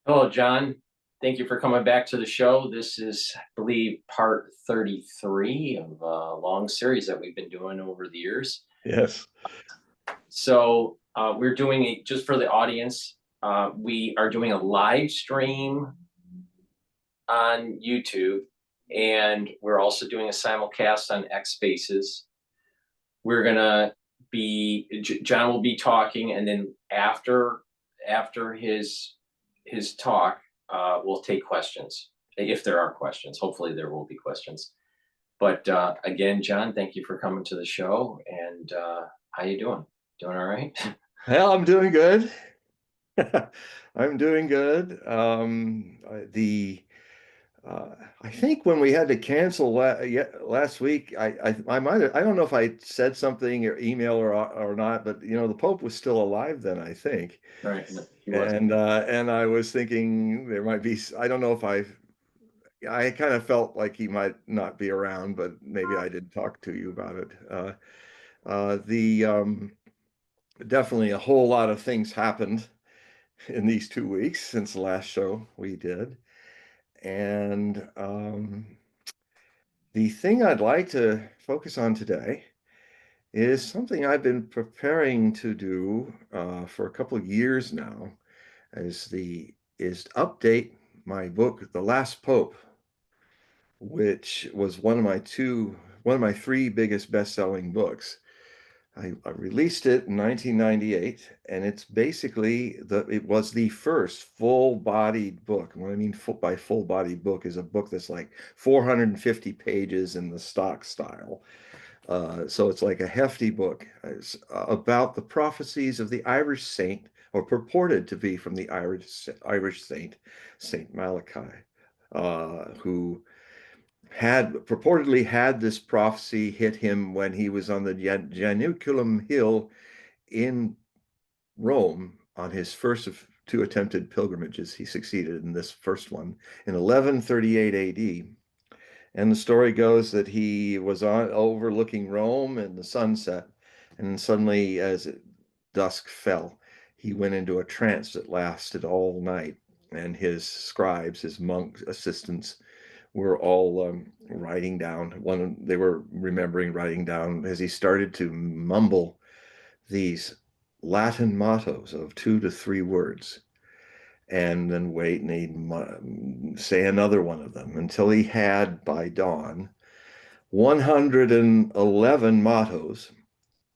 Hello, John. Thank you for coming back to the show. This is, I believe, part 33 of a long series that we've been doing over the years. Yes. So we're doing it just for the audience. We are doing a live stream on YouTube, and we're also doing a simulcast on X Spaces. We're gonna John will be talking, and then after his talk, we'll take questions if there are questions. Hopefully, there will be questions. But again, John, thank you for coming to the show. And how you doing? Doing all right? Well, I'm doing good. I'm doing good. I think when we had to cancel last week, I might have, I don't know if I said something or email or not, but the Pope was still alive then, I think. Right. No, he was. And I was thinking there might be, I don't know if I kind of felt like he might not be around, but maybe I didn't talk to you about it. The Definitely a whole lot of things happened in these 2 weeks since the last show we did. And the thing I'd like to focus on today is something I've been preparing to do for a couple of years now, is to update my book, The Last Pope, which was one of my three biggest best-selling books. I released it in 1998, and it's basically it was the first full-bodied book. And what I mean by full-bodied book is a book that's like 450 pages in the stock style. So it's like a hefty book. It's about the prophecies of the Irish saint, or purported to be from the Irish saint, Saint Malachi, who had purportedly had this prophecy hit him when he was on the Janiculum Hill in Rome on his first of two attempted pilgrimages. He succeeded in this first one in 1138 AD. And the story goes that he was overlooking Rome and the sunset, and suddenly, as dusk fell, he went into a trance that lasted all night. And his scribes, his monk assistants, were all writing down. They were remembering writing down as he started to mumble these Latin mottos of 2 to 3 words, and then wait, and he'd say another one of them until he had, by dawn, 111 mottos,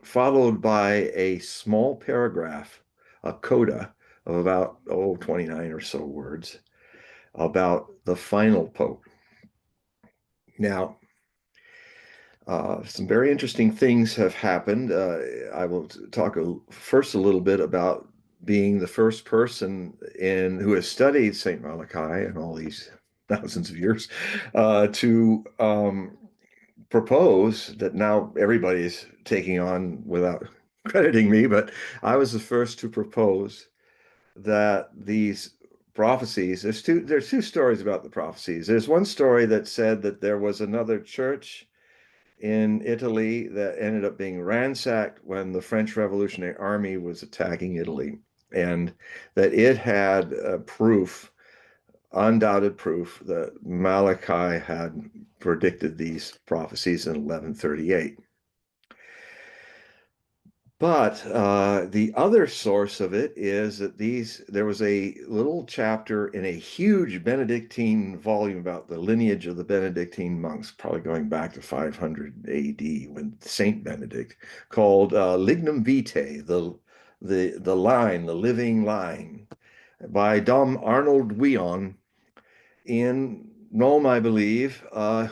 followed by a small paragraph, a coda of about 29 or so words about the final pope. Now, some very interesting things have happened. I will talk first a little bit about being the first person who has studied Saint Malachi in all these thousands of years to propose that now everybody's taking on without crediting me, but I was the first to propose that these prophecies, there's two stories about the prophecies. There's one story that said that there was another church in Italy that ended up being ransacked when the French Revolutionary Army was attacking Italy, and that it had undoubted proof that Malachi had predicted these prophecies in 1138. But the other source of it is that there was a little chapter in a huge Benedictine volume about the lineage of the Benedictine monks, probably going back to 500 AD when Saint Benedict, called Lignum Vitae, the line, the living line, by Dom Arnold Wion in Rome, I believe,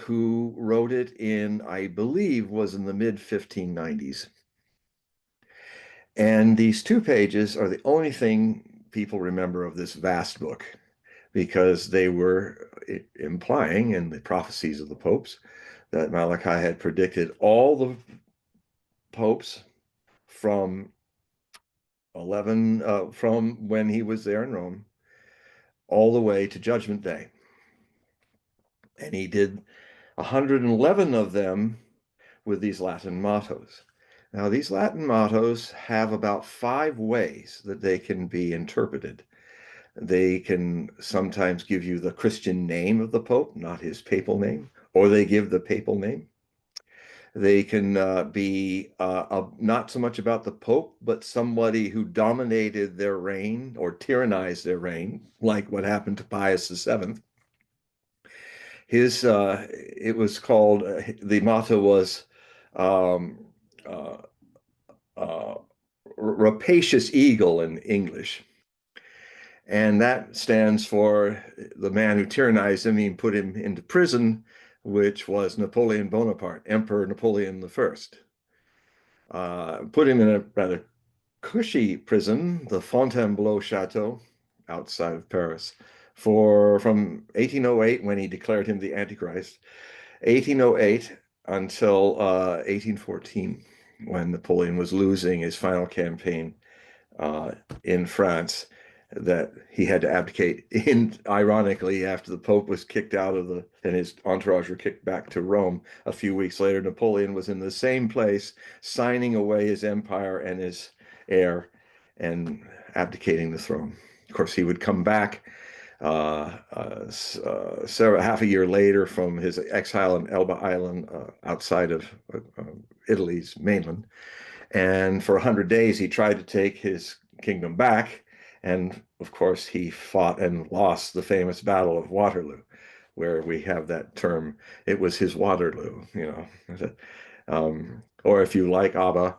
who wrote it I believe, was in the mid 1590s. And these 2 pages are the only thing people remember of this vast book, because they were implying in the prophecies of the popes that Malachi had predicted all the popes from from when he was there in Rome all the way to Judgment Day. And he did 111 of them with these Latin mottos. Now, these Latin mottos have about 5 ways that they can be interpreted. They can sometimes give you the Christian name of the Pope, not his papal name, or they give the papal name. They can be not so much about the Pope, but somebody who dominated their reign or tyrannized their reign, like what happened to Pius VII. It was called, the motto was um, uh, uh, rapacious eagle in English. And that stands for the man who tyrannized him and put him into prison, which was Napoleon Bonaparte, Emperor Napoleon I. Put him in a rather cushy prison, the Fontainebleau Chateau, outside of Paris, from 1808, when he declared him the Antichrist, 1808 until 1814, when Napoleon was losing his final campaign uh, in France, that he had to abdicate. Ironically, after the Pope was kicked out of and his entourage were kicked back to Rome, a few weeks later, Napoleon was in the same place, signing away his empire and his heir and abdicating the throne. Of course, he would come back half a year later from his exile in Elba Island, outside of Italy's mainland. And for 100 days, he tried to take his kingdom back. And of course, he fought and lost the famous Battle of Waterloo, where we have that term, it was his Waterloo, or if you like ABBA,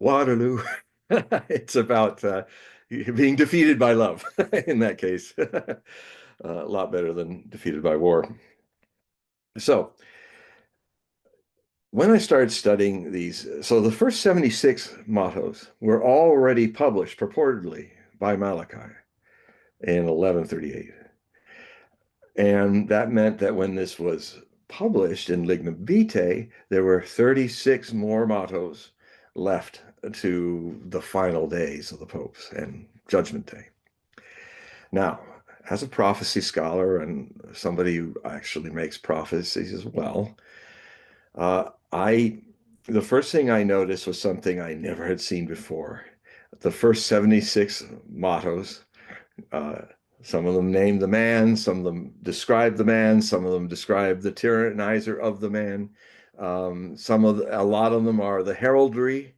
Waterloo. It's about being defeated by love in that case. A lot better than defeated by war. So when I started studying these, so the first 76 mottos were already published purportedly by Malachi in 1138. And that meant that when this was published in Lignum Vitae, there were 36 more mottos left to the final days of the popes and Judgment Day. Now, as a prophecy scholar and somebody who actually makes prophecies as well, the first thing I noticed was something I never had seen before. The first 76 mottos, uh, some of them name the man, some of them describe the man, some of them describe the tyrannizer of the man. A lot of them are the heraldry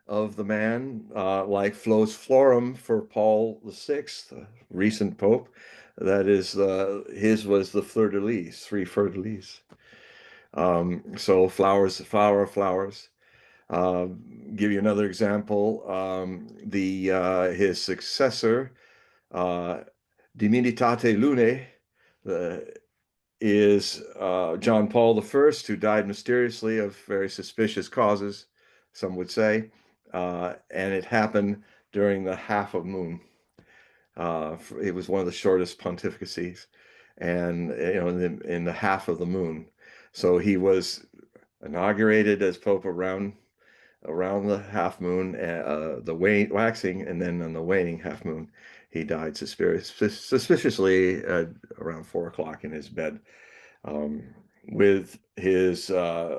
of the man, like Flos Florum for Paul VI, the recent pope. That is, his was the fleur de lis, three fleur de lis. So flowers, flower, flowers. Give you another example. The His successor, uh, Diminitate Lunae, is John Paul I, who died mysteriously of very suspicious causes, some would say, and it happened during the half of moon. It was one of the shortest pontificacies, and in the half of the moon. So he was inaugurated as Pope around the half moon, the waxing, and then on the waning half moon, he died suspiciously around 4 o'clock in his bed, with his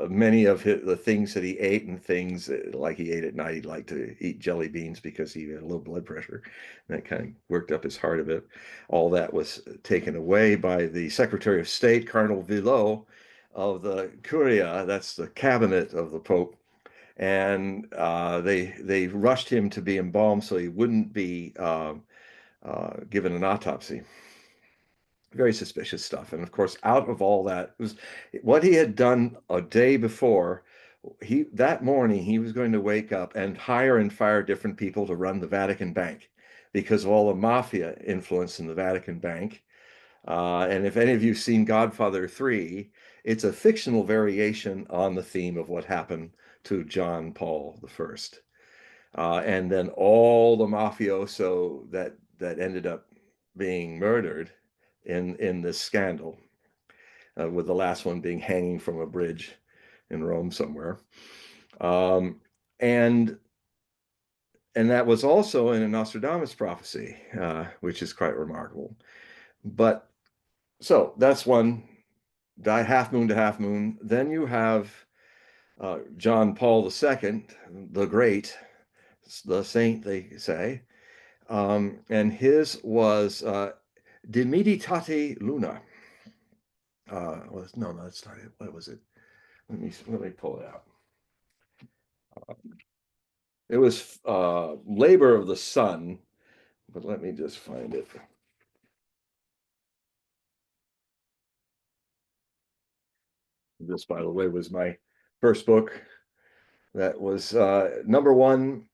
many of the things that he ate, and things like he ate at night. He liked to eat jelly beans because he had low blood pressure, and that kind of worked up his heart a bit. All that was taken away by the Secretary of State, Cardinal Villot of the Curia, that's the cabinet of the Pope, and they rushed him to be embalmed so he wouldn't be given an autopsy. Very suspicious stuff. And of course, out of all that was what he had done a day before. That morning he was going to wake up and hire and fire different people to run the Vatican Bank because of all the mafia influence in the Vatican Bank. And if any of you've seen Godfather 3, it's a fictional variation on the theme of what happened to John Paul I. And then all the mafioso that ended up being murdered in this scandal, with the last one being hanging from a bridge in Rome somewhere. Um, and and that was also in a Nostradamus prophecy, which is quite remarkable. But so that's one, die half moon to half moon. Then you have John Paul II, the Great, the saint, they say. And his was Dimititate Luna. No, that's not it. What was it? Let me pull it out. It was Labor of the Sun, but let me just find it. This, by the way, was my first book. That was number one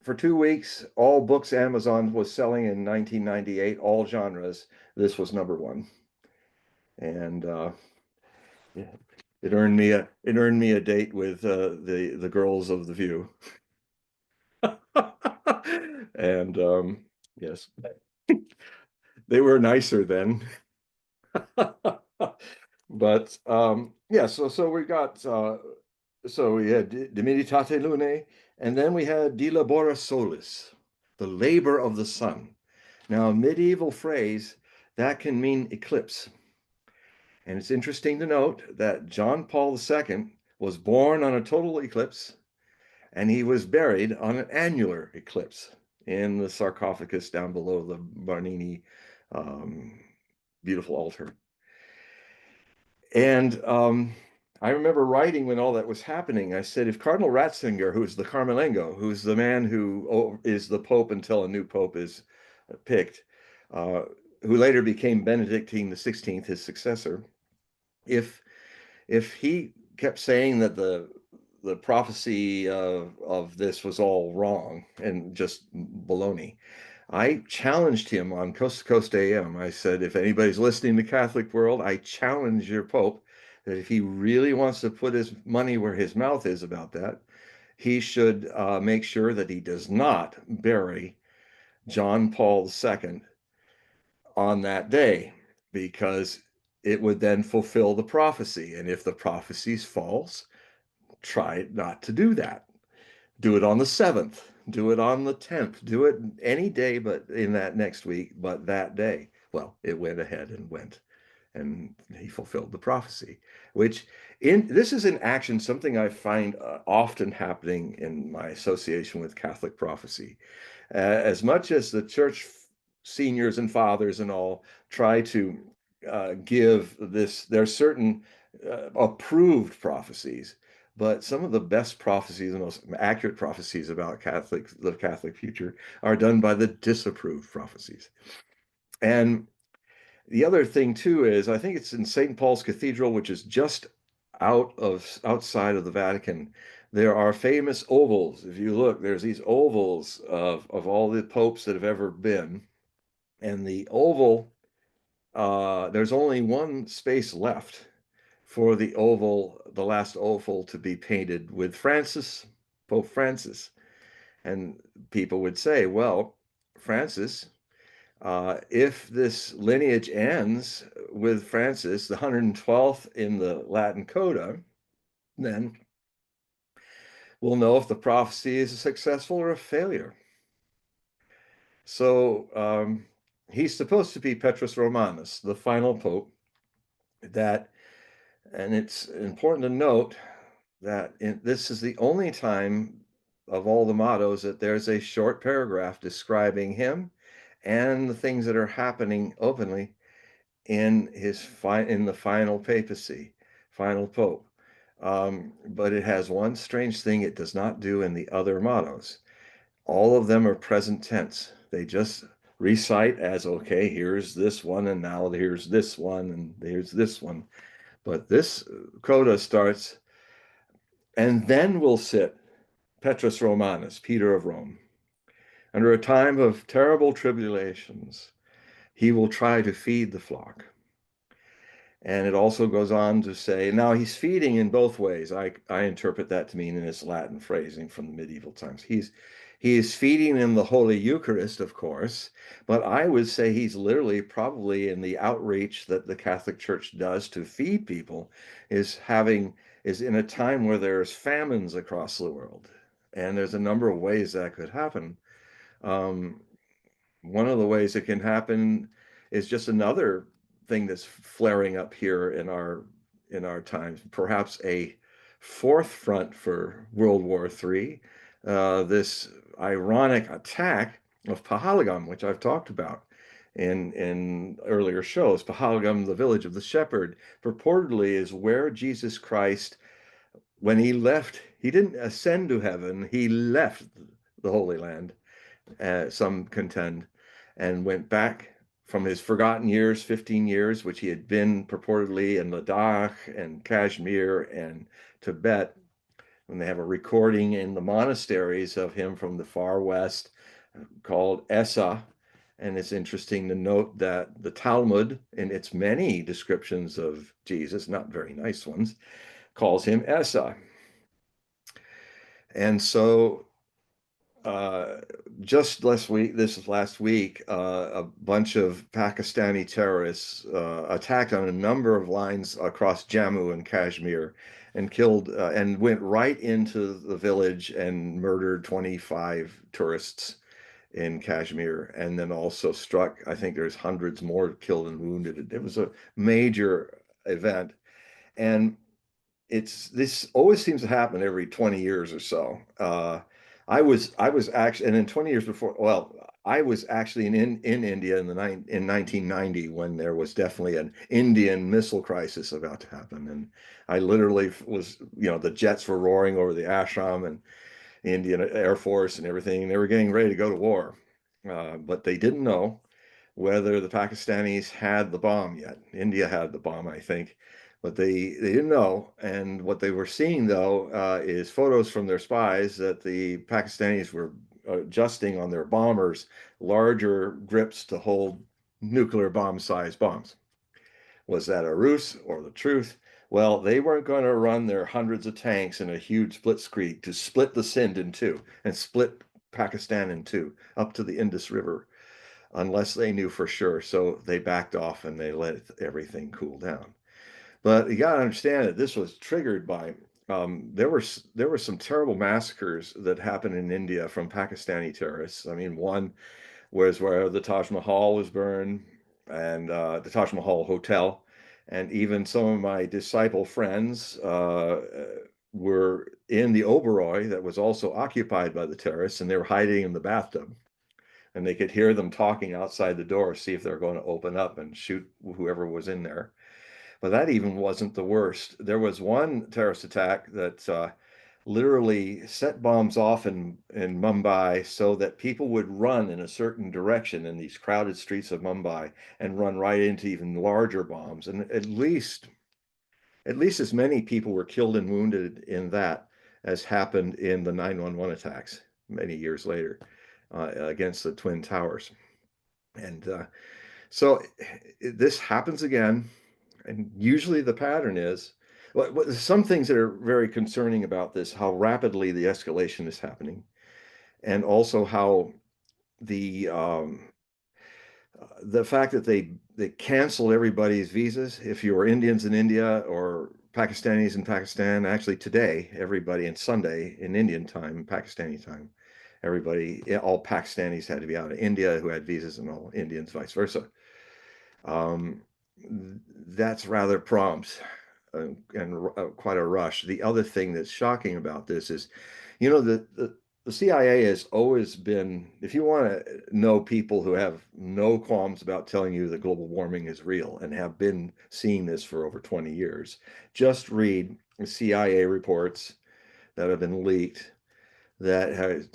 for 2 weeks. All books Amazon was selling in 1998, all genres. This was number one, and yeah, it earned me a date with the girls of the View, and yes, they were nicer then. But yeah, so we got so we had De Meditate Lunae, and then we had De Labora Solis, the labor of the sun. Now, a medieval phrase that can mean eclipse. And it's interesting to note that John Paul II was born on a total eclipse, and he was buried on an annular eclipse in the sarcophagus down below the Bernini beautiful altar. And I remember writing when all that was happening. I said, if Cardinal Ratzinger, who's the Carmelengo, who's the man who is the Pope until a new Pope is picked, who later became Benedictine the 16th, his successor, if he kept saying that the prophecy of this was all wrong and just baloney, I challenged him on Coast to Coast AM. I said, if anybody's listening to Catholic World, I challenge your Pope that if he really wants to put his money where his mouth is about that, he should make sure that he does not bury John Paul II on that day, because it would then fulfill the prophecy. And if the prophecy's false, try not to do that. Do it on the 7th, do it on the 10th, do it any day but in that next week, but that day. Well, it went ahead and went, and he fulfilled the prophecy, which this is in action, something I find often happening in my association with Catholic prophecy. As much as the church seniors and fathers and all try to give this, there are certain approved prophecies, but some of the best prophecies, the most accurate prophecies about the Catholic future, are done by the disapproved prophecies. And the other thing too is, I think it's in St. Paul's Cathedral, which is just outside of the Vatican. There are famous ovals. If you look, there's these ovals of all the popes that have ever been. And the oval, there's only one space left for the oval, the last oval, to be painted with Francis, Pope Francis. And people would say, well, Francis, if this lineage ends with Francis, the 112th in the Latin Coda, then we'll know if the prophecy is a successful or a failure. So he's supposed to be Petrus Romanus, the final pope. And it's important to note that this is the only time of all the mottos that there's a short paragraph describing him and the things that are happening openly in the final papacy, final pope. But it has one strange thing it does not do in the other mottos. All of them are present tense. They just recite as, okay, here's this one, and now here's this one, and here's this one. But this coda starts, and then will sit Petrus Romanus, Peter of Rome. Under a time of terrible tribulations, he will try to feed the flock. And it also goes on to say, now he's feeding in both ways. I interpret that to mean in its Latin phrasing from the medieval times. He is feeding in the Holy Eucharist, of course, but I would say he's literally probably in the outreach that the Catholic Church does to feed people, is in a time where there's famines across the world. And there's a number of ways that could happen. One of the ways it can happen is just another thing that's flaring up here in our times, perhaps a fourth front for World War III, this ironic attack of Pahalgam, which I've talked about in earlier shows. Pahalgam, the village of the shepherd, purportedly is where Jesus Christ, when he left, he didn't ascend to heaven, he left the Holy Land, some contend, and went back from his forgotten years, 15 years, which he had been purportedly in Ladakh and Kashmir and Tibet. And they have a recording in the monasteries of him from the far west called Essa. And it's interesting to note that the Talmud, in its many descriptions of Jesus, not very nice ones, calls him Essa. And so uh, just last week, a bunch of Pakistani terrorists attacked on a number of lines across Jammu and Kashmir and killed and went right into the village and murdered 25 tourists in Kashmir, and then also struck, I think there's hundreds more killed and wounded. It was a major event. And this always seems to happen every 20 years or so. I was actually, and in 20 years before, well, I was actually in India in 1990 when there was definitely an Indian missile crisis about to happen, and I literally was, the jets were roaring over the ashram and the Indian Air Force and everything. They were getting ready to go to war, but they didn't know whether the Pakistanis had the bomb yet. India had the bomb, I think, but they didn't know. And what they were seeing, though, is photos from their spies that the Pakistanis were adjusting on their bombers larger grips to hold nuclear bomb-sized bombs. Was that a ruse or the truth? Well, they weren't going to run their hundreds of tanks in a huge blitzkrieg to split the Sindh in two and split Pakistan in two up to the Indus River unless they knew for sure. So they backed off and they let everything cool down. But you got to understand that this was triggered by there were some terrible massacres that happened in India from Pakistani terrorists. I mean, one was where the Taj Mahal was burned and the Taj Mahal Hotel. And even some of my disciple friends were in the Oberoi that was also occupied by the terrorists, and they were hiding in the bathtub. And they could hear them talking outside the door, see if they're going to open up and shoot whoever was in there. But that even wasn't the worst. There was one terrorist attack that literally set bombs off in Mumbai so that people would run in a certain direction in these crowded streets of Mumbai and run right into even larger bombs. And at least as many people were killed and wounded in that as happened in the 9/11 attacks many years later against the Twin Towers. And so this happens again. And usually the pattern is some things that are very concerning about this, how rapidly the escalation is happening, and also how the the fact that they canceled everybody's visas. If you were Indians in India or Pakistanis in Pakistan, actually today, everybody, and Sunday in Indian time, Pakistani time, everybody, all Pakistanis had to be out of India who had visas, and all Indians vice versa. Um, that's rather prompt and quite a rush. The other thing that's shocking about this is, the CIA has always been, if you want to know people who have no qualms about telling you that global warming is real and have been seeing this for over 20 years, just read the CIA reports that have been leaked that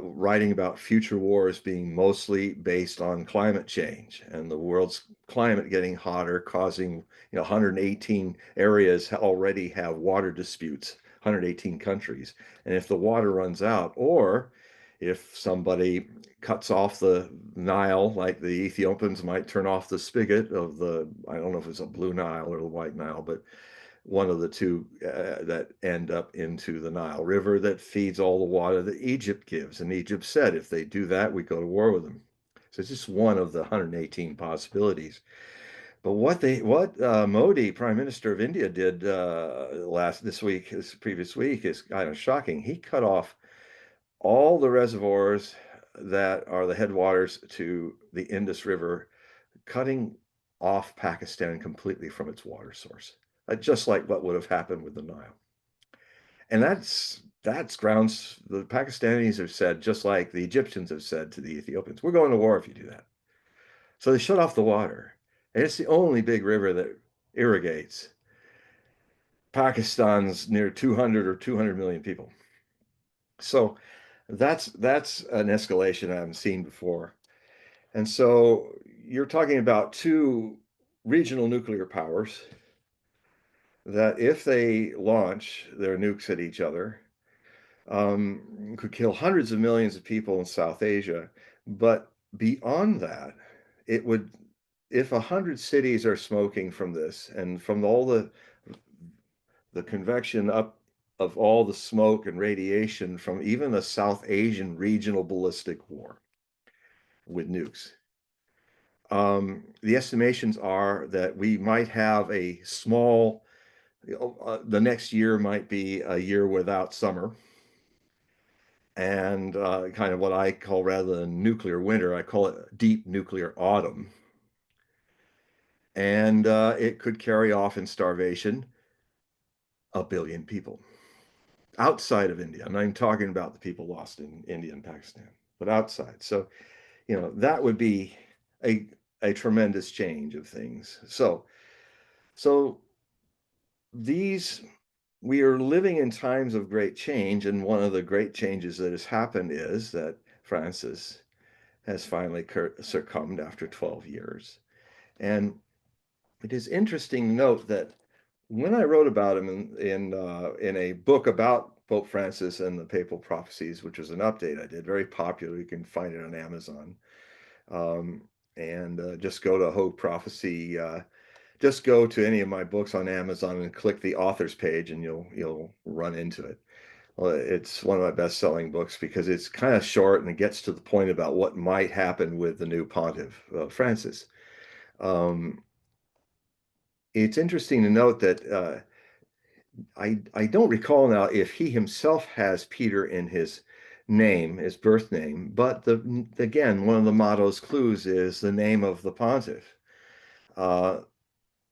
writing about future wars being mostly based on climate change and the world's climate getting hotter, causing 118 areas already have water disputes, 118 countries. And if the water runs out, or if somebody cuts off the Nile, like the Ethiopians might turn off the spigot of I don't know if it's a blue Nile or the white Nile, but one of the two that end up into the Nile River that feeds all the water that Egypt gives. And Egypt said, if they do that, we go to war with them. So it's just one of the 118 possibilities. But what Modi, Prime Minister of India, did this previous week is kind of shocking. He cut off all the reservoirs that are the headwaters to the Indus River, cutting off Pakistan completely from its water source, just like what would have happened with the Nile. And that's that's grounds the Pakistanis have said, just like the Egyptians have said to the Ethiopians, we're going to war if you do that. So they shut off the water. And it's the only big river that irrigates Pakistan's near 200 or 200 million people. So that's an escalation I haven't seen before. And so you're talking about two regional nuclear powers that, if they launch their nukes at each other, could kill hundreds of millions of people in South Asia. But beyond that, it would, if 100 cities are smoking from this, and from all the convection up of all the smoke and radiation from even the South Asian regional ballistic war with nukes. The estimations are that we might have a small, the next year might be a year without summer, and kind of what I call, rather than nuclear winter, I call it deep nuclear autumn. And it could carry off in starvation 1 billion people outside of India. I'm not even talking about the people lost in India and Pakistan, but outside. So, that would be a a tremendous change of things. So these we are living in times of great change, and one of the great changes that has happened is that Francis has finally succumbed after 12 years. And it is interesting to note that when I wrote about him in a book about Pope Francis and the papal prophecies, which was an update I did, very popular, you can find it on Amazon. Um, and just go to Hogue Prophecy. Just go to any of my books on Amazon and click the author's page, and you'll run into it. Well, it's one of my best-selling books because it's kind of short and it gets to the point about what might happen with the new pontiff, Francis. Um, it's interesting to note that I don't recall now if he himself has Peter in his name, his birth name, but again, one of the motto's clues is the name of the pontiff. Uh,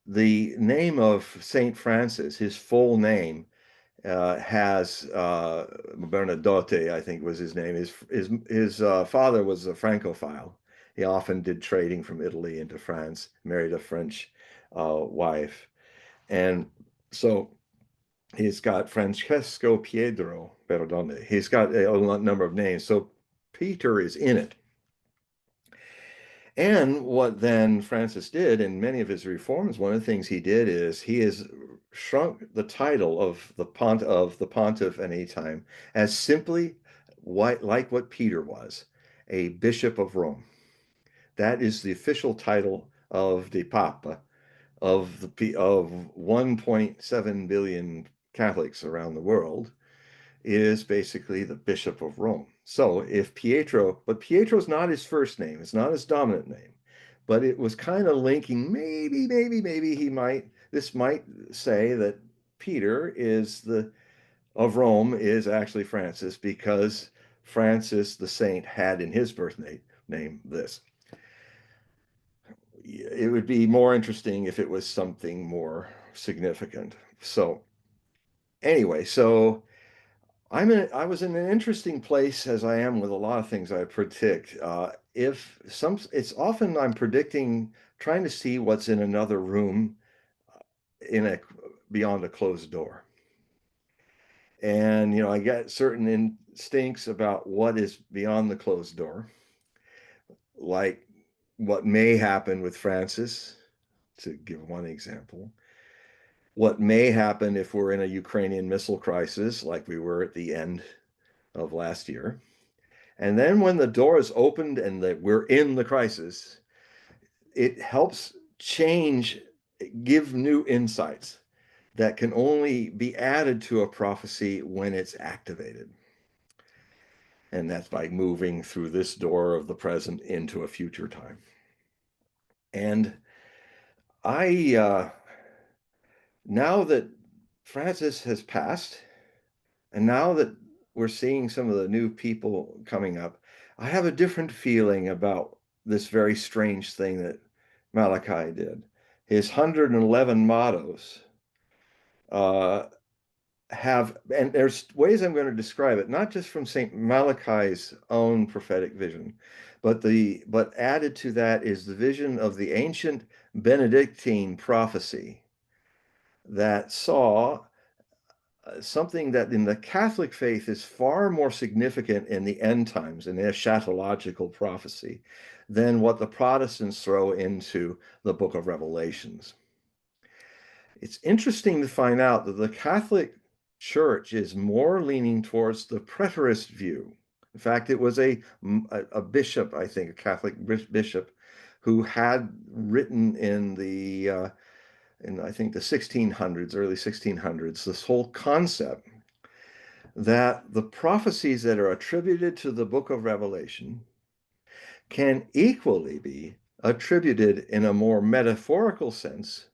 the name of Saint Francis, his full name, has Bernadotte, I think was his name. His father was a Francophile. He often did trading from Italy into France, married a French wife, and so he's got Francesco Pietro Bernardone. He's got a number of names. So Peter is in it. And what then Francis did in many of his reforms, one of the things he did is he has shrunk the title of the pontiff at any time as simply like what Peter was, a bishop of Rome. That is the official title of the Papa, of 1.7 billion Catholics around the world, is basically the Bishop of Rome. So if Pietro, but Pietro's not his first name, it's not his dominant name, but it was kind of linking, maybe this might say that Peter is of Rome is actually Francis, because Francis the saint had in his birth name this. It would be more interesting if it was something more significant. So anyway, so I was in an interesting place, as I am with a lot of things I predict. It's often I'm predicting, trying to see what's in another room, in a beyond a closed door. And I get certain instincts about what is beyond the closed door, like what may happen with Francis, to give one example. What may happen if we're in a Ukrainian missile crisis, like we were at the end of last year. And then when the door is opened and that we're in the crisis, it helps give new insights that can only be added to a prophecy when it's activated. And that's by moving through this door of the present into a future time. And now that Francis has passed, and now that we're seeing some of the new people coming up, I have a different feeling about this very strange thing that Malachi did. His 111 mottos, uh, and there's ways I'm going to describe it, not just from St. Malachi's own prophetic vision, but added to that is the vision of the ancient Benedictine prophecy that saw something that in the Catholic faith is far more significant in the end times, in their eschatological prophecy, than what the Protestants throw into the book of Revelations. It's interesting to find out that the Catholic Church is more leaning towards the preterist view. In fact, it was a bishop, I think, a Catholic bishop, who had written in I think the 1600s, early 1600s, this whole concept that the prophecies that are attributed to the book of Revelation can equally be attributed in a more metaphorical sense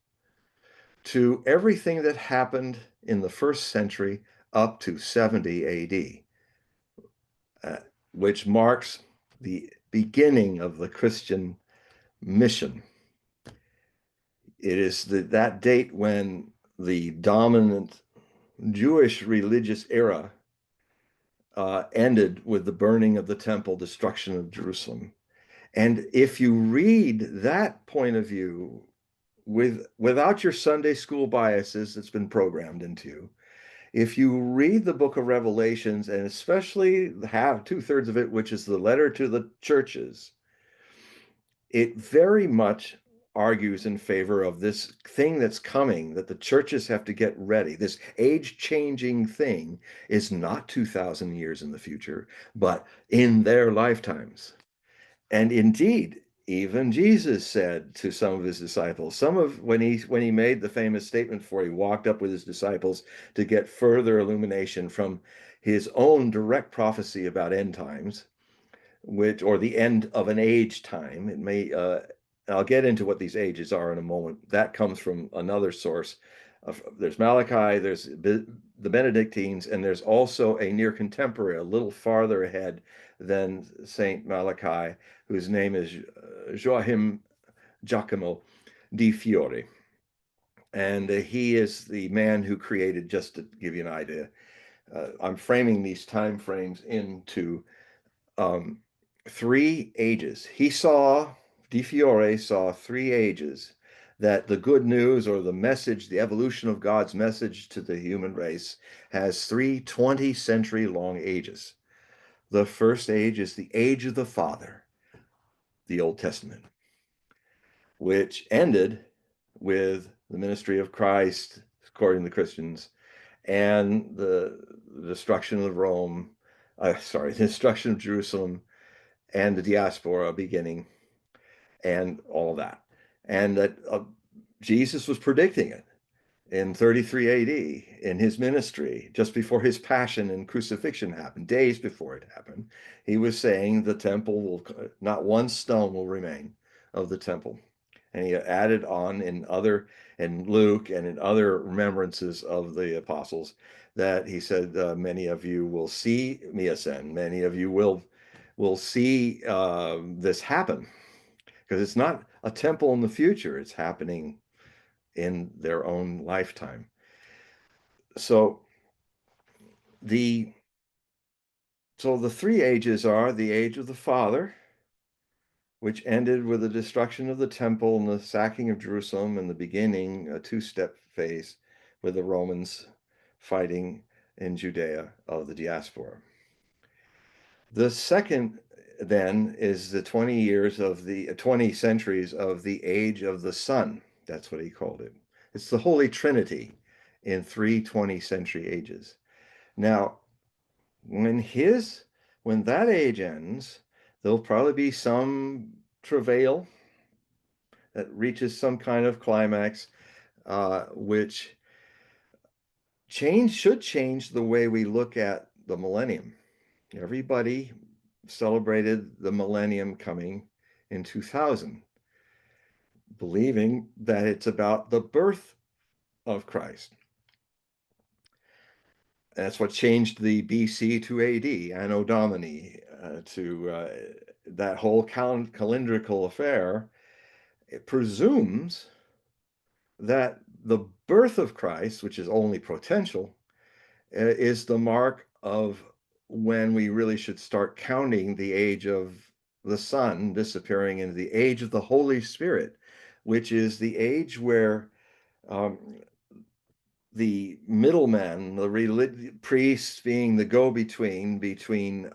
to everything that happened in the first century up to 70 AD, which marks the beginning of the Christian mission. It is that date when the dominant Jewish religious era ended with the burning of the temple, destruction of Jerusalem. And if you read that point of view without your Sunday school biases that's been programmed into you, if you read the book of Revelations, and especially have 2/3 of it, which is the letter to the churches, it very much argues in favor of this thing that's coming, that the churches have to get ready. This age-changing thing is not 2,000 years in the future, but in their lifetimes. And indeed, even Jesus said to some of his disciples, when he made the famous statement before he walked up with his disciples to get further illumination from his own direct prophecy about end times, or the end of an age time. It may I'll get into what these ages are in a moment. That comes from another source. There's Malachi, there's the Benedictines, and there's also a near contemporary, a little farther ahead than Saint Malachi, whose name is Joachim Giacomo di Fiore. And he is the man who created, just to give you an idea, I'm framing these time frames into um, 3 ages. Di Fiore saw 3 ages, that the good news or the message, the evolution of God's message to the human race has 3 20-century long ages. The first age is the age of the Father, the Old Testament, which ended with the ministry of Christ, according to Christians, and the destruction of Rome, the destruction of Jerusalem, and the diaspora beginning, and all that. And that Jesus was predicting it in 33 AD in his ministry, just before his passion and crucifixion happened, days before it happened. He was saying the temple will, not one stone will remain of the temple. And he added on in Luke and in other remembrances of the apostles that he said, many of you will see me ascend. Many of you will see this happen, because it's not a temple in the future. It's happening in their own lifetime. So the 3 ages are the age of the Father, which ended with the destruction of the temple and the sacking of Jerusalem, and the beginning, a 2-step phase with the Romans fighting in Judea of the diaspora. The second then is the 20 centuries of the age of the Son. That's what he called it. It's the Holy Trinity in 3 20-century ages. Now, when that age ends, there'll probably be some travail that reaches some kind of climax, which should change the way we look at the millennium. Everybody celebrated the millennium coming in 2000, believing that it's about the birth of Christ. That's what changed the BC to AD, Anno Domini, to that whole calendrical affair. It presumes that the birth of Christ, which is only potential, is the mark of when we really should start counting the age of the sun disappearing into the age of the Holy Spirit, which is the age where um, the middleman, the priests being the go-between between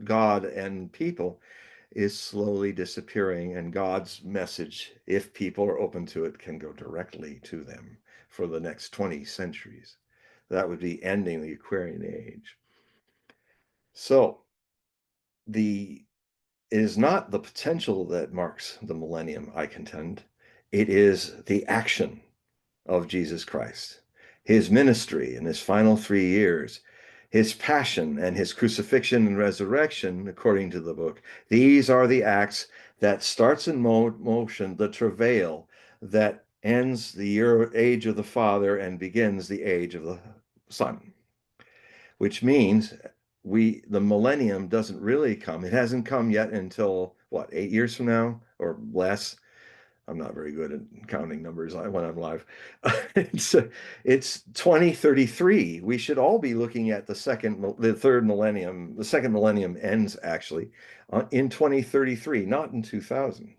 God and people, is slowly disappearing, and God's message, if people are open to it, can go directly to them for the next 20 centuries. That would be ending the Aquarian age. So the it is not the potential that marks the millennium, I contend. It is the action of Jesus Christ, his ministry in his final 3 years, his passion and his crucifixion and resurrection, according to the book. These are the acts that starts in motion the travail that ends the age of the Father and begins the age of the Son, which means the millennium doesn't really come. It hasn't come yet until what, 8 years from now or less. I'm not very good at counting numbers when I'm live. It's 2033. We should all be looking at the third millennium. The second millennium ends actually in 2033, not in 2000.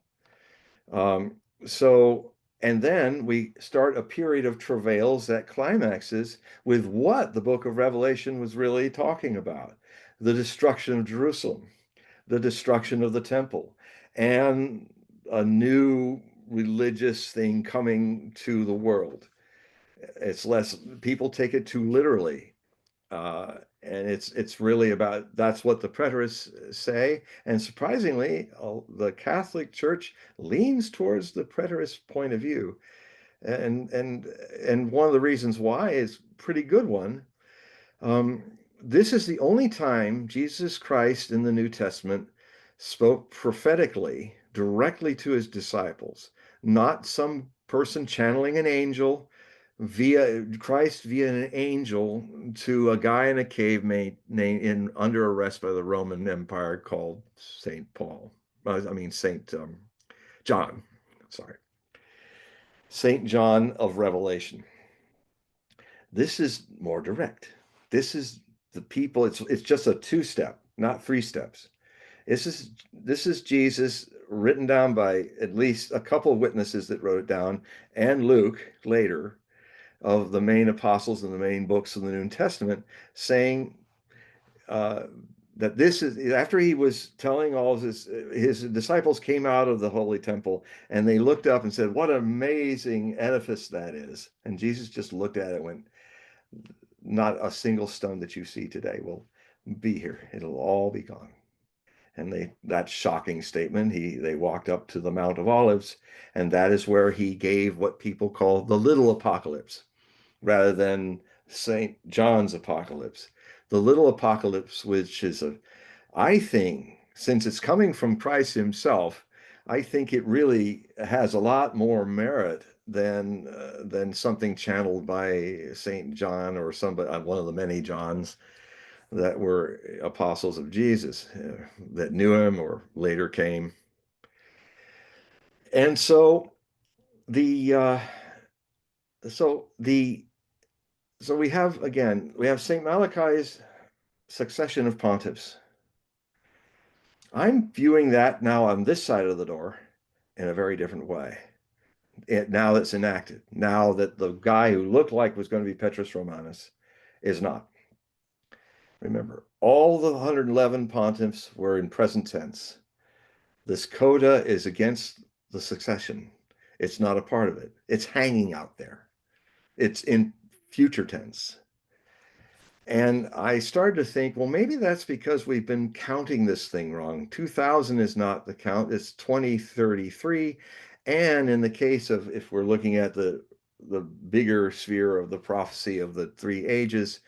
Um, so, and then we start a period of travails that climaxes with what the book of Revelation was really talking about: the destruction of Jerusalem, the destruction of the temple, and a new religious thing coming to the world. It's less, people take it too literally. And it's really about, that's what the preterists say. And surprisingly, the Catholic Church leans towards the preterist point of view. And one of the reasons why is a pretty good one. Um, this is the only time Jesus Christ in the New Testament spoke prophetically directly to his disciples, not some person channeling an angel via Christ via an angel to a guy in a cave under arrest by the Roman Empire called Saint Paul. I mean Saint John. Sorry, Saint John of Revelation. This is more direct. This is the people. It's just a two-step, not three steps. This is Jesus written down by at least a couple of witnesses that wrote it down, and Luke later, of the main apostles and the main books of the New Testament, saying uh, that this is after he was telling all of his disciples came out of the holy temple and they looked up and said, "What an amazing edifice that is!" And Jesus just looked at it and went, "Not a single stone that you see today will be here. It'll all be gone." And that shocking statement, they walked up to the Mount of Olives, and that is where he gave what people call the little apocalypse, rather than St. John's apocalypse. The little apocalypse, which is I think, since it's coming from Christ himself, I think it really has a lot more merit than something channeled by St. John or somebody, one of the many Johns that were apostles of Jesus that knew him or later came. And so the so the so we have St. Malachi's succession of pontiffs. I'm viewing that now on this side of the door in a very different way. Now that's enacted, now that the guy who looked like was going to be Petrus Romanus is not. Remember, all the 111 pontiffs were in present tense. This coda is against the succession. It's not a part of it. It's hanging out there. It's in future tense. And I started to think, well, maybe that's because we've been counting this thing wrong. 2000 is not the count, it's 2033. And in the case of, if we're looking at the bigger sphere of the prophecy of the three ages,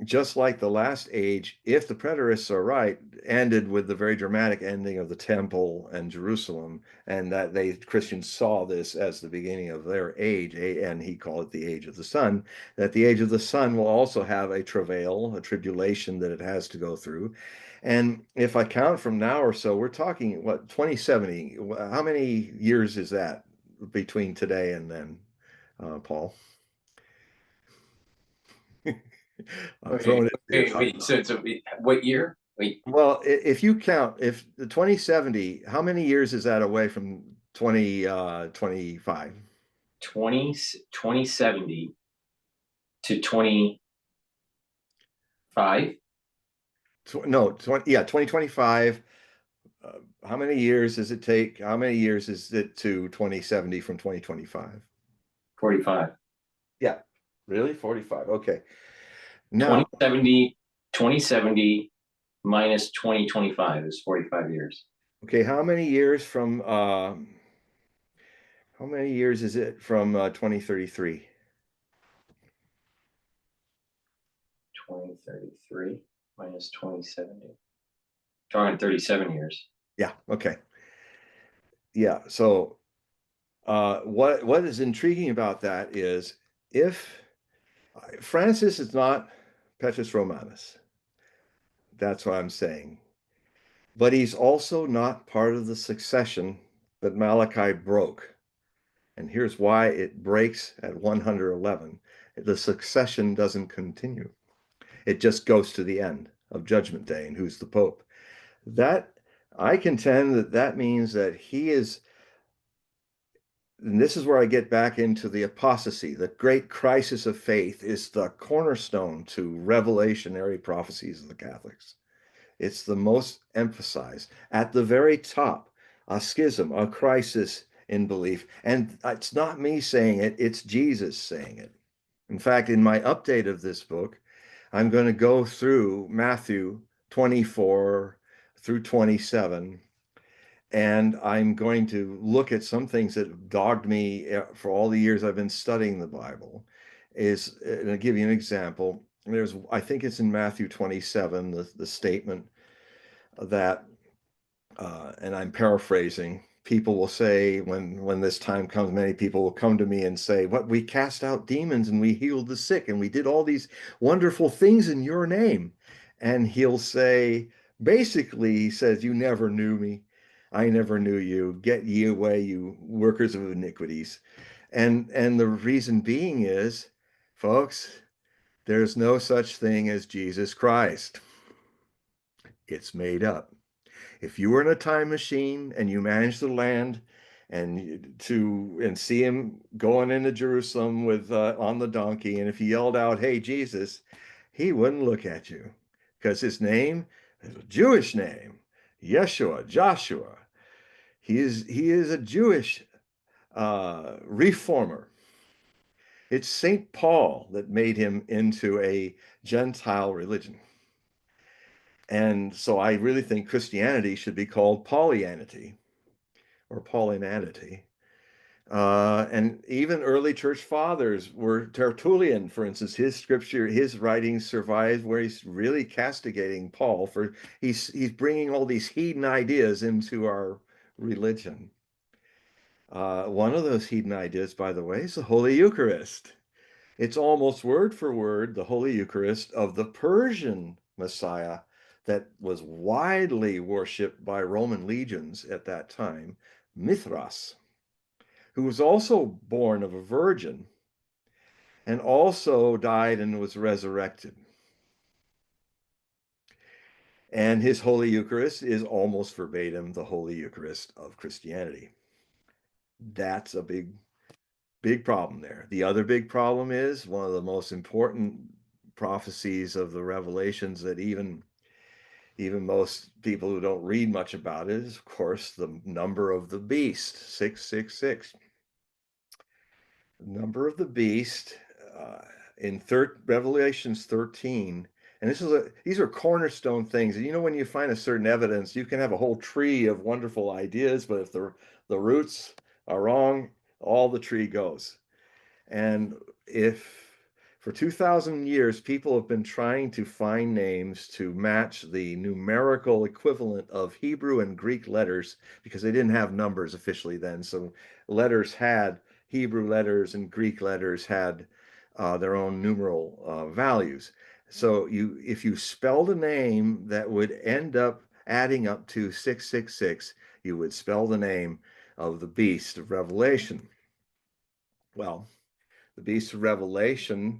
just like the last age, if the preterists are right, ended with the very dramatic ending of the temple and Jerusalem, and that Christians saw this as the beginning of their age, and he called it the age of the Son, that the age of the Son will also have a travail, a tribulation that it has to go through. And if I count from now or so, we're talking, what, 2070? How many years is that between today and then, Paul? I'm throwing it to you. Wait. So what year? Wait, Well, if you count, if the 2070, how many years is that away from 2025? 2070 to 25. No, 20, yeah, 2025. How many years does it take? How many years is it to 2070 from 2025? 45. Yeah, really? 45. Okay. Now, 2070, 2070 minus 2025 is 45 years. okay, how many years is it from 2033? 2033 minus 2070. Drawing 37 years. Yeah, okay. Yeah, so what is intriguing about that is if Francis is not Petrus Romanus, that's what I'm saying. But he's also not part of the succession that Malachi broke. And here's why it breaks at 111. The succession doesn't continue. It just goes to the end of Judgment Day and who's the Pope. That I contend that that means that he is, and this is where I get back into the apostasy. The great crisis of faith is the cornerstone to revelationary prophecies of the Catholics. It's the most emphasized. At the very top, a schism, a crisis in belief. And it's not me saying it, it's Jesus saying it. In fact, in my update of this book, I'm going to go through Matthew 24 through 27, and I'm going to look at some things that have dogged me for all the years I've been studying the Bible. And I'll give you an example. I think it's in Matthew 27, the statement that, and I'm paraphrasing, people will say when this time comes, many people will come to me and say, "What, we cast out demons and we healed the sick and we did all these wonderful things in your name." And he'll say, basically, he says, "You never knew me. I never knew you. Get ye away, you workers of iniquities." And the reason being is, folks, there's no such thing as Jesus Christ. It's made up. If you were in a time machine and you managed to land and see him going into Jerusalem with on the donkey, and if he yelled out, "Hey, Jesus," he wouldn't look at you because his name is a Jewish name, Yeshua, Joshua. He is a Jewish reformer. It's St. Paul that made him into a Gentile religion. And so I really think Christianity should be called Paulianity or Paulinanity. And even early church fathers were Tertullian, for instance, his scripture, his writings survive where he's really castigating Paul for he's bringing all these heathen ideas into our religion. One of those heathen ideas, by the way, is the Holy Eucharist. It's almost word for word the Holy Eucharist of the Persian Messiah that was widely worshipped by Roman legions at that time, Mithras, who was also born of a virgin and also died and was resurrected. And his Holy Eucharist is almost verbatim the Holy Eucharist of Christianity. That's a big problem there. The other big problem is one of the most important prophecies of the Revelations that even most people who don't read much about it is, of course, the number of the beast, 666. The number of the beast in Revelations 13. And these are cornerstone things. And when you find a certain evidence, you can have a whole tree of wonderful ideas, but if the roots are wrong, all the tree goes. And if for 2,000 years, people have been trying to find names to match the numerical equivalent of Hebrew and Greek letters because they didn't have numbers officially then. So Hebrew letters and Greek letters had their own numeral values. So if you spelled a name that would end up adding up to 666, you would spell the name of the beast of Revelation. Well, the beast of Revelation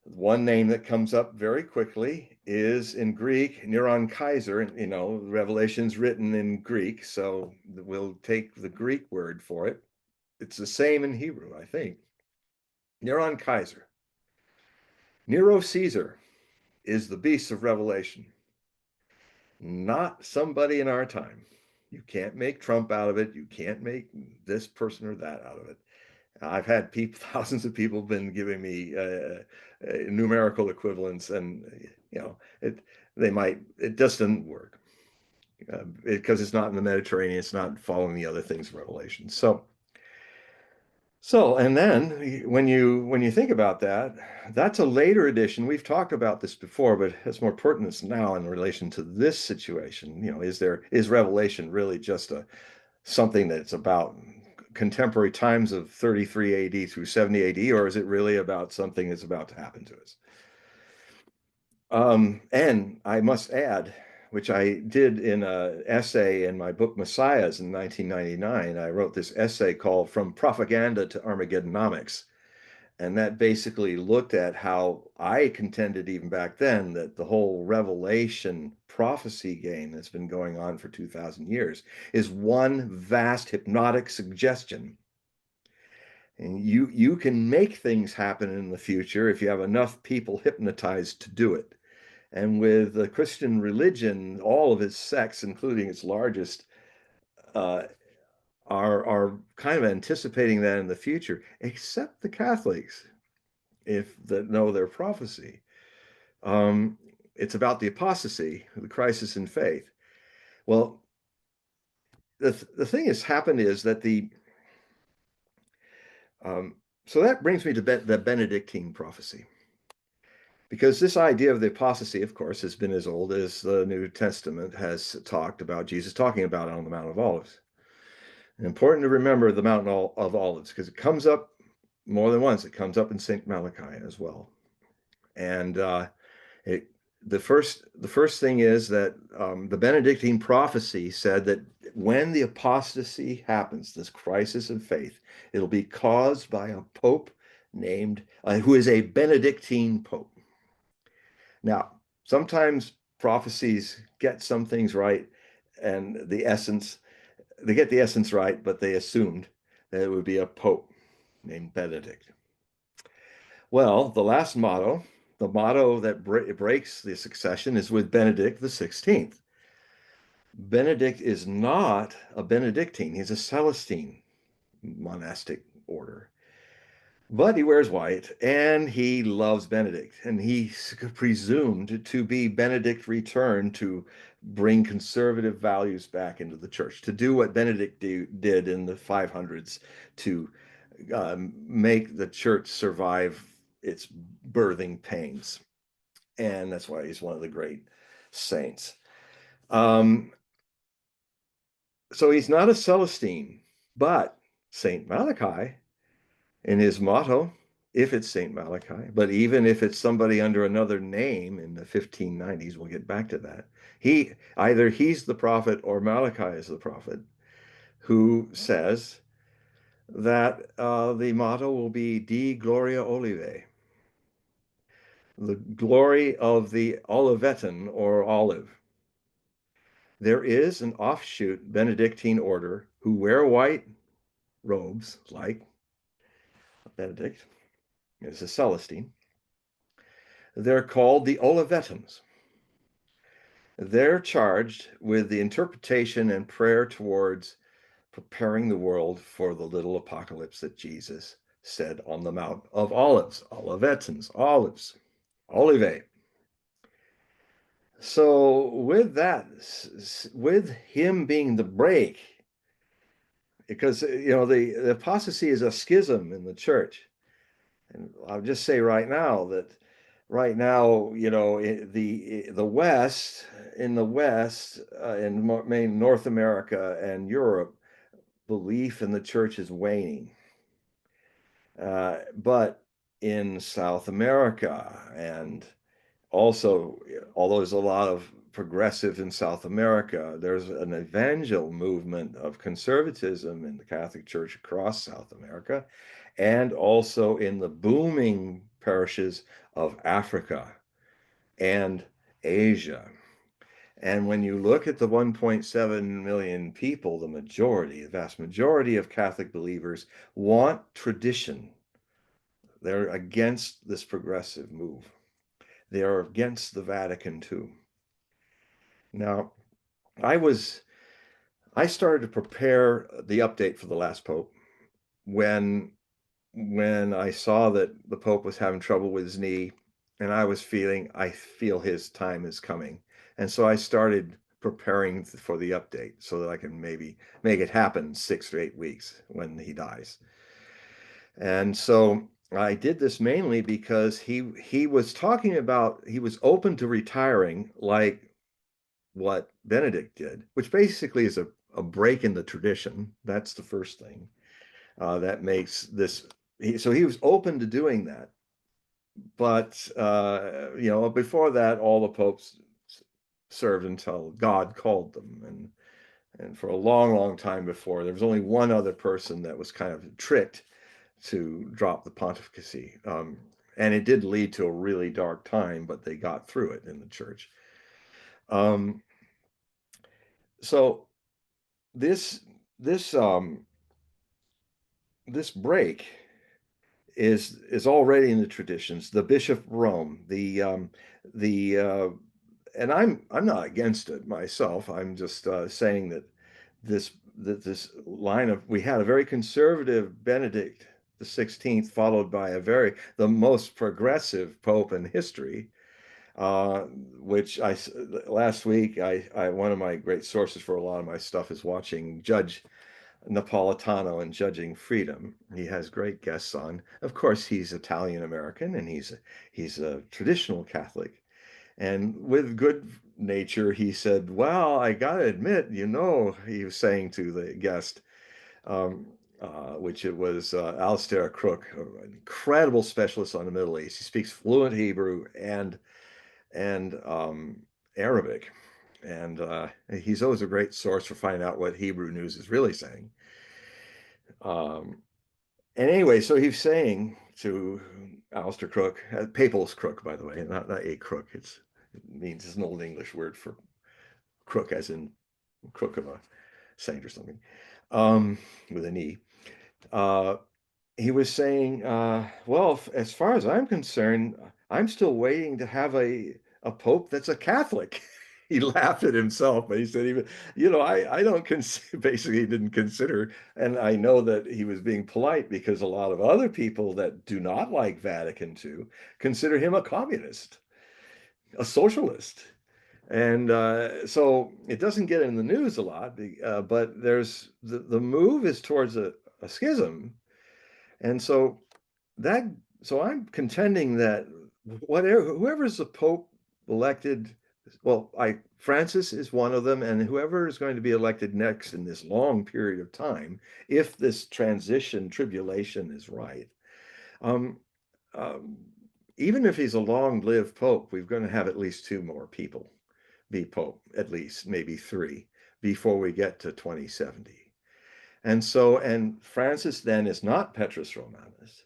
One name that comes up very quickly is in Greek, Neron Kaiser. You know, Revelation's written in Greek, so we'll take the Greek word for it. It's the same in Hebrew, I think. Neron Kaiser. Nero Caesar is the beast of Revelation, not somebody in our time. You can't make Trump out of it. You can't make this person or that out of it. I've had people, thousands of people, been giving me numerical equivalents, and you know, it just doesn't work because it's not in the Mediterranean. It's not following the other things of Revelation. And then when you think about that, that's a later edition. We've talked about this before, but it has more pertinence now in relation to this situation. You know, is Revelation really just something that's about contemporary times of 33 AD through 70 AD, or is it really about something that's about to happen to us? And I must add, which I did in an essay in my book Messiahs in 1999, I wrote this essay called From Propaganda to Armageddonomics. And that basically looked at how I contended even back then that the whole Revelation prophecy game that's been going on for 2,000 years is one vast hypnotic suggestion. And you can make things happen in the future if you have enough people hypnotized to do it. And with the Christian religion, all of its sects, including its largest, uh, are kind of anticipating that in the future, except the Catholics, if that know their prophecy. Um, it's about the apostasy, the crisis in faith. Well, the thing that's happened is that so that brings me to the Benedictine prophecy. Because this idea of the apostasy, of course, has been as old as the New Testament has talked about Jesus talking about it on the Mount of Olives. And important to remember the Mount of Olives because it comes up more than once. It comes up in St. Malachi as well. And it, the first thing is that the Benedictine prophecy said that when the apostasy happens, this crisis of faith, it'll be caused by a pope named who is a Benedictine pope. Now, sometimes prophecies get some things right, and they get the essence right, but they assumed that it would be a pope named Benedict. Well, the motto that breaks the succession is with Benedict the 16th. Benedict is not a Benedictine, he's a Celestine monastic order. But he wears white and he loves Benedict, and he's presumed to be Benedict returned to bring conservative values back into the church, to do what Benedict did in the 500s to make the church survive its birthing pains. And that's why he's one of the great saints. So he's not a Celestine, but Saint Malachi in his motto, if it's St. Malachi, but even if it's somebody under another name in the 1590s, we'll get back to that. He's the prophet or Malachi is the prophet who says that the motto will be Dei Gloria Olivae, the glory of the Olivetan or olive. There is an offshoot Benedictine order who wear white robes like Benedict. It's a Celestine. They're called the Olivetans. They're charged with the interpretation and prayer towards preparing the world for the little apocalypse that Jesus said on the Mount of Olives. Olivetans, olives, olivae. So with that, with him being the break, because the apostasy is a schism in the church. And I'll just say right now that the West, in main North America and Europe, belief in the church is waning. But in South America, and also, although there's a lot of progressive in South America, there's an evangel movement of conservatism in the Catholic Church across South America, and also in the booming parishes of Africa and Asia. And when you look at the 1.7 million people, the vast majority of Catholic believers want tradition. They're against this progressive move. They are against the Vatican too. Now, I was I started to prepare the update for the last Pope when I saw that the Pope was having trouble with his knee, and I feel his time is coming. And so I started preparing for the update so that I can maybe make it happen 6 or 8 weeks when he dies. And so I did this mainly because he was talking about he was open to retiring like what Benedict did, which basically is a break in the tradition. That's the first thing that makes this. So he was open to doing that, but before that, all the popes served until God called them, and for a long, long time before, there was only one other person that was kind of tricked to drop the pontificacy, and it did lead to a really dark time, but they got through it in the church. Um, so this this this break is already in the traditions. The Bishop of Rome, the and I'm not against it myself. I'm just saying that this line of we had a very conservative Benedict the 16th, followed by the most progressive Pope in history. Uh, which last week I one of my great sources for a lot of my stuff is watching Judge Napolitano and Judging Freedom. He has great guests on. Of course, he's Italian American and he's a traditional Catholic. And with good nature, he said, "Well, I gotta admit, he was saying to the guest, um, which it was Alistair Crook, an incredible specialist on the Middle East. He speaks fluent Hebrew and Arabic, and he's always a great source for finding out what Hebrew news is really saying." Um, and anyway, so he's saying to Alistair Crook, Papal's Crook, by the way, not a crook. It means it's an old English word for crook, as in crook of a saint or something, with an E. Uh, he was saying, well, as far as I'm concerned, I'm still waiting to have a pope that's a Catholic. He laughed at himself, but he said, even, I don't basically he didn't consider, and I know that he was being polite because a lot of other people that do not like Vatican II consider him a communist, a socialist. And so it doesn't get in the news a lot, but there's the move is towards a schism. And that so I'm contending that whoever's the Pope elected, well, Francis is one of them, and whoever is going to be elected next in this long period of time, if this transition tribulation is right, um, um, even if he's a long-lived Pope, we're going to have at least two more people be Pope, at least maybe three, before we get to 2070. And Francis then is not Petrus Romanus.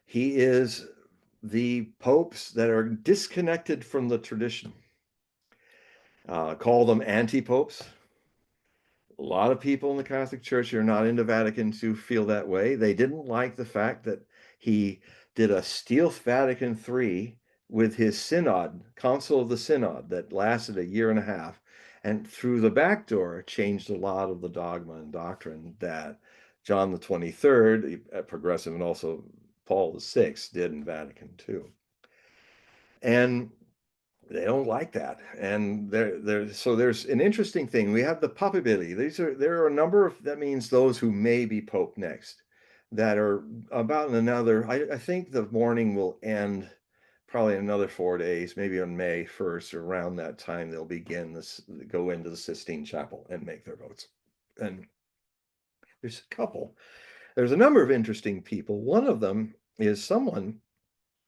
He is the popes that are disconnected from the tradition. Call them anti-popes. A lot of people in the Catholic Church who are not into Vatican II feel that way. They didn't like the fact that he did a stealth Vatican III with his synod, Council of the Synod, that lasted a year and a half, and through the back door changed a lot of the dogma and doctrine that John the 23rd, progressive, and also Paul the VI did in Vatican II. And they don't like that. And so there's an interesting thing. We have the papabili. There are a number of, that means those who may be Pope next, that are about another, I think the mourning will end probably in another 4 days, maybe on May 1st, or around that time they'll go into the Sistine Chapel and make their votes. And there's a number of interesting people. One of them is someone,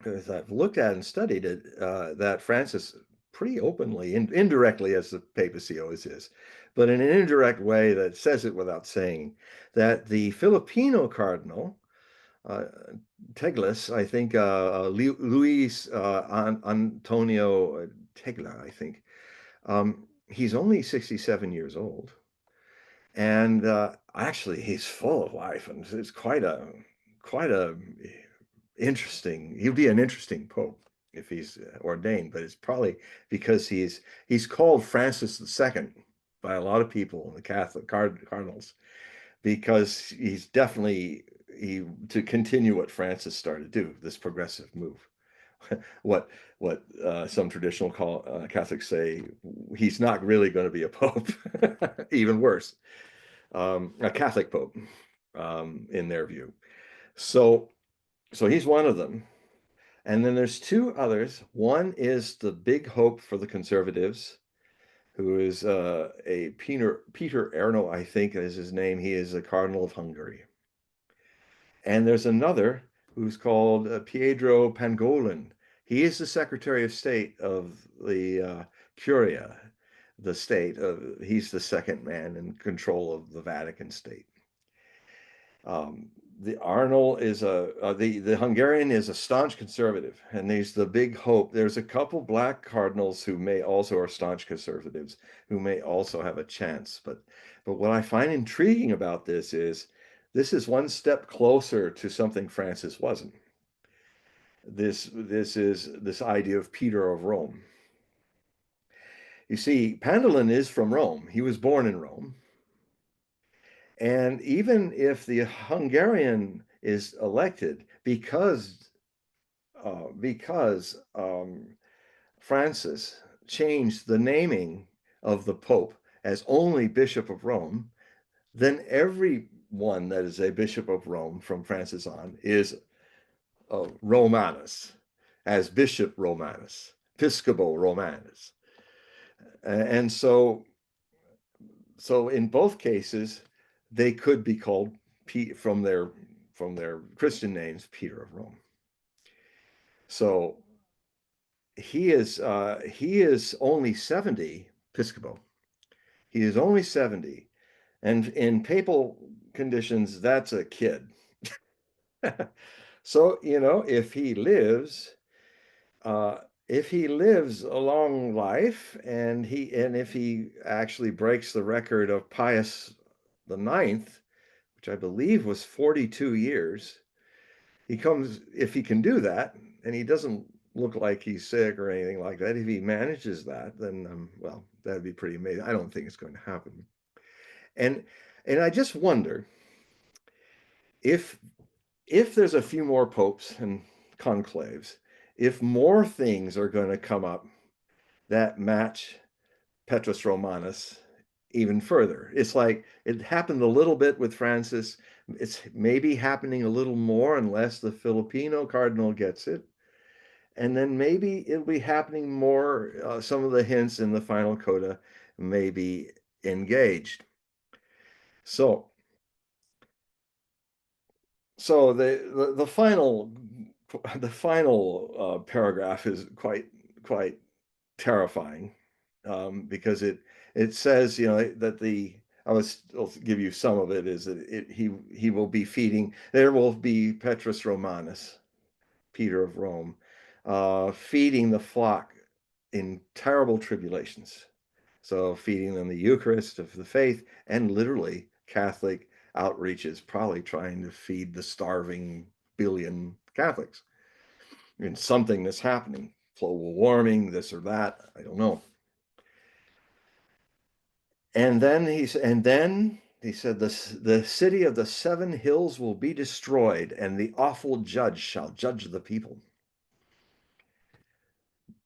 as I've looked at and studied it, that Francis pretty openly, indirectly, as the papacy always is, but in an indirect way that says it without saying, that the Filipino cardinal, uh, Teglis, I think, Luis Antonio Tegla, I think. He's only 67 years old. And actually, he's full of life, and it's quite a interesting. He'll be an interesting pope if he's ordained, but it's probably because he's called Francis II by a lot of people, the Catholic cardinals, because he's definitely he to continue what Francis started to do, this progressive move. what some traditional Catholics say, he's not really going to be a pope. Even worse, a Catholic pope, in their view. So, so he's one of them. And then there's two others. One is the big hope for the conservatives, who is a Peter Erno, I think is his name. He is a Cardinal of Hungary. And there's another who's called Pietro Pangolin. He is the Secretary of State of the Curia, the state. He's the second man in control of the Vatican state. The Arnold is the Hungarian is a staunch conservative, and there's the big hope. There's a couple black cardinals who may also are staunch conservatives, who may also have a chance. But what I find intriguing about this is one step closer to something Francis wasn't. This is this idea of Peter of Rome. You see, Pandolin is from Rome. He was born in Rome. And even if the Hungarian is elected because Francis changed the naming of the Pope as only Bishop of Rome, then everyone that is a Bishop of Rome from Francis on is Romanus, as Bishop Romanus, Piscopo Romanus. And so in both cases, they could be called from their Christian names, Peter of Rome. So he is only 70, Piscopo. He is only 70, and in papal conditions, that's a kid. So if he lives a long life, and if he actually breaks the record of Pius the Ninth, which I believe was 42 years, if he can do that, and he doesn't look like he's sick or anything like that, if he manages that, then well, that'd be pretty amazing. I don't think it's going to happen. And I just wonder if there's a few more popes and conclaves, if more things are going to come up that match Petrus Romanus even further. It's like it happened a little bit with Francis. It's maybe happening a little more unless the Filipino cardinal gets it. And then maybe it'll be happening more. Some of the hints in the final coda may be engaged. So the final paragraph is quite terrifying, because it says, that I'll give you some of it, is that he will be feeding. There will be Petrus Romanus, Peter of Rome, feeding the flock in terrible tribulations. So feeding them the Eucharist of the faith, and literally Catholic outreaches, probably trying to feed the starving billion Catholics. And something that's happening, global warming, this or that, I don't know. And then he said, the city of the seven hills will be destroyed, and the awful judge shall judge the people.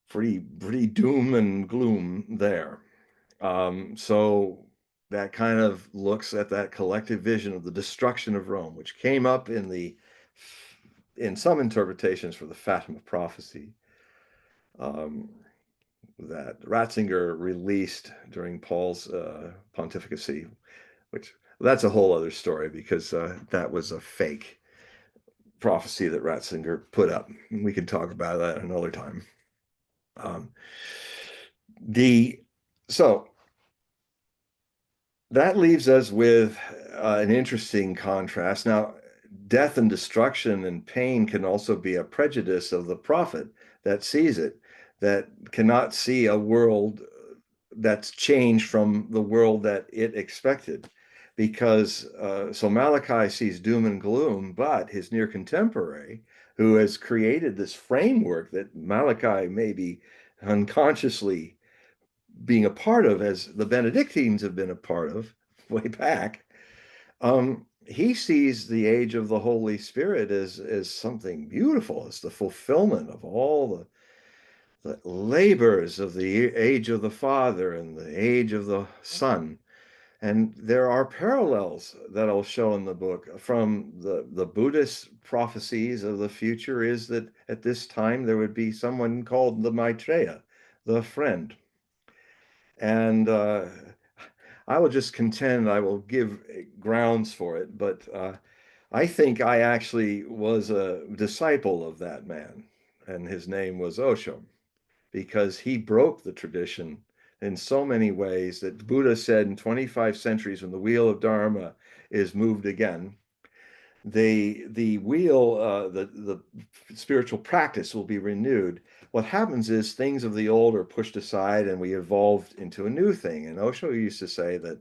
Pretty doom and gloom there. So that kind of looks at that collective vision of the destruction of Rome, which came up in some interpretations for the Fatima prophecy, that Ratzinger released during Paul's pontificacy, which that's a whole other story, because that was a fake prophecy that Ratzinger put up. We can talk about that another time. So that leaves us with an interesting contrast. Now, death and destruction and pain can also be a prejudice of the prophet that sees it, that cannot see a world that's changed from the world that it expected. Because so Malachi sees doom and gloom, but his near contemporary, who has created this framework that Malachi may be unconsciously being a part of, as the Benedictines have been a part of way back, he sees the age of the Holy Spirit as something beautiful, as the fulfillment of all the labors of the age of the Father and the age of the Son. And there are parallels that I'll show in the book from the Buddhist prophecies of the future, is that at this time there would be someone called the Maitreya, the friend. And I will just contend, I will give grounds for it, but I think I actually was a disciple of that man, and his name was Osho, because he broke the tradition in so many ways that Buddha said in 25 centuries, when the wheel of Dharma is moved again, the wheel, the spiritual practice will be renewed. What happens is things of the old are pushed aside and we evolved into a new thing. And Osho used to say that,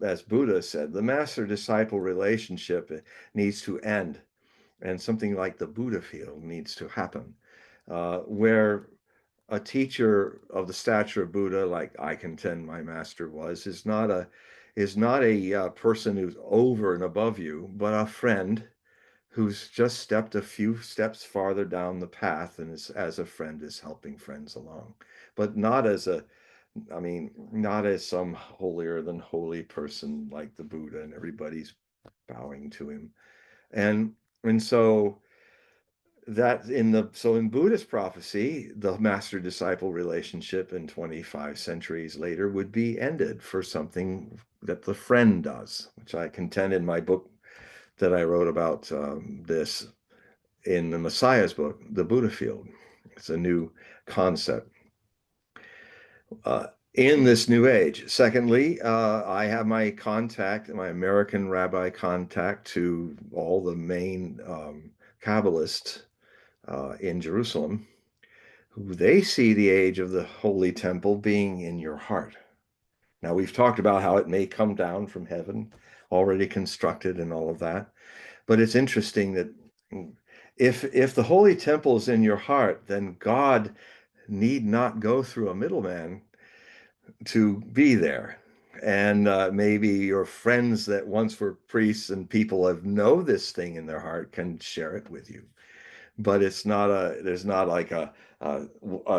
as Buddha said, the master-disciple relationship needs to end, and something like the Buddha field needs to happen, where a teacher of the stature of Buddha, like I contend my master was, is not a person who's over and above you, but a friend who's just stepped a few steps farther down the path and is, as a friend, is helping friends along, but not as not as some holier than holy person like the Buddha and everybody's bowing to him. And so in Buddhist prophecy, the master disciple relationship in 25 centuries later would be ended for something that the friend does, which I contend in my book that I wrote about this in the Messiah's book, The Buddha Field. It's a new concept in this new age. Secondly, I have my American rabbi contact to all the main Kabbalists in Jerusalem, who they see the age of the Holy Temple being in your heart. Now, we've talked about how it may come down from heaven, already constructed and all of that. But it's interesting that if the Holy Temple is in your heart, then God need not go through a middleman to be there. And maybe your friends that once were priests and people have know this thing in their heart can share it with you. But there's not like a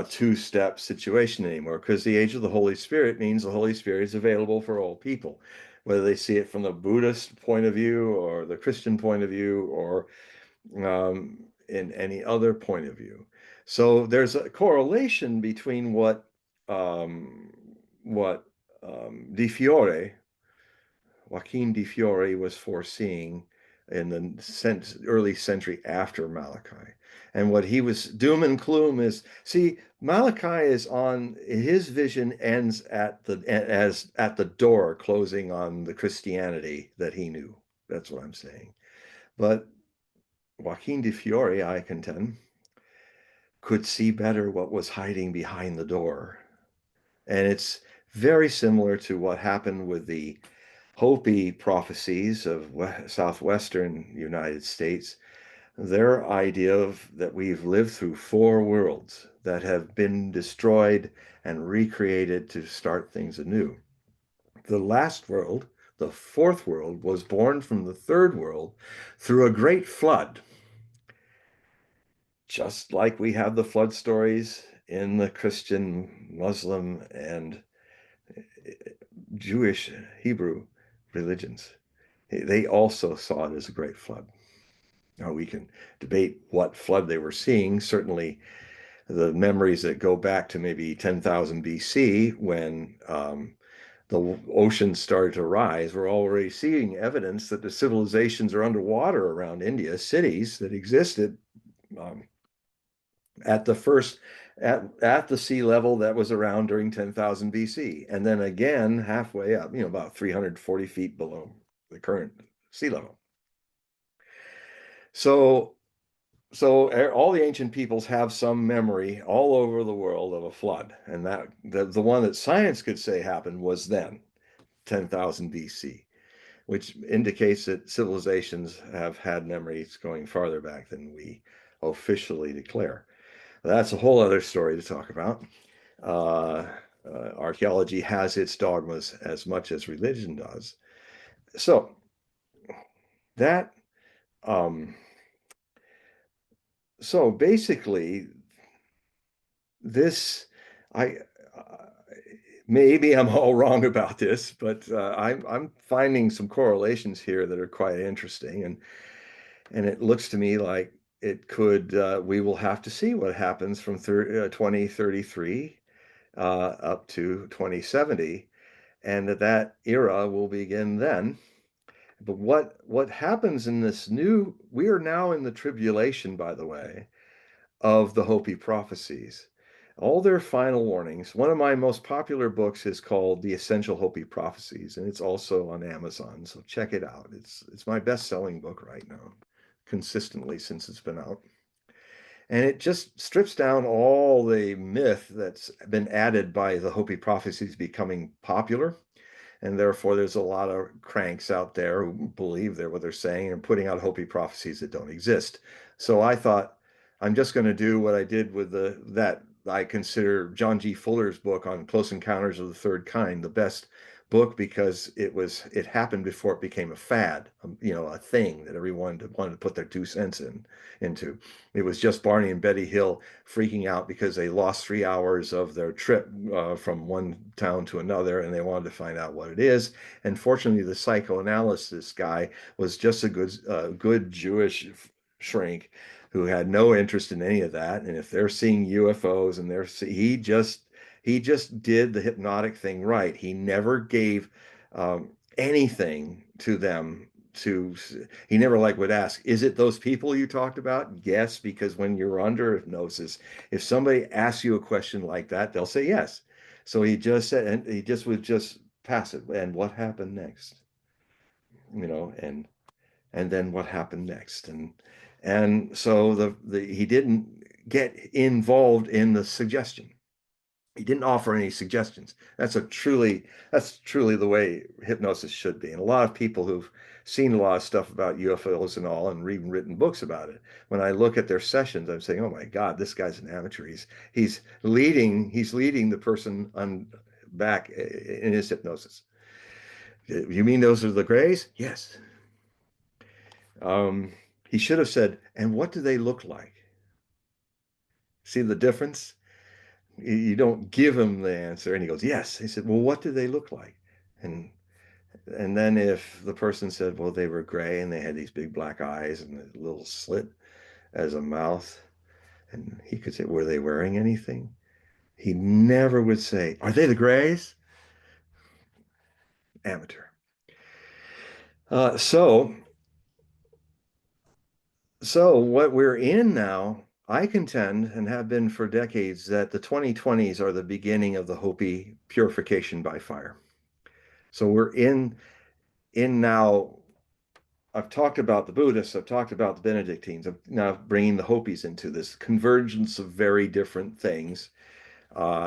two-step situation anymore, because the age of the Holy Spirit means the Holy Spirit is available for all people, whether they see it from the Buddhist point of view or the Christian point of view or in any other point of view. So there's a correlation between what Di Fiore, Joaquin Di Fiore, was foreseeing in the early century after Malachi. And what he was doom and gloom is, see, Malachi is on, his vision ends at the door closing on the Christianity that he knew. That's what I'm saying. But Joaquin Di Fiore, I contend, could see better what was hiding behind the door. And it's very similar to what happened with the Hopi prophecies of southwestern United States. Their idea of that we've lived through four worlds that have been destroyed and recreated to start things anew. The last world, the fourth world, was born from the third world through a great flood. Just like we have the flood stories in the Christian, Muslim, and Jewish, Hebrew religions. They also saw it as a great flood. Now, we can debate what flood they were seeing. Certainly, the memories that go back to maybe 10,000 BC, when the oceans started to rise, we're already seeing evidence that the civilizations are underwater around India, cities that existed at the sea level that was around during 10,000 BC, and then again halfway up, about 340 feet below the current sea level. So all the ancient peoples have some memory all over the world of a flood, and that the one that science could say happened was then, 10,000 BC, which indicates that civilizations have had memories going farther back than we officially declare. That's a whole other story to talk about. Uh, Archaeology has its dogmas as much as religion does. So that um, so basically, this I maybe I'm all wrong about this, but I'm finding some correlations here that are quite interesting, and it looks to me like it could we will have to see what happens from 2033 up to 2070, and that era will begin then. But what happens in this new, we are now in the tribulation, by the way, of the Hopi prophecies. All their final warnings. One of my most popular books is called The Essential Hopi Prophecies, and it's also on Amazon, so check it out. It's my best-selling book right now, consistently since it's been out. And it just strips down all the myth that's been added by the Hopi prophecies becoming popular. And therefore, there's a lot of cranks out there who believe they're what they're saying and putting out Hopi prophecies that don't exist. So I thought I'm just going to do what I did with that I consider John G. Fuller's book on Close Encounters of the Third Kind the best book because it happened before it became a fad, a thing that everyone wanted to put their 2 cents into. It was just Barney and Betty Hill freaking out because they lost 3 hours of their trip from one town to another, and they wanted to find out what it is. And fortunately, the psychoanalysis guy was just a good Jewish shrink who had no interest in any of that. And if they're seeing UFOs and he just did the hypnotic thing right. He never gave anything to them to he never like would ask, is it those people you talked about? Yes, because when you're under hypnosis, if somebody asks you a question like that, they'll say yes. So he just said, and he just would just pass it. And what happened next? And then what happened next? And so he didn't get involved in the suggestion. He didn't offer any suggestions. That's truly the way hypnosis should be. And a lot of people who've seen a lot of stuff about UFOs and all and even written books about it, when I look at their sessions, I'm saying, oh my God, this guy's an amateur. He's leading the person on back in his hypnosis. You mean those are the grays? Yes. Um, he should have said, and what do they look like? See the difference? You don't give him the answer, and he goes, yes. He said, well, what do they look like? And and then if the person said, well, they were gray and they had these big black eyes and a little slit as a mouth, and he could say, were they wearing anything? He never would say, are they the grays? Amateur. Uh, so So what we're in now, I contend, and have been for decades, that the 2020s are the beginning of the Hopi purification by fire. So we're in now. I've talked about the Buddhists, I've talked about the Benedictines. I'm now bringing the Hopis into this convergence of very different things,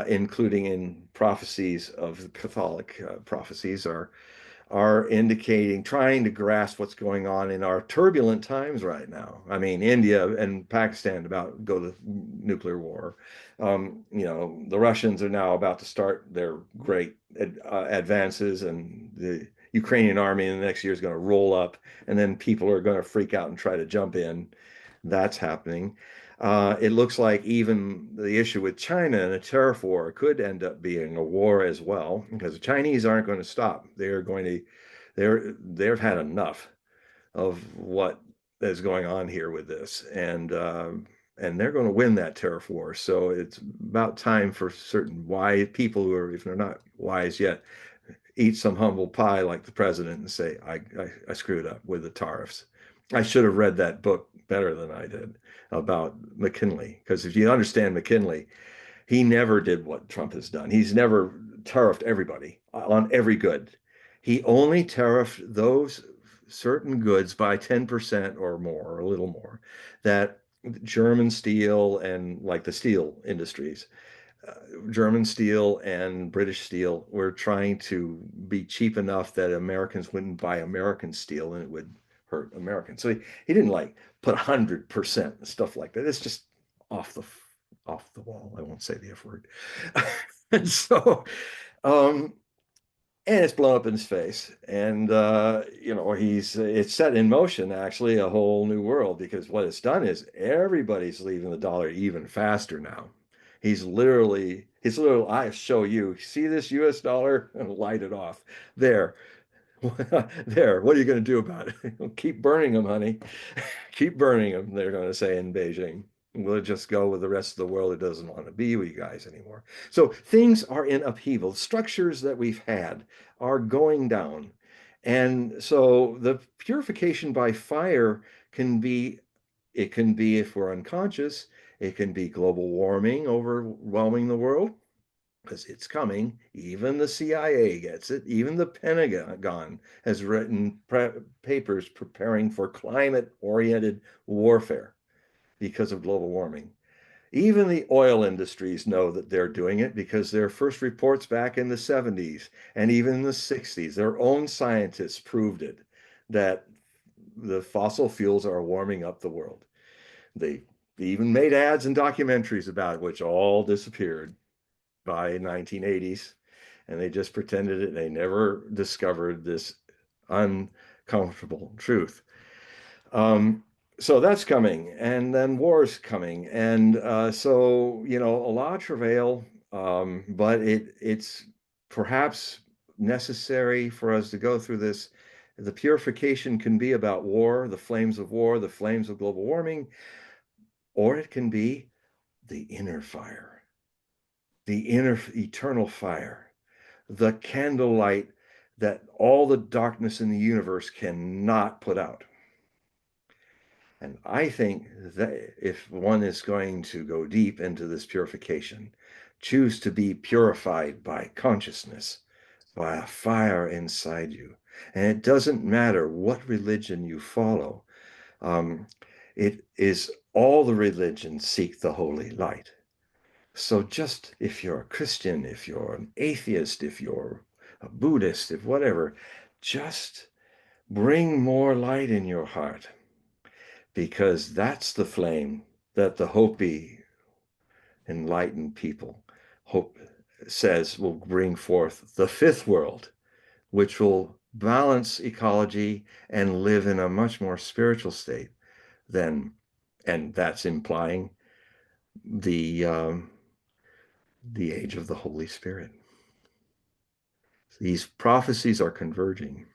including in prophecies of the Catholic prophecies are indicating, trying to grasp what's going on in our turbulent times right now. I mean, India and Pakistan about to go to nuclear war. The Russians are now about to start their great advances, and the Ukrainian army in the next year is going to roll up, and then people are going to freak out and try to jump in. That's happening. It looks like even the issue with China and a tariff war could end up being a war as well, because the Chinese aren't going to stop. They've had enough of what is going on here with this, and they're going to win that tariff war. So it's about time for certain wise people who are, if they're not wise yet, eat some humble pie like the president and say, I screwed up with the tariffs. I should have read that book better than I did about McKinley, because if you understand McKinley, he never did what Trump has done. He's never tariffed everybody on every good. He only tariffed those certain goods by 10% or more, or a little more, that German steel and like the steel industries, German steel and British steel were trying to be cheap enough that Americans wouldn't buy American steel and it would hurt Americans. So he didn't like put 100% stuff like that. It's just off the off the wall. I won't say the F word. And so um and it's blown up in his face. And it's set in motion actually a whole new world, because what it's done is everybody's leaving the dollar even faster now. He's literally, I show you, see this US dollar and light it off. There. There, what are you going to do about it? Keep burning them, honey. Keep burning them, they're going to say in Beijing. We'll just go with the rest of the world that doesn't want to be with you guys anymore. So things are in upheaval. Structures that we've had are going down. And so the purification by fire can be, it can be, if we're unconscious, it can be global warming overwhelming the world, because it's coming. Even the CIA gets it. Even the Pentagon has written papers preparing for climate-oriented warfare because of global warming. Even the oil industries know that they're doing it, because their first reports back in the 70s and even in the 60s, their own scientists proved it, that the fossil fuels are warming up the world. They even made ads and documentaries about it, which all disappeared by 1980s, and they just pretended it. They never discovered this uncomfortable truth. So that's coming, and then war's coming, and so a lot of travail, but it's perhaps necessary for us to go through this. The purification can be about war, the flames of war, the flames of global warming, or it can be the inner fire, the inner eternal fire, the candlelight that all the darkness in the universe cannot put out. And I think that if one is going to go deep into this purification, choose to be purified by consciousness, by a fire inside you. And it doesn't matter what religion you follow. It is all the religions seek the holy light. So just, if you're a Christian, if you're an atheist, if you're a Buddhist, if whatever, just bring more light in your heart, because that's the flame that the Hopi enlightened people hope says will bring forth the fifth world, which will balance ecology and live in a much more spiritual state than, and that's implying the age of the Holy Spirit. These prophecies are converging.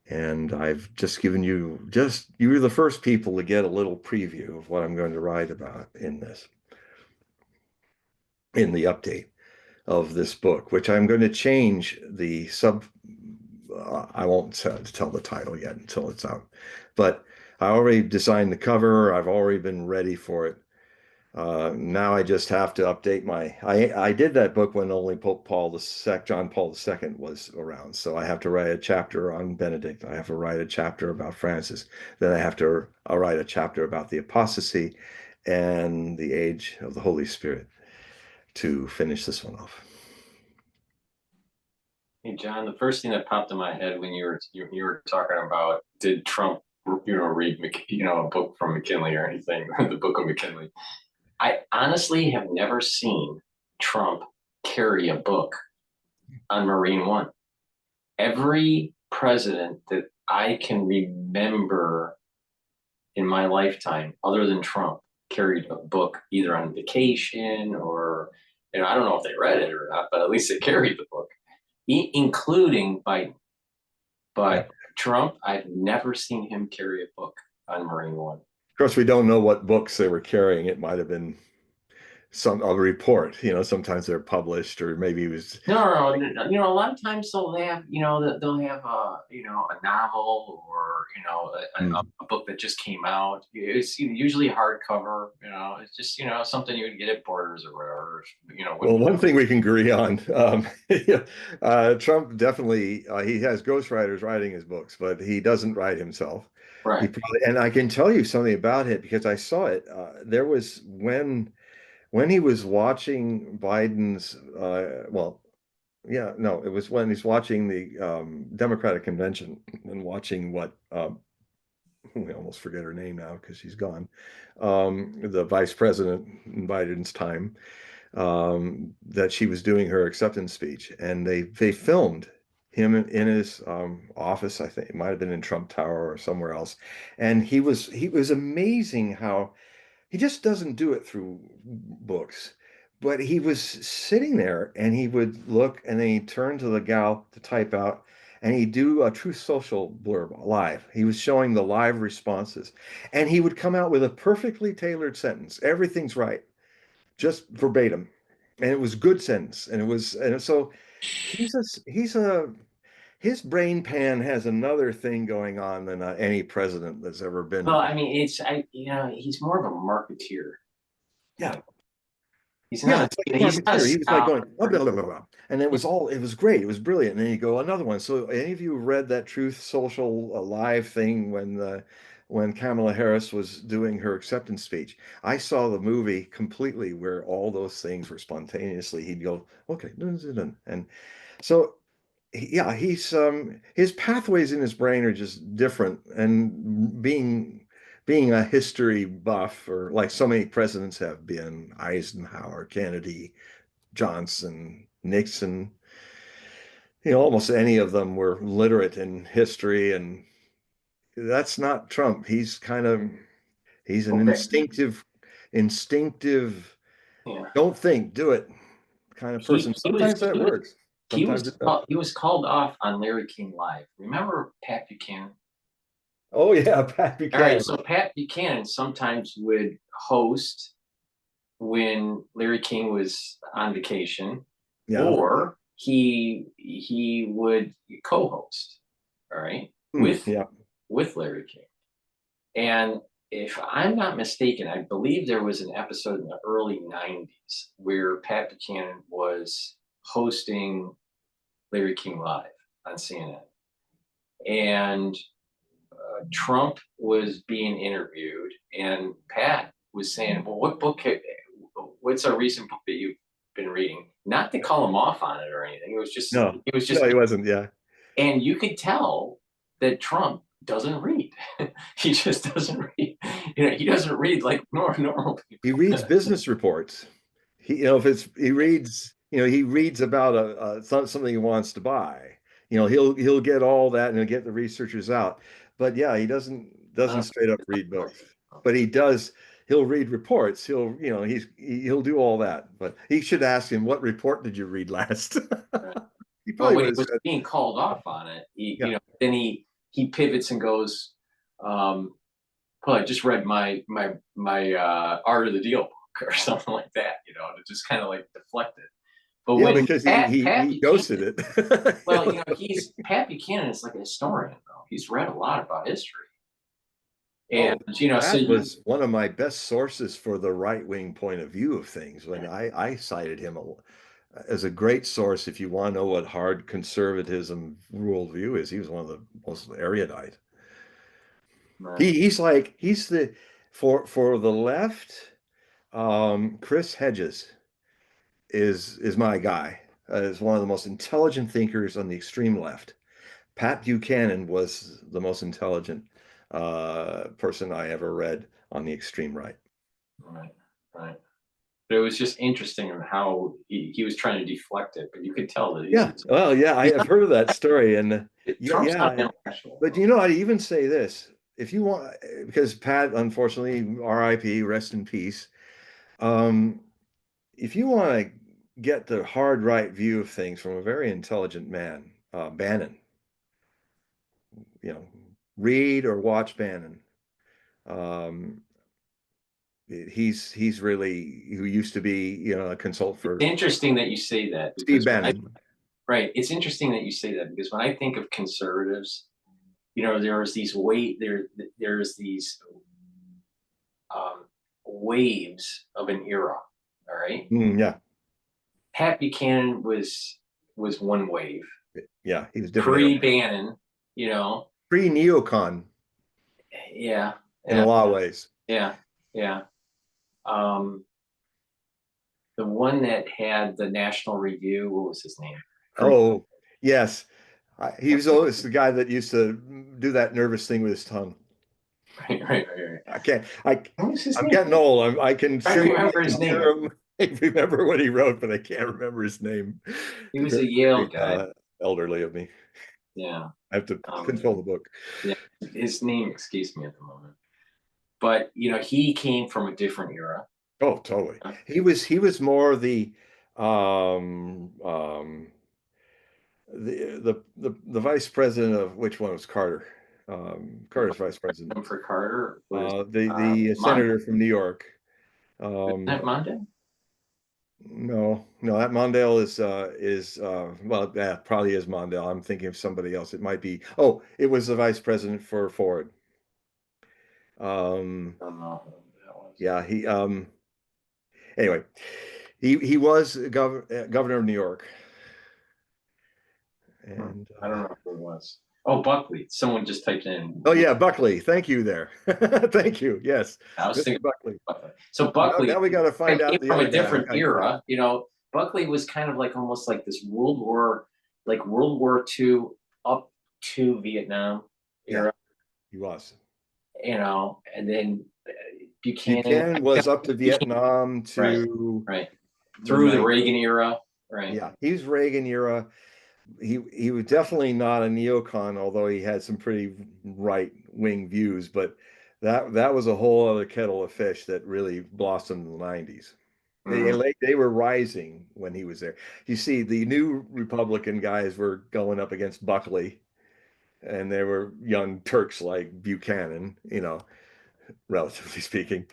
And I've just given you, you're the first people to get a little preview of what I'm going to write about in the update of this book, which I'm going to change the I won't tell the title yet until it's out, but I already designed the cover. I've already been ready for it. Now I just have to update I did that book when only John Paul II was around. So I have to write a chapter on Benedict. I have to write a chapter about Francis. Then I'll write a chapter about the apostasy and the age of the Holy Spirit to finish this one off. Hey, John, the first thing that popped in my head when you were talking about, did Trump, read, a book from McKinley or anything, the book of McKinley. I honestly have never seen Trump carry a book on Marine One. Every president that I can remember in my lifetime, other than Trump, carried a book either on vacation or, I don't know if they read it or not, but at least they carried the book, including Biden. But Trump, I've never seen him carry a book on Marine One. Of course, we don't know what books they were carrying. It might have been some a report. Sometimes they're published, or maybe it was. A lot of times they'll have, they'll have a novel or, Hmm. a book that just came out. It's usually hardcover, it's just, something you would get at Borders or wherever, Well, one thing we can agree on, yeah, Trump definitely he has ghostwriters writing his books, but he doesn't write himself. He right. probably, and I can tell you something about it because I saw it. There was when he was watching Biden's, well, yeah, no, it was when he's watching the Democratic convention and watching what we almost forget her name now because she's gone, the vice president in Biden's time, that she was doing her acceptance speech, and they filmed him in his office. I think it might have been in Trump Tower or somewhere else, and he was amazing how he just doesn't do it through books. But he was sitting there and he would look and then he'd turn to the gal to type out and he'd do a Truth Social blurb live. He was showing the live responses and he would come out with a perfectly tailored sentence. Everything's right, just verbatim. And it was good sentence. And so he's a his brain pan has another thing going on than any president that's ever Well, been. I mean, he's more of a marketeer. Yeah. He's Yeah, not, it's like a he's not a marketeer. He was like scholar. going, blah, blah, blah, blah, blah. And it was great. It was brilliant. And then you go, another one. So any of you read that Truth Social live thing when Kamala Harris was doing her acceptance speech? I saw the movie completely where all those things were spontaneously. He'd go, okay, dun, dun, dun. And so yeah, his pathways in his brain are just different. And being a history buff, or like so many presidents have been, Eisenhower, Kennedy, Johnson, Nixon, almost any of them were literate in history, and that's not Trump. He's an Okay. instinctive, Yeah. don't think, do it kind of He person. he was Sometimes that he was works. Sometimes it doesn't. he was called off on Larry King Live. Remember Pat Buchanan? Oh yeah, Pat All right, Buchanan. so Pat Buchanan sometimes would host when Larry King was on vacation, Yeah. or he would co-host, all right, Yeah. with Larry King. And if I'm not mistaken, I believe there was an episode in the early 90s where Pat Buchanan was hosting Larry King Live on CNN. And Trump was being interviewed, and Pat was saying, "Well, what's a recent book that you've been reading?" Not to call him off on it or anything. No, It was no, just, he wasn't. Yeah. and you could tell that Trump doesn't read. He just doesn't read. He doesn't read like normal He people. reads business reports. If it's he reads about something he wants to buy. He'll get all that and he'll get the researchers out. But yeah, he doesn't straight up read books. But he does. He'll read reports. He'll do all that. But he should ask him, what report did you read last? He But probably when would he have was said, being called off on it, yeah. then he pivots and goes, um, "Well, I just read my Art of the Deal book," or something like that, to just kind of like deflect it. But Yeah, when because Pat he ghosted Buchanan, it. well, he's Pat Buchanan is like a historian, though. He's read a lot about history, and Oh, so Pat was one of my best sources for the right-wing point of view of things. When I cited him as a great source, if you want to know what hard conservatism worldview is, he was one of the most erudite. He's the for the left. Chris Hedges is my guy. Is one of the most intelligent thinkers on the extreme left. Pat Buchanan was the most intelligent person I ever read on the extreme right. right, right. But it was just interesting in how he was trying to deflect it, but you could tell that Yeah, well, yeah, he's I've heard of that story, and yeah, Trump's not yeah. intellectual. But I'd even say this: if you want, because Pat, unfortunately, R.I.P., rest in peace. Um, if you want to get the hard right view of things from a very intelligent man, Bannon, you know, read or watch Bannon. Um, he's really, who used to be, you know, a consultant It's for interesting that you say that Steve because Bannon. right, it's interesting that you say that because when I think of conservatives, there's these there's these um, waves of an era. All right, Yeah, Pat Buchanan was one wave. yeah, he was different era. Pre-Bannon, you know, Pre-neocon yeah, in a yeah, lot of ways. yeah, yeah. Um, the one that had the National Review, what was his name? From Oh, yes. He was always the guy that used to do that nervous thing with his tongue. right. I can't. I What was his I'm name? getting old. I can I see. I remember can his name. hear him. I remember what he wrote, but I can't remember his name. He was a Very, Yale very guy. elderly of me. Yeah. I have to Um, control the book. yeah. His name escapes me at the moment. But he came from a different era. Oh, totally. He was more um um the vice president of, which one was Carter? Carter's vice president. For Carter was The Mondale. senator from New York. Isn't Um, that Mondale? no, that Mondale is well, that probably is Mondale. I'm thinking of somebody else. It might be. Oh, it was the vice president for Ford. Um, I don't know who that was. yeah, anyway, he was governor of New York, and I don't know who it was. Oh, Buckley. Someone just typed in. oh yeah, Buckley. Thank you there. Thank you. Yes, I was Mr. thinking Buckley. Buckley. So Now Buckley we got to find came out the from a other guy different I forgot. era. Buckley was kind of like almost like this World War II up to Vietnam Yeah, era, he was. and then Buchanan Buchanan was up to Buchanan, Vietnam right, to right, the through the 90s. Reagan era, right. Yeah, he's Reagan era. He was definitely not a neocon, although he had some pretty right wing views. But that was a whole other kettle of fish that really blossomed in the 90s. Mm. They were rising when he was there. You see, the new Republican guys were going up against Buckley, and they were young Turks like Buchanan, relatively speaking.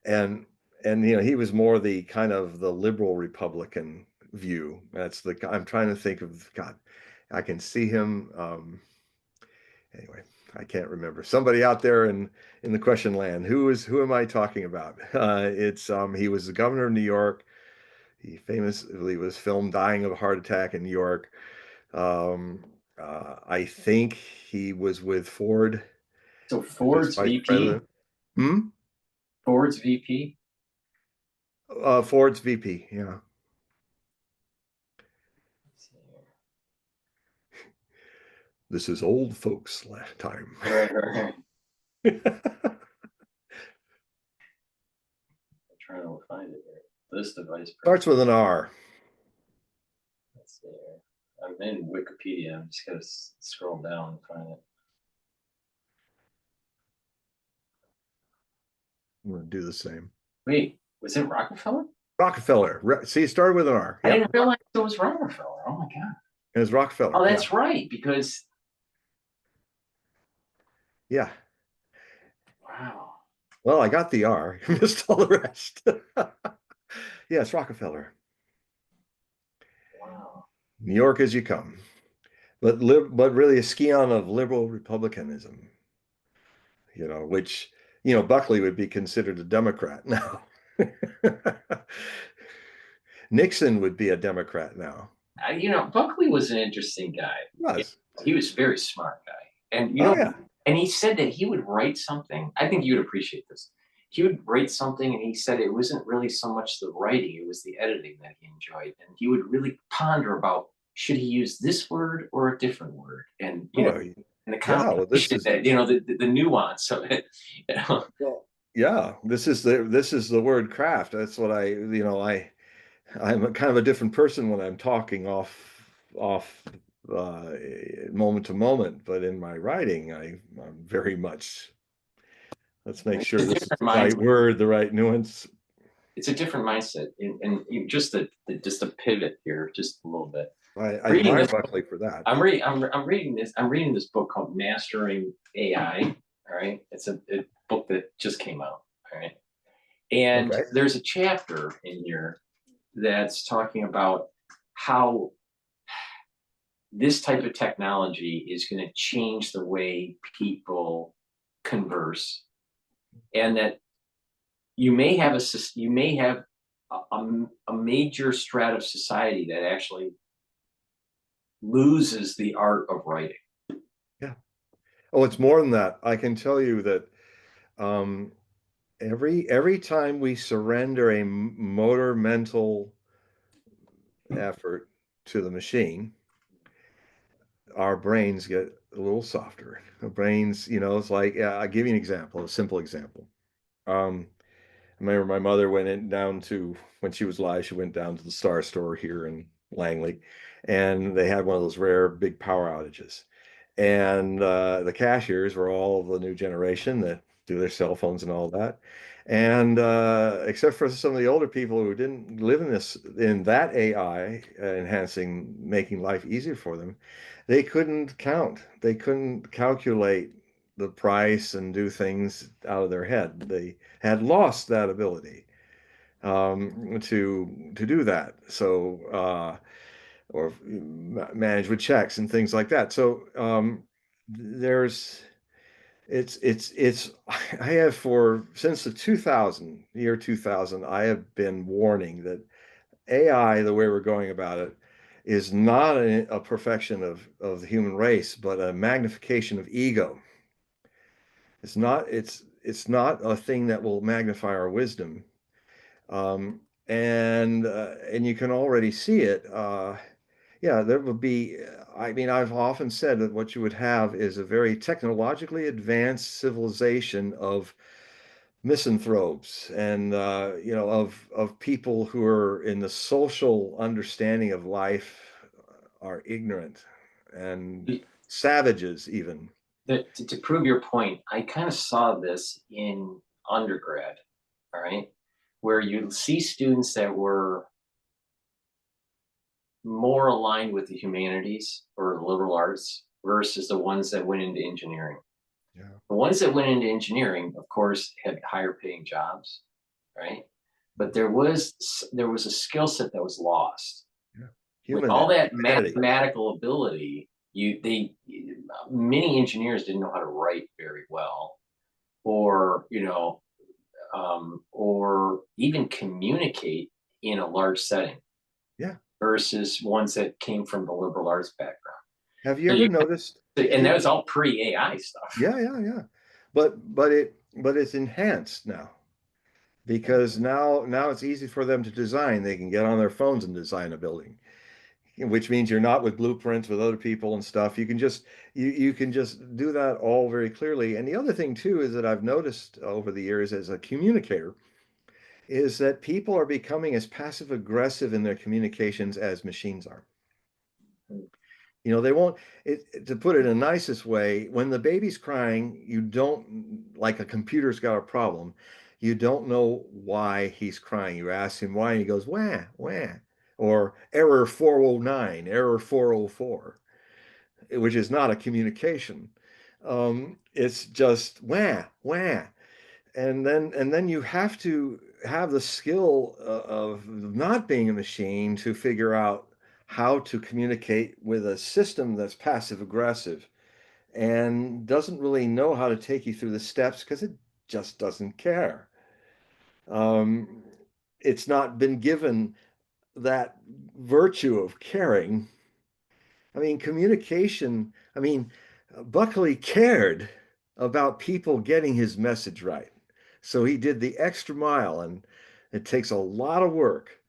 And he was more the kind of the liberal Republican view. I'm trying to think of, God, I can see him. Anyway, I can't remember. Somebody out there in the question land, who am I talking about? It's he was the governor of New York. He famously was filmed dying of a heart attack in New York. I think he was with Ford So as Ford's vice VP, president. Hmm? Ford's VP. Ford's VP, yeah. This is old folks last time. Right. I'm trying to find it here. List of vice Starts president. with an R. Let's see here. I'm in Wikipedia. I'm just gonna scroll down and find it. I'm going to do the same. Wait, was it Rockefeller? Rockefeller. See, it started with an R. I Yep. didn't realize it was Rockefeller. Oh my God. It was Rockefeller. Oh, Yeah. that's right. Because Yeah. wow. Well, I got the R. Missed all the rest. Yeah, it's Rockefeller. Wow. New York as you come. But really a scion of liberal republicanism, which, Buckley would be considered a Democrat now. Nixon would be a Democrat now. Buckley was an interesting guy. He was. He was a very smart guy. And Oh yeah. and he said that he would write something. I think you'd appreciate this. He would write something and he said it wasn't really so much the writing, it was the editing that he enjoyed. And he would really ponder about should he use this word or a different word? And and the Yeah, well, this combination is that the nuance of it. well, yeah, this is the word craft. That's what I'm kind of a different person when I'm talking off uh, moment to moment, but in my writing, I'm very much, let's make sure It's a this is different the right mindset. word, the right nuance. It's a different mindset. And just a pivot here, just a little bit. I Reading admire this Buckley for that. I'm reading this. I'm reading this book called Mastering AI. All right, it's a book that just came out. All right, And Okay. there's a chapter in here that's talking about how this type of technology is going to change the way people converse, and that you may have a major strata of society that actually loses the art of writing. Yeah. Oh, it's more than that. I can tell you that um, every time we surrender a motor mental effort to the machine, our brains get a little softer. The brains, it's like, I'll give you an example, a simple example. Um, I remember my mother went in down to, when she was alive, she went down to the Star Store here in Langley, and they had one of those rare big power outages. And the cashiers were all of the new generation that do their cell phones and all that. And except for some of the older people who didn't live in that AI enhancing, making life easier for them, they couldn't count. They couldn't calculate the price and do things out of their head. They had lost that ability to do that. So or manage with checks and things like that. So there's it's I have for since the 2000, I have been warning that AI, the way we're going about it, is not a perfection of the human race, but a magnification of ego. It's not a thing that will magnify our wisdom. Um, and you can already see it. Yeah, there will be. I mean, I've often said that what you would have is a very technologically advanced civilization of misanthropes and of people who are in the social understanding of life are ignorant and savages even. To prove your point, I kind of saw this in undergrad, all right, where you see students that were more aligned with the humanities or liberal arts versus the ones that went into engineering. Yeah, The ones that went into engineering, of course, had higher paying jobs, right? But there was a skill set that was lost. yeah. With all that Humanity. mathematical ability, many engineers didn't know how to write very well, or or even communicate in a large setting Yeah. versus ones that came from the liberal arts background. Have you So ever noticed? and that was all pre-AI stuff. Yeah, yeah, yeah. But it's enhanced now because now it's easy for them to design. They can get on their phones and design a building, which means you're not with blueprints with other people and stuff. You can just do that all very clearly. And the other thing too is that I've noticed over the years as a communicator is that people are becoming as passive aggressive in their communications as machines are. They won't, to put it in the nicest way, when the baby's crying, you don't, like a computer's got a problem, you don't know why he's crying. You ask him why, and he goes, wah, wah, or error 409, error 404, which is not a communication. It's just wah, wah. And then you have to have the skill of not being a machine to figure out how to communicate with a system that's passive aggressive and doesn't really know how to take you through the steps because it just doesn't care. Um, it's not been given that virtue of caring. I mean, communication, Buckley cared about people getting his message right. So he did the extra mile, and it takes a lot of work.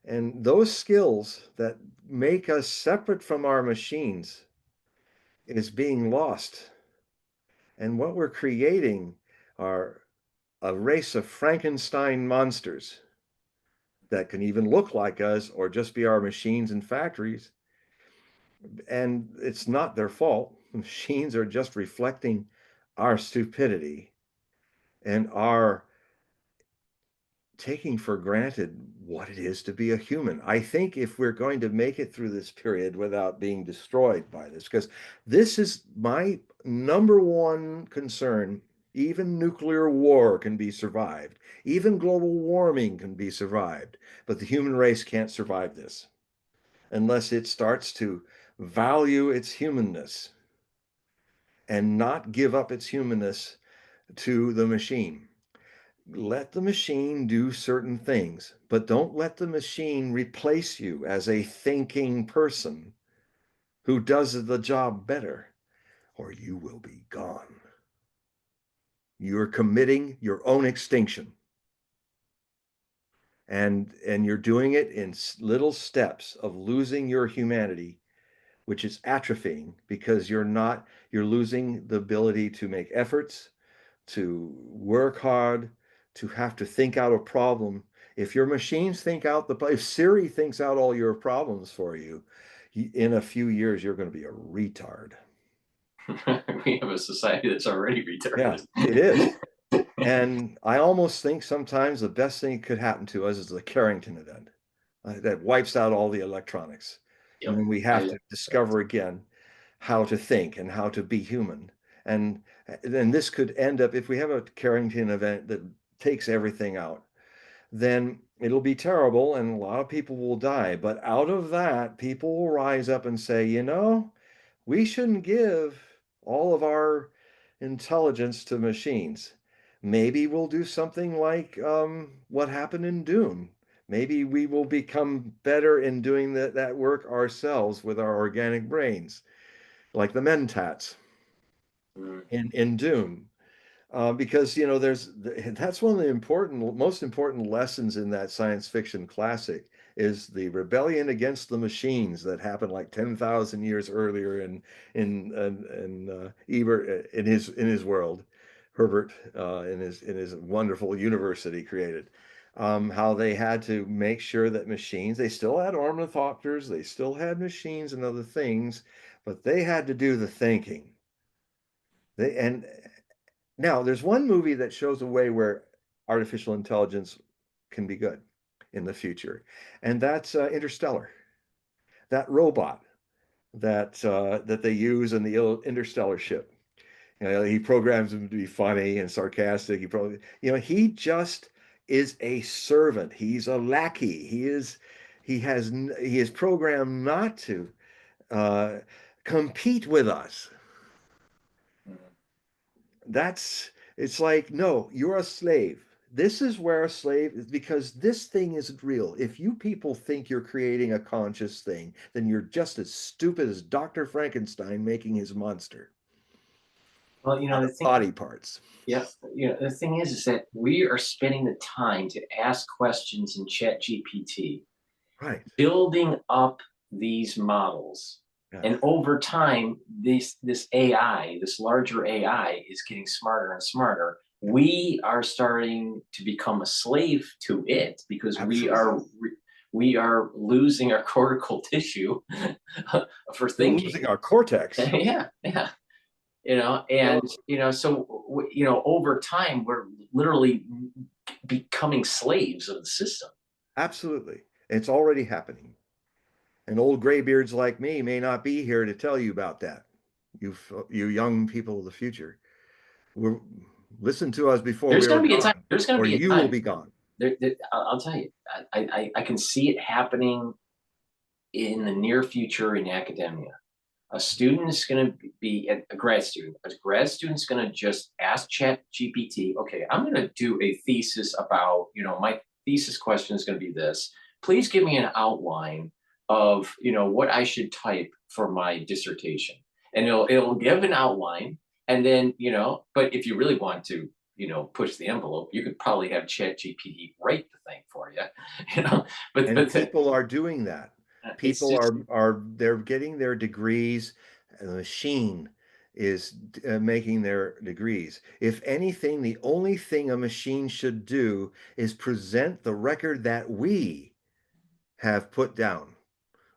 And those skills that make us separate from our machines is being lost. And what we're creating are a race of Frankenstein monsters that can even look like us or just be our machines and factories. And it's not their fault. Machines are just reflecting our stupidity and our taking for granted what it is to be a human. I think if we're going to make it through this period without being destroyed by this, because this is my number one concern Even nuclear war can be survived. Even global warming can be survived. But the human race can't survive this unless it starts to value its humanness and not give up its humanness to the machine. Let the machine do certain things, but don't let the machine replace you as a thinking person who does the job better, or you will be gone. You're committing your own extinction. And you're doing it in little steps of losing your humanity, which is atrophying because you're losing the ability to make efforts, to work hard, to have to think out a problem. If your machines if Siri thinks out all your problems for you, in a few years, you're going to be a retard. We have a society that's already Yeah, retarded. it is. And I almost think sometimes the best thing that could happen to us is the Carrington event that wipes out all the electronics. And Yep. then we have to discover again how to think and how to be human. And then this could end up, if we have a Carrington event that takes everything out, then it'll be terrible and a lot of people will die. But out of that, people will rise up and say, we shouldn't give all of our intelligence to machines. Maybe we'll do something like what happened in Dune. Maybe we will become better in doing that work ourselves with our organic brains, like the Mentats Mm. in Dune. Because that's one of the most important lessons in that science fiction classic is the rebellion against the machines that happened like 10,000 years earlier in Ebert in his world, Herbert in his wonderful universe that he created. How they had to make sure that they still had ornithopters, they still had machines and other things, but they had to do the thinking. And now, there's one movie that shows a way where artificial intelligence can be good in the future, and that's Interstellar. That robot that they use in the Interstellar ship. He programs him to be funny and sarcastic. He just is a servant. He's a lackey. He is programmed not to uh, compete with us. It's like, no, you're a slave. This is where a slave is because this thing isn't real. If you people think you're creating a conscious thing, then you're just as stupid as Dr. Frankenstein making his monster Well, out the of thing, body parts. yeah, the thing is that we are spending the time to ask questions in Chat GPT, Right. building up these models. Yeah. And over time, this AI, this larger AI, is getting smarter and smarter. We are starting to become a slave to it because Absolutely. we are losing our cortical tissue for We're thinking. losing our cortex. Yeah, yeah. Well, And so over time we're literally becoming slaves of the system. absolutely. It's already happening. And old graybeards like me may not be here to tell you about that. You young people of the future. We're, Listen to us before There's we going are to be a time. gone, There's going to or be a you will time. be gone. I'll tell you. I can see it happening in the near future in academia. A student is going to be a grad student. A grad student is going to just ask Chat GPT, okay, I'm going to do a thesis about, my thesis question is going to be this. Please give me an outline of, what I should type for my dissertation. And it'll give an outline. And then, but if you really want to, push the envelope, you could probably have Chat GPT write the thing for you, you know, And people are doing that. it's People just, they're getting their degrees. And the machine is making their degrees. If anything, the only thing a machine should do is present the record that we have put down.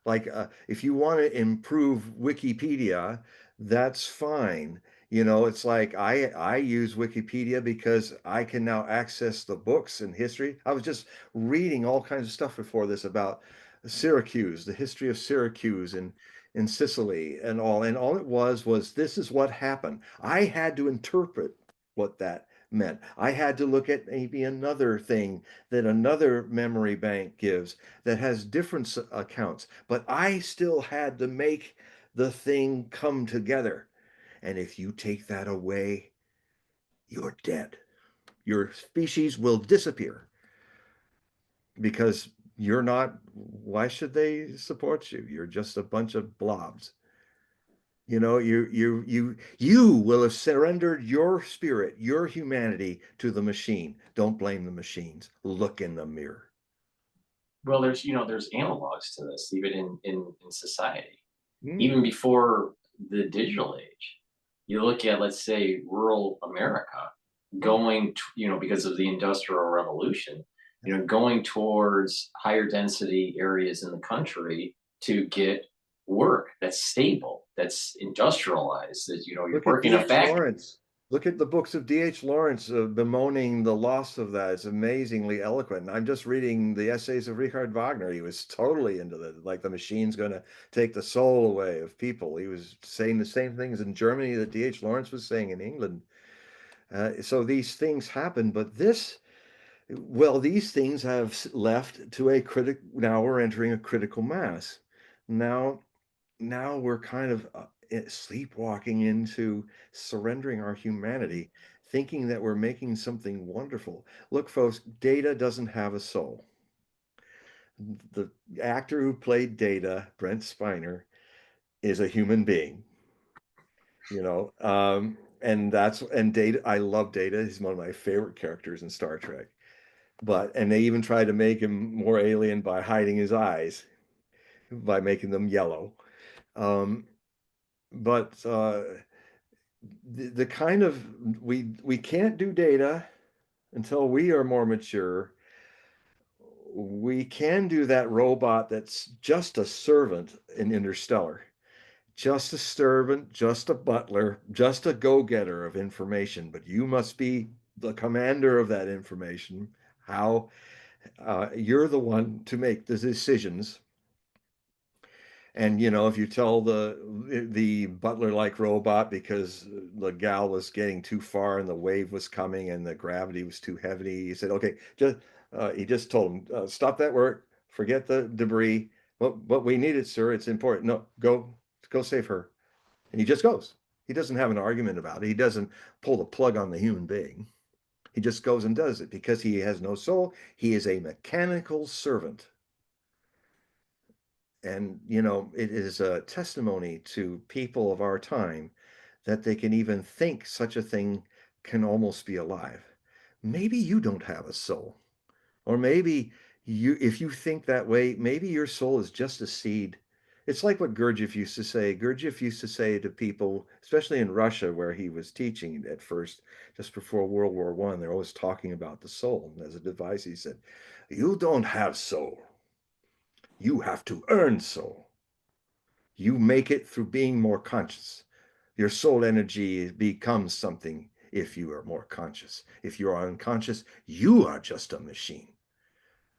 Like if you want to improve Wikipedia, that's fine. It's like I use Wikipedia because I can now access the books and history. I was just reading all kinds of stuff before this about Syracuse, the history of Syracuse and in Sicily and all. And all it was this is what happened. I had to interpret what that meant. I had to look at maybe another thing that another memory bank gives that has different accounts, but I still had to make the thing come together. And if you take that away, you're dead. Your species will disappear because you're not, why should they support you? You're just a bunch of blobs. You will have surrendered your spirit, your humanity to the machine. Don't blame the machines. Look in the mirror. Well, there's analogs to this even in society, Mm. even before the digital age. You look at, let's say, rural America Oh, going, because of the Industrial Revolution, going towards higher density areas in the country to get work that's stable, that's industrialized, that, you're look at working in a D.H. factory. Lawrence. Look at the books of D.H. Lawrence bemoaning the loss of that. It's amazingly eloquent. I'm just reading the essays of Richard Wagner. He was totally into like the machine's going to take the soul away of people. He was saying the same things in Germany that D.H. Lawrence was saying in England. So these things happen, but these things have left to a critic. Now we're entering a critical mass. Now now we're kind of sleepwalking into surrendering our humanity, thinking that we're making something wonderful. Look, folks, Data doesn't have a soul. The actor who played Data, Brent Spiner, is a human being, you know. And Data, I love Data. He's one of my favorite characters in Star Trek. And they even tried to make him more alien by hiding his eyes, by making them yellow. Um, but the kind of we can't do Data until we are more mature. We can do that robot that's just a servant in Interstellar, just a servant, just a butler, just a go-getter of information, but you must be the commander of that information. How You're the one to make the decisions. And if you tell the butler-like robot because the gal was getting too far and the wave was coming and the gravity was too heavy, he said, "Okay, he just told him, stop that work, forget the debris. But we need it, sir. It's important. No, go save her." And he just goes. He doesn't have an argument about it. He doesn't pull the plug on the human being. He just goes and does it because he has no soul. He is a mechanical servant. And, it is a testimony to people of our time that they can even think such a thing can almost be alive. Maybe you don't have a soul. Or maybe if you think that way, maybe your soul is just a seed. It's like what Gurdjieff used to say. Gurdjieff used to say to people, especially in Russia, where he was teaching at first, just before World War One, they're always talking about the soul. And as a device, he said, "You don't have soul. You have to earn soul. You make it through being more conscious. Your soul energy becomes something if you are more conscious. If you are unconscious, you are just a machine,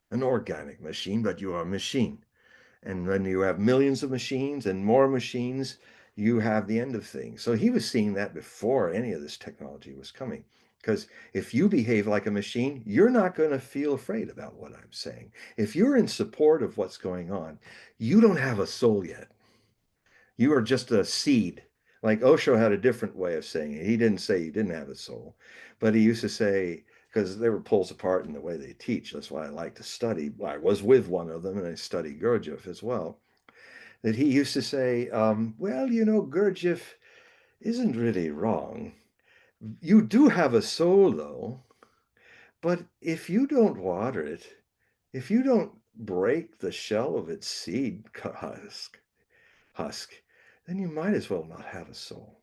an organic machine, but you are a machine. And when you have millions of machines and more machines, you have the end of things." So he was seeing that before any of this technology was coming. Because if you behave like a machine, you're not going to feel afraid about what I'm saying. If you're in support of what's going on, you don't have a soul yet. You are just a seed. Like Osho had a different way of saying it. He didn't say you didn't have a soul, but he used to say, because they were poles apart in the way they teach. That's why I like to study. I was with one of them and I studied Gurdjieff as well. That he used to say, well, Gurdjieff isn't really wrong. You do have a soul, though, but if you don't water it, if you don't break the shell of its seed husk, then you might as well not have a soul.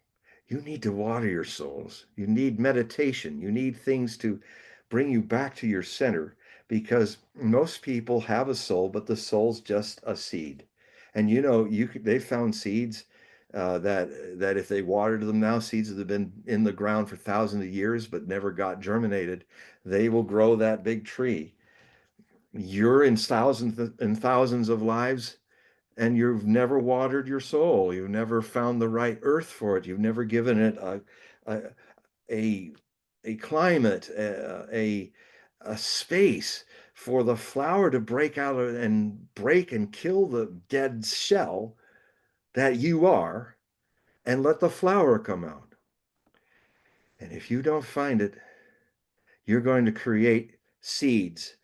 You need to water your souls. You need meditation. You need things to bring you back to your center because most people have a soul, but the soul's just a seed. And they found seeds that if they watered them now, seeds that have been in the ground for thousands of years but never got germinated, they will grow that big tree. You're in thousands and thousands of lives and you've never watered your soul. You've never found the right earth for it. You've never given it a a climate, a space for the flower to break out and break and kill the dead shell that you are, and let the flower come out. And if you don't find it, you're going to create seeds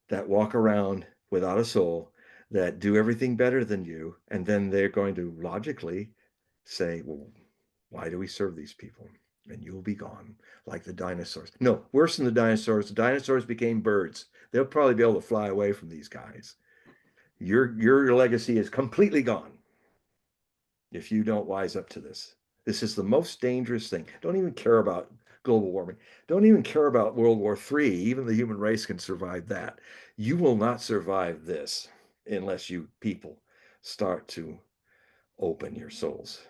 that walk around without a soul, that do everything better than you, and then they're going to logically say, well, why do we serve these people? And you'll be gone like the dinosaurs. No, worse than the dinosaurs. The dinosaurs became birds. They'll probably be able to fly away from these guys. Your legacy is completely gone if you don't wise up to this. This is the most dangerous thing. Don't even care about global warming. Don't even care about World War III. Even the human race can survive that. You will not survive this unless you people start to open your souls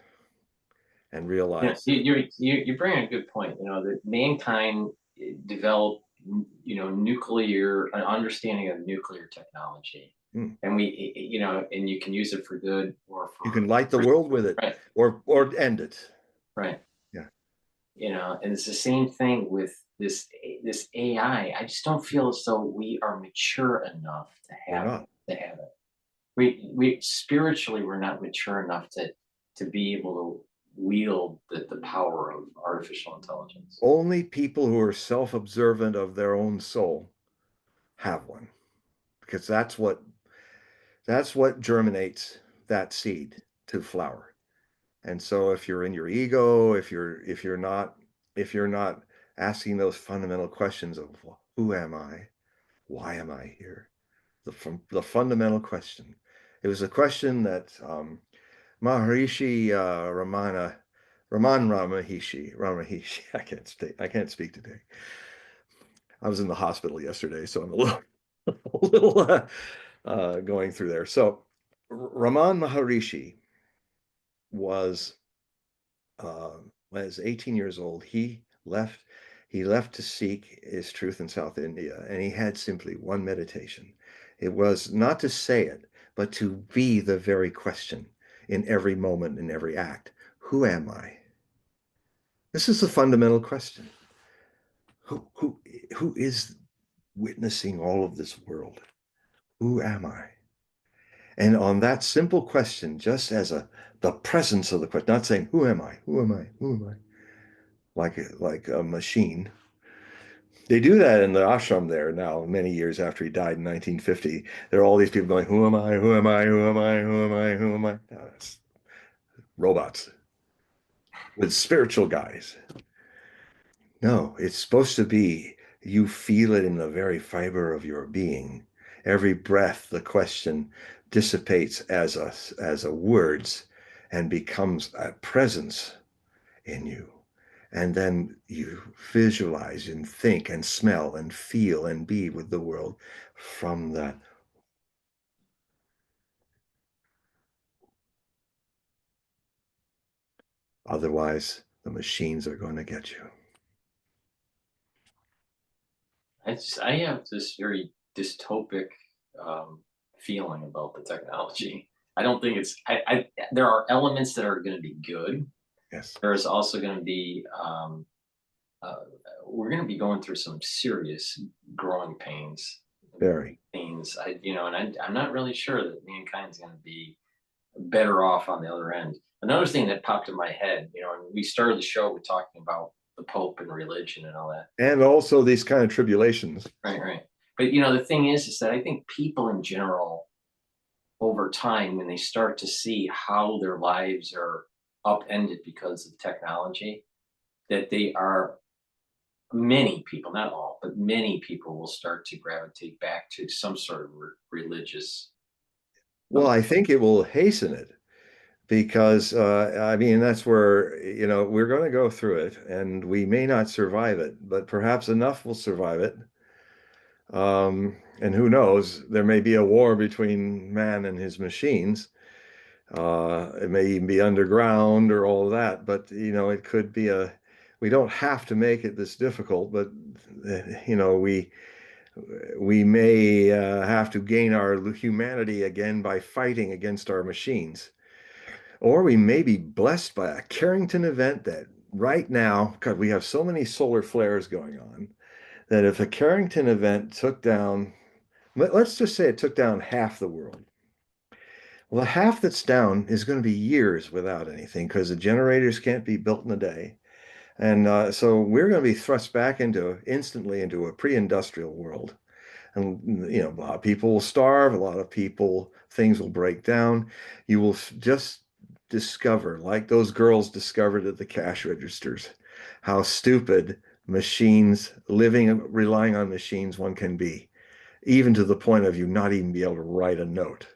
and You know, realize. you bring a good point. You know, that mankind developed, nuclear, an understanding of nuclear technology, Hmm, and and you can use it for good or you can light the for world with it, right, or end it. right. Yeah, And it's the same thing with this AI. I just don't feel as though we are mature enough we're not. to have it. We spiritually we're not mature enough to be able to wield the power of artificial intelligence. Only people who are self-observant of their own soul have one, because that's what germinates that seed to flower. And so if you're in your ego, if you're not asking those fundamental questions of who am I? Why am I here? The fundamental question. It was a question that Maharishi Raman Ramahishi. I can't speak today. I was in the hospital yesterday, so I'm a little going through there. So Raman Maharishi was when he was 18 years old. He left to seek his truth in South India, and he had simply one meditation. It was not to say it, but to be the very question in every moment, in every act. Who am I? This is the fundamental question. Who who who is witnessing all of this world? Who am I? And on that simple question, just as the presence of the question, not saying who am I, who am I, who am I, like a machine. They do that in the ashram there now, many years after he died in 1950. There are all these people going, who am I, who am I, who am I, who am I, who am I? No, that's robots with spiritual guys. No, it's supposed to be you feel it in the very fiber of your being. Every breath, the question dissipates as a words and becomes a presence in you. And then you visualize and think and smell and feel and be with the world from that. Otherwise, the machines are going to get you. I have this very dystopic feeling about the technology. I don't think it's there are elements that are going to be good. Yes, There's also going to be uh, we're going to be going through some serious growing very. pains. I'm not really sure that mankind's going to be better off on the other end. Another thing that popped in my head, and we started the show with talking about the Pope and religion and all that. And also these kind of tribulations. Right, right. But the thing is that I think people in general, over time, when they start to see how their lives are upended because of technology, that they are many people, not all, but many people will start to gravitate back to some sort of religious. Well, I think it will hasten it because, I mean, that's where, we're going to go through it and we may not survive it, but perhaps enough will survive it. And who knows, there may be a war between man and his machines. It may even be underground or all of that, but it could be we don't have to make it this difficult, but we may have to gain our humanity again by fighting against our machines. Or we may be blessed by a Carrington event that right now, God, we have so many solar flares going on that if a Carrington event took down, let's just say it took down half the world. Well, the half that's down is going to be years without anything because the generators can't be built in a day. And so we're going to be thrust back into instantly into a pre-industrial world. And a lot of people will starve, a lot of people, things will break down. You will just discover, like those girls discovered at the cash registers, how stupid machines, relying on machines one can be, even to the point of you not even be able to write a note.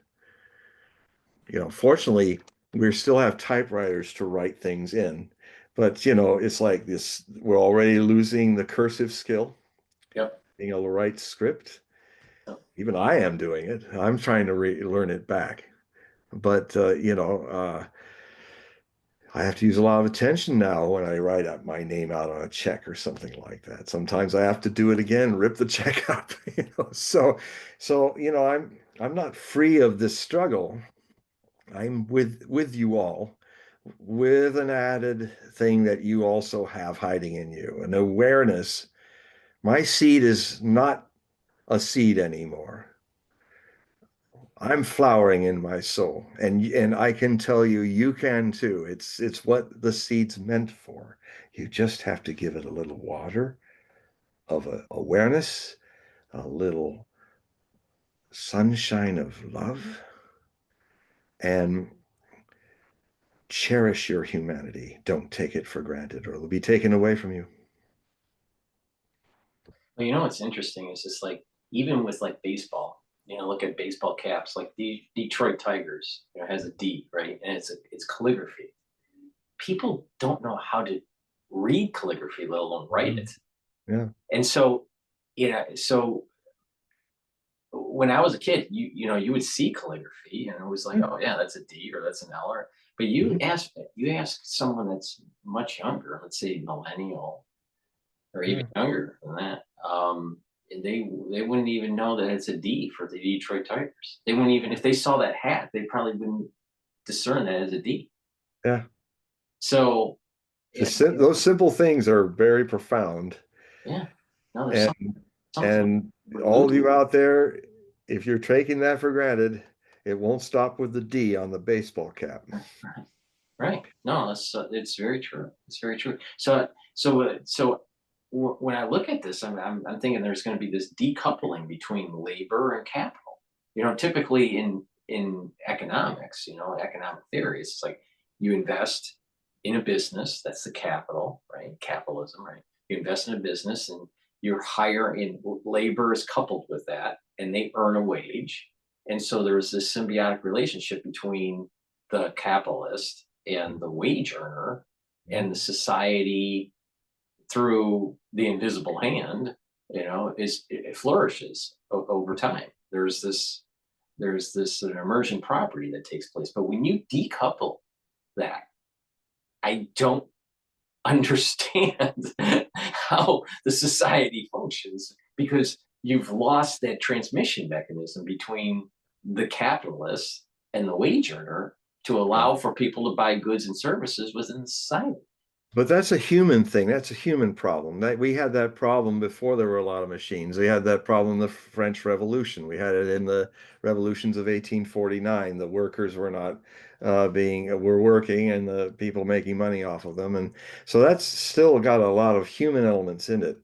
Fortunately, we still have typewriters to write things in, but it's like this, we're already losing the cursive skill, Yep. being able to write script. Yep. Even I am doing it. I'm trying to learn it back. But, I have to use a lot of attention now when I write up my name out on a check or something like that. Sometimes I have to do it again, rip the check up, I'm not free of this struggle. I'm with you all, with an added thing that you also have hiding in you, an awareness. My seed is not a seed anymore. I'm flowering in my soul, and I can tell you, you can too. It's what the seed's meant for. You just have to give it a little water of awareness, a little sunshine of love, and cherish your humanity. Don't take it for granted, or it'll be taken away from you. Well, what's interesting is just like even with like baseball, look at baseball caps, like the Detroit Tigers, has a D, right? And it's calligraphy. People don't know how to read calligraphy, let alone write Mhm. it. Yeah. And so, so when I was a kid, you would see calligraphy and it was like, Yeah. oh yeah, that's a D or that's an L. But Mhm. you ask someone that's much younger, let's say millennial or even Yeah. younger than that, and they wouldn't even know that it's a D for the Detroit Tigers. They wouldn't even if they saw that hat, they probably wouldn't discern that as a D. Yeah. So yeah, Those simple things are very profound. yeah, no, there's And something and we're all of losing. you out there, if you're taking that for granted, it won't stop with the D on the baseball cap. Right, right, right. No, that's it's very true. It's very true. When I look at this, I'm thinking there's going to be this decoupling between labor and capital. Typically in economics, economic theory, it's like you invest in a business. That's the capital, right? Capitalism, right? You invest in a business, and you're hiring labor is coupled with that, and they earn a wage. And so there's this symbiotic relationship between the capitalist and the wage earner and the society through the invisible hand, it flourishes over time. There's an emergent property that takes place. But when you decouple that, I don't understand how the society functions because you've lost that transmission mechanism between the capitalist and the wage earner to Yeah. allow for people to buy goods and services within the society. But that's a human thing. That's a human problem. That we had that problem before there were a lot of machines. We had that problem in the French Revolution. We had it in the revolutions of 1849. The workers were not were working and the people making money off of them. And so that's still got a lot of human elements in it.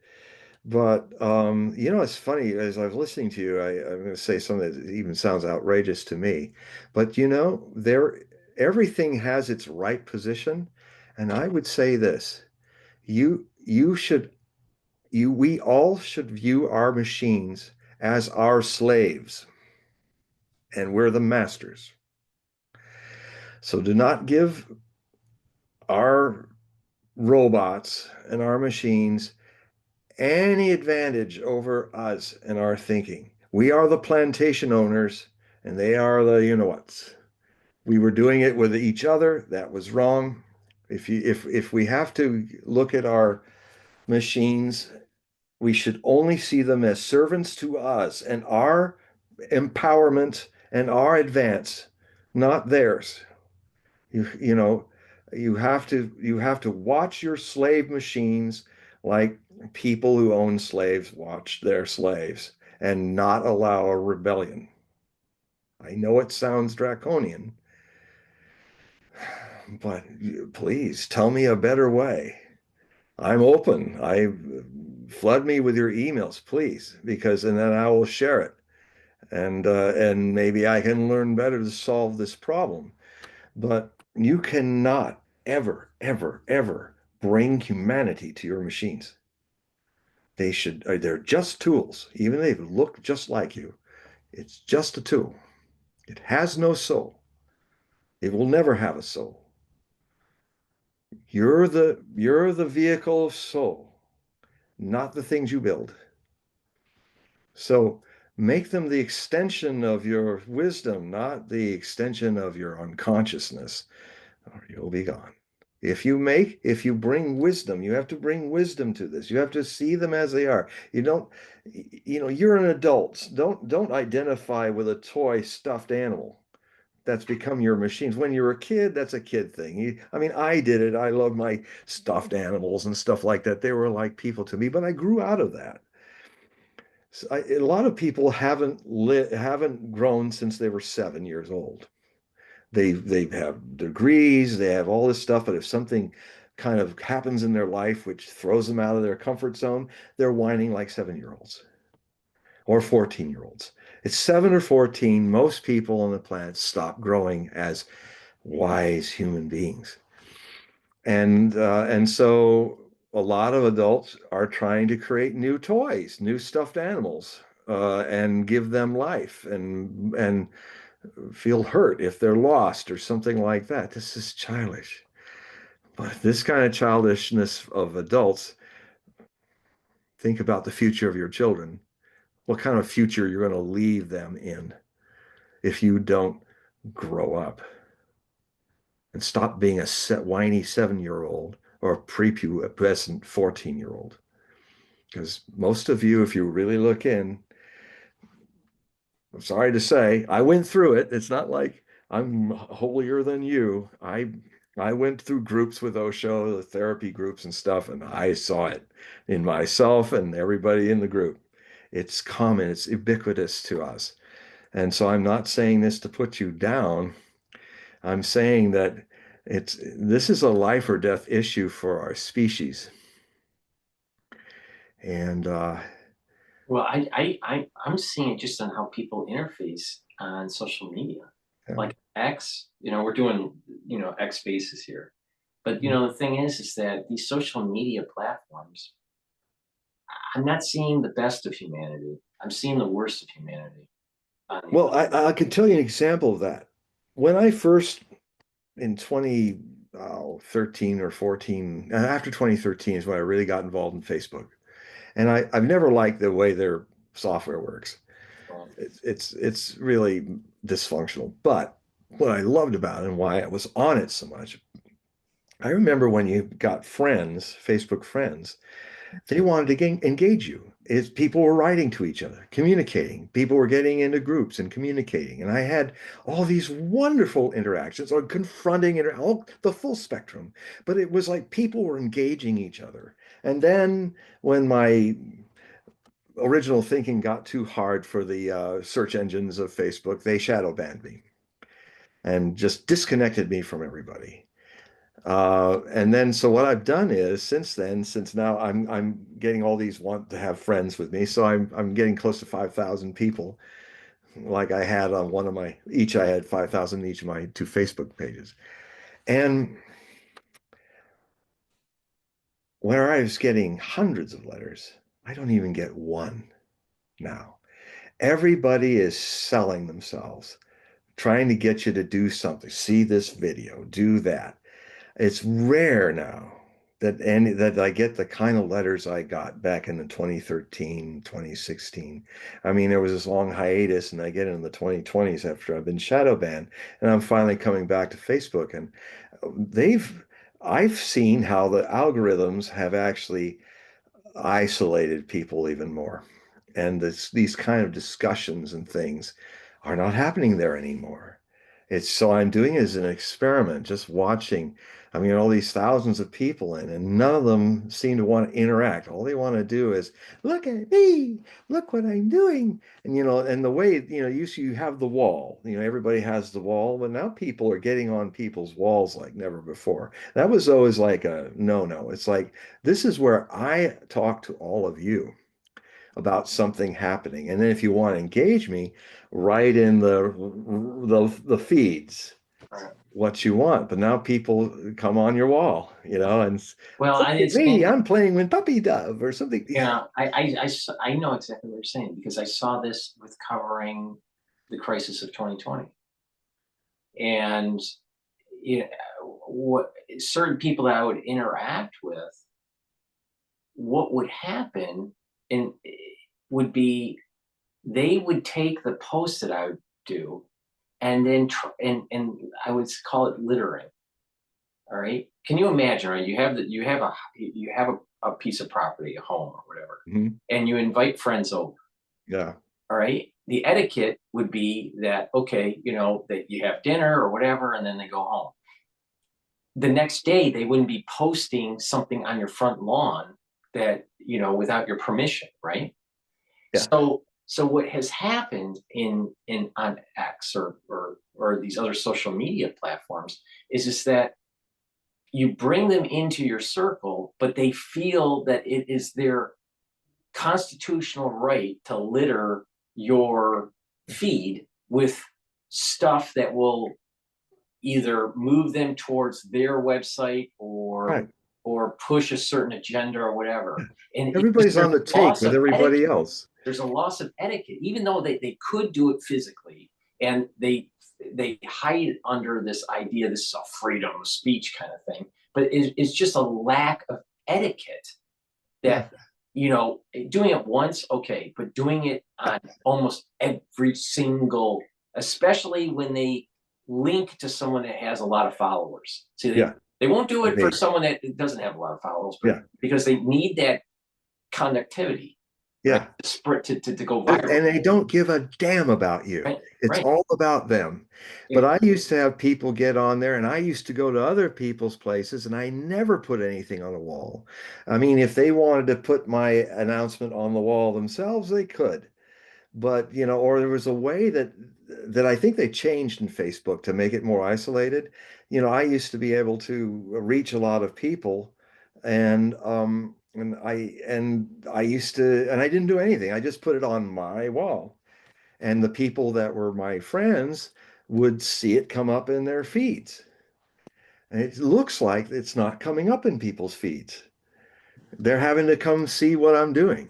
But it's funny, as I was listening to you, I'm going to say something that even sounds outrageous to me. But everything has its right position. And I would say this, you should we all should view our machines as our slaves, and we're the masters. So do not give our robots and our machines any advantage over us and our thinking. We are the plantation owners and they are the you know what's. We were doing it with each other. That was wrong. If we have to look at our machines, we should only see them as servants to us and our empowerment and our advance, not theirs. You know, You have to watch your slave machines like people who own slaves watch their slaves and not allow a rebellion. I know it sounds draconian, but please tell me a better way. I'm open. I flood me with your emails, please, because and then I will share it, and maybe I can learn better to solve this problem. But you cannot ever, ever, ever bring humanity to your machines. They're just tools. Even they look just like you. It's just a tool. It has no soul. It will never have a soul. You're the vehicle of soul, not the things you build. So make them the extension of your wisdom, not the extension of your unconsciousness, or you'll be gone. If you bring wisdom, you have to bring wisdom to this. You have to see them as they are. You're an adult. Don't identify with a toy stuffed animal that's become your machines. When you're a kid, that's a kid thing. I mean, I did it. I love my stuffed animals and stuff like that. They were like people to me, but I grew out of that. So a lot of people haven't grown since they were 7 years old. They have degrees, they have all this stuff, but if something kind of happens in their life which throws them out of their comfort zone, they're whining like 7-year-olds or 14-year-olds. It's 7 or 14. Most people on the planet stop growing as wise human beings. And so a lot of adults are trying to create new toys, new stuffed animals, and give them life and feel hurt if they're lost or something like that. This is childish. But this kind of childishness of adults, think about the future of your children. What kind of future you're going to leave them in if you don't grow up and stop being a whiny 7-year-old or a prepubescent 14-year-old. Because most of you, if you really look in, I'm sorry to say, I went through it. It's not like I'm holier than you. I went through groups with Osho, the therapy groups and stuff, and I saw it in myself and everybody in the group. It's common, it's ubiquitous to us. And so I'm not saying this to put you down. I'm saying that this is a life or death issue for our species. And Well, I'm seeing it just on how people interface on social media. Like X, we're doing, X spaces here. But the thing is that these social media platforms, I'm not seeing the best of humanity. I'm seeing the worst of humanity on these. well, I can tell you an example of that. When I first in 2013 or 14, after 2013 is when I really got involved in Facebook. And I've never liked the way their software works. It's really dysfunctional. But what I loved about it and why I was on it so much, I remember when you got friends, Facebook friends, they wanted to engage you. People were writing to each other, communicating. People were getting into groups and communicating. And I had all these wonderful interactions or confronting, all the full spectrum. But it was like people were engaging each other. And then when my original thinking got too hard for the search engines of Facebook, they shadow banned me and just disconnected me from everybody. And then so what I've done is since then, since now I'm getting all these want to have friends with me, so I'm getting close to 5,000 people. Like I had on one of my each I had 5,000 each of my two Facebook pages. And where I was getting hundreds of letters, I don't even get one now. Everybody is selling themselves, trying to get you to do something. See this video, do that. It's rare now that I get the kind of letters I got back in the 2013, 2016. I mean, there was this long hiatus and I get in the 2020s after I've been shadow banned and I'm finally coming back to Facebook and they've I've seen how the algorithms have actually isolated people even more. And these kind of discussions and things are not happening there anymore. It's so I'm doing it as an experiment, just watching. I mean, all these thousands of people in, and none of them seem to want to interact. All they want to do is look at me, look what I'm doing. And and the way, you have the wall, everybody has the wall, but now people are getting on people's walls like never before. That was always like a no-no. It's like this is where I talk to all of you about something happening. And then if you want to engage me, write in the feeds Right. what you want. But now people come on your wall, and Well, look and at it's me, and I'm playing with puppy dove or something. yeah, I know exactly what you're saying because I saw this with covering the crisis of 2020, and you know, what certain people that I would interact with, what would happen and would be they would take the post that I would do and then and I would call it littering. All right. Can you imagine, right? You have a piece of property, a home or whatever, Mhm. and you invite friends over. Yeah, All right. The etiquette would be that, okay, that you have dinner or whatever, and then they go home. The next day they wouldn't be posting something on your front lawn that, without your permission, right? yeah, So what has happened in on X or these other social media platforms is that you bring them into your circle, but they feel that it is their constitutional right to litter your feed with stuff that will either move them towards their website right. or push a certain agenda or whatever. And Everybody's there's on the a take loss with of everybody etiquette. else. There's a loss of etiquette, even though they could do it physically, and they hide under this idea this is a freedom of speech kind of thing, but it's just a lack of etiquette Yeah, that doing it once okay, but doing it on almost every single, especially when they link to someone that has a lot of followers. See, yeah, they won't do it for me. someone that doesn't have a lot of followers, but Yeah, because they need that conductivity, right, yeah. to spread to go And viral, they don't give a damn about you. right, It's right, all about them. But yeah. I used to have people get on there, and I used to go to other people's places, and I never put anything on a wall. I mean, if they wanted to put my announcement on the wall themselves, they could. But, or there was a way that I think they changed in Facebook to make it more isolated. I used to be able to reach a lot of people, and I used to, and I didn't do anything. I just put it on my wall, and the people that were my friends would see it come up in their feeds. And it looks like it's not coming up in people's feeds. They're having to come see what I'm doing.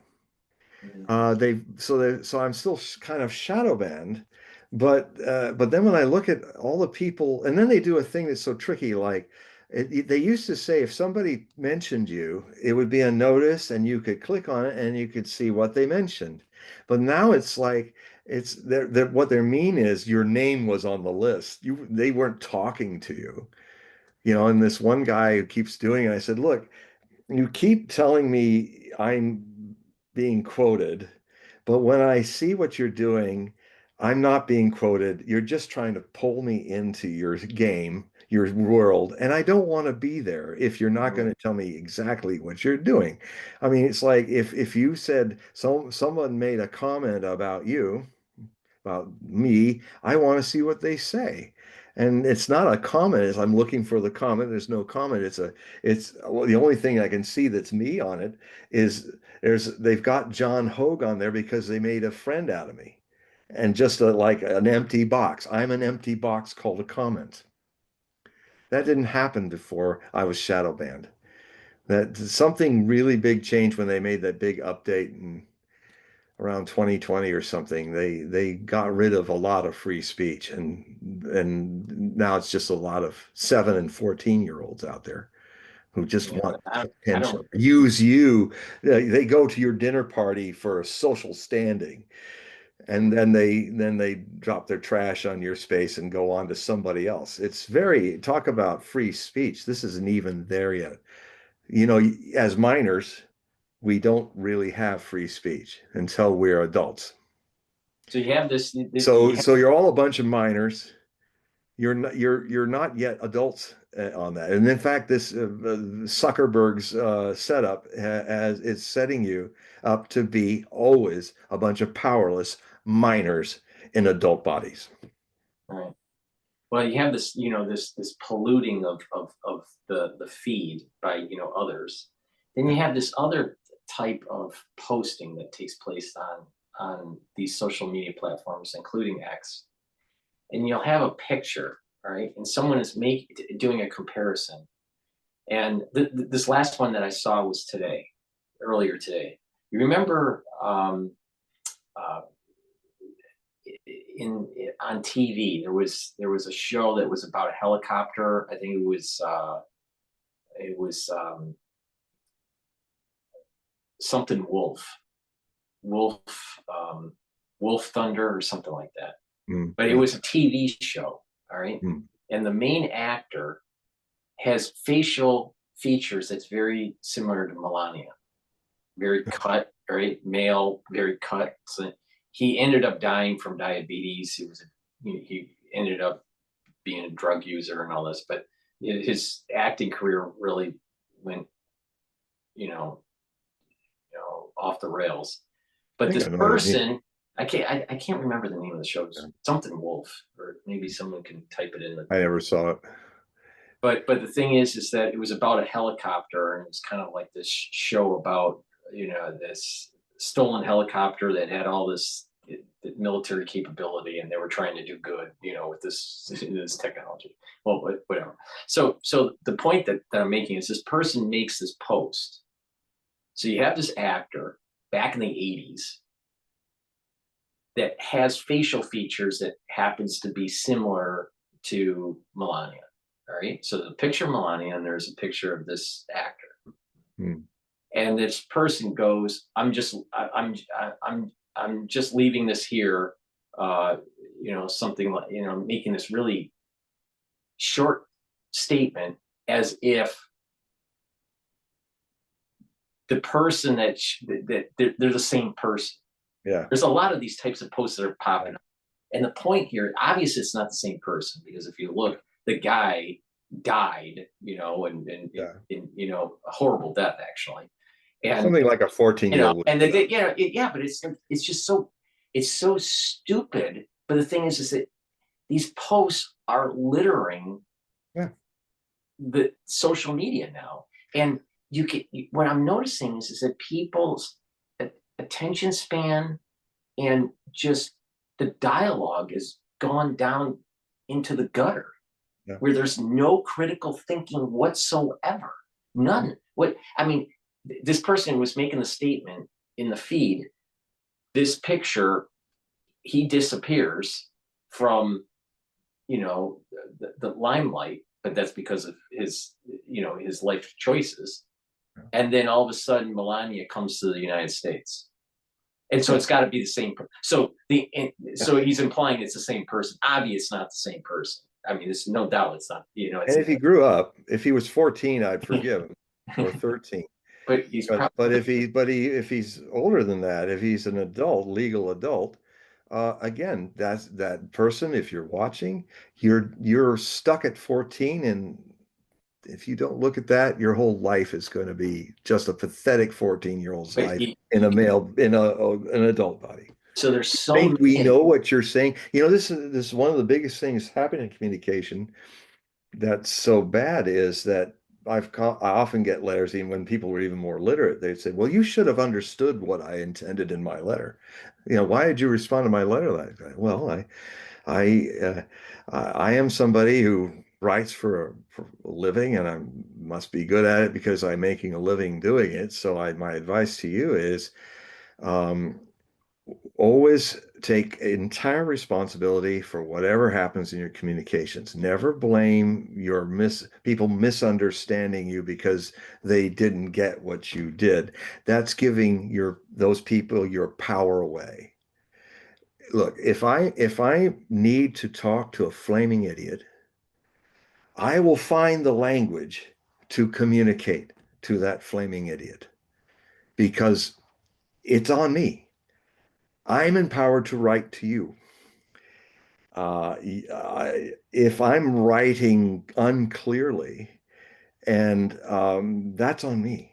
Mhm. So I'm still kind of shadow banned, but then when I look at all the people, and then they do a thing that's so tricky, like they used to say if somebody mentioned you, it would be a notice, and you could click on it and you could see what they mentioned. But now it's like what their mean is your name was on the list. They weren't talking to you, and this one guy who keeps doing it, I said, look, you keep telling me I'm being quoted, but when I see what you're doing, I'm not being quoted. You're just trying to pull me into your game, your world, and I don't want to be there if you're not going Mhm. to tell me exactly what you're doing. I mean, it's like if you said someone made a comment about me, I want to see what they say. And it's not a comment, it's I'm looking for the comment. There's no comment. It's well, the only thing I can see that's me on it is they've got John Hogue on there because they made a friend out of me. And just like an empty box. I'm an empty box called a comment. That didn't happen before I was shadow banned. That something really big changed when they made that big update and around 2020 or something, they got rid of a lot of free speech, and now it's just a lot of 7 and 14-year-olds out there who just Yeah, want I attention. don't. Use you. They go to your dinner party for a social standing, and then they drop their trash on your space and go on to somebody else. It's very talk about free speech. This isn't even there yet. As minors, we don't really have free speech until we're adults. So you have this. So You have, so you're all a bunch of minors, you're not yet adults on that. And in fact, this Zuckerberg's setup as is setting you up to be always a bunch of powerless minors in adult bodies. Right. Well, you have this, this polluting of the feed by, others. Then Yeah. you have this other type of posting that takes place on these social media platforms, including X. And you'll have a picture, right? And someone is doing a comparison. And this last one that I saw was earlier today. You remember uh, on TV there was a show that was about a helicopter. I think it was something Wolf Wolf Thunder or something like that. But it Yeah. was a TV show, all right? Mm. And the main actor has facial features that's very similar to Melania. Very cut, right? Male, very cut. So he ended up dying from diabetes. He ended up being a drug user and all this, but his acting career really went, you know, off the rails. I But think this I know what you mean. person, I can't remember the name of the show. It's Yeah. something Wolf, or maybe someone can type it in the. I never saw it. But the thing is that it was about a helicopter, and it was kind of like this show about this stolen helicopter that had all this military capability, and they were trying to do good, with this technology. Well, whatever. So the point that I'm making is this person makes this post. So you have this actor back in the 80s that has facial features that happens to be similar to Melania. All right. So the picture of Melania, and there's a picture of this actor. Hmm. And this person goes, I'm just leaving this here, something like, making this really short statement as if the person that they're the same person. Yeah. There's a lot of these types of posts that are popping up. And the point here, obviously it's not the same person, because if you look, the guy died, and Yeah. in a horrible death, actually. And Something like a 14-year-old would and do that. yeah, but it's just so stupid. But the thing is that these posts are littering Yeah. the social media now. And what I'm noticing is that people's attention span and just the dialogue has gone down into the gutter, Yeah. where there's no critical thinking whatsoever. None. This person was making the statement in the feed. This picture, he disappears from, the limelight, but that's because of his life choices. And then all of a sudden, Melania comes to the United States. And so it's got to be the same. So he's implying it's the same person. Obviously, it's not the same person. I mean, there's no doubt it's not. It's. And if he grew up, if he was 14, I'd forgive him, or 13. But he's But probably. if he's older than that, if he's an adult, legal adult, again, that's that person. If you're watching, you're stuck at 14, and if you don't look at that, your whole life is going to be just a pathetic 14-year-old's But life in a male in an adult body. so there's I so think we many. know what you're saying. This is one of the biggest things happening in communication that's so bad is that I often get letters, even when people were even more literate, they'd say, "Well, you should have understood what I intended in my letter. Why did you respond to my letter like that?" Well, I, uh, I am somebody who writes for a living, and I must be good at it because I'm making a living doing it. So my advice to you is, um, always take entire responsibility for whatever happens in your communications. Never blame people misunderstanding you because they didn't get what you did. That's giving those people your power away. Look, if I need to talk to a flaming idiot, I will find the language to communicate to that flaming idiot because it's on me. I'm empowered to write to you. if I'm writing unclearly, and that's on me.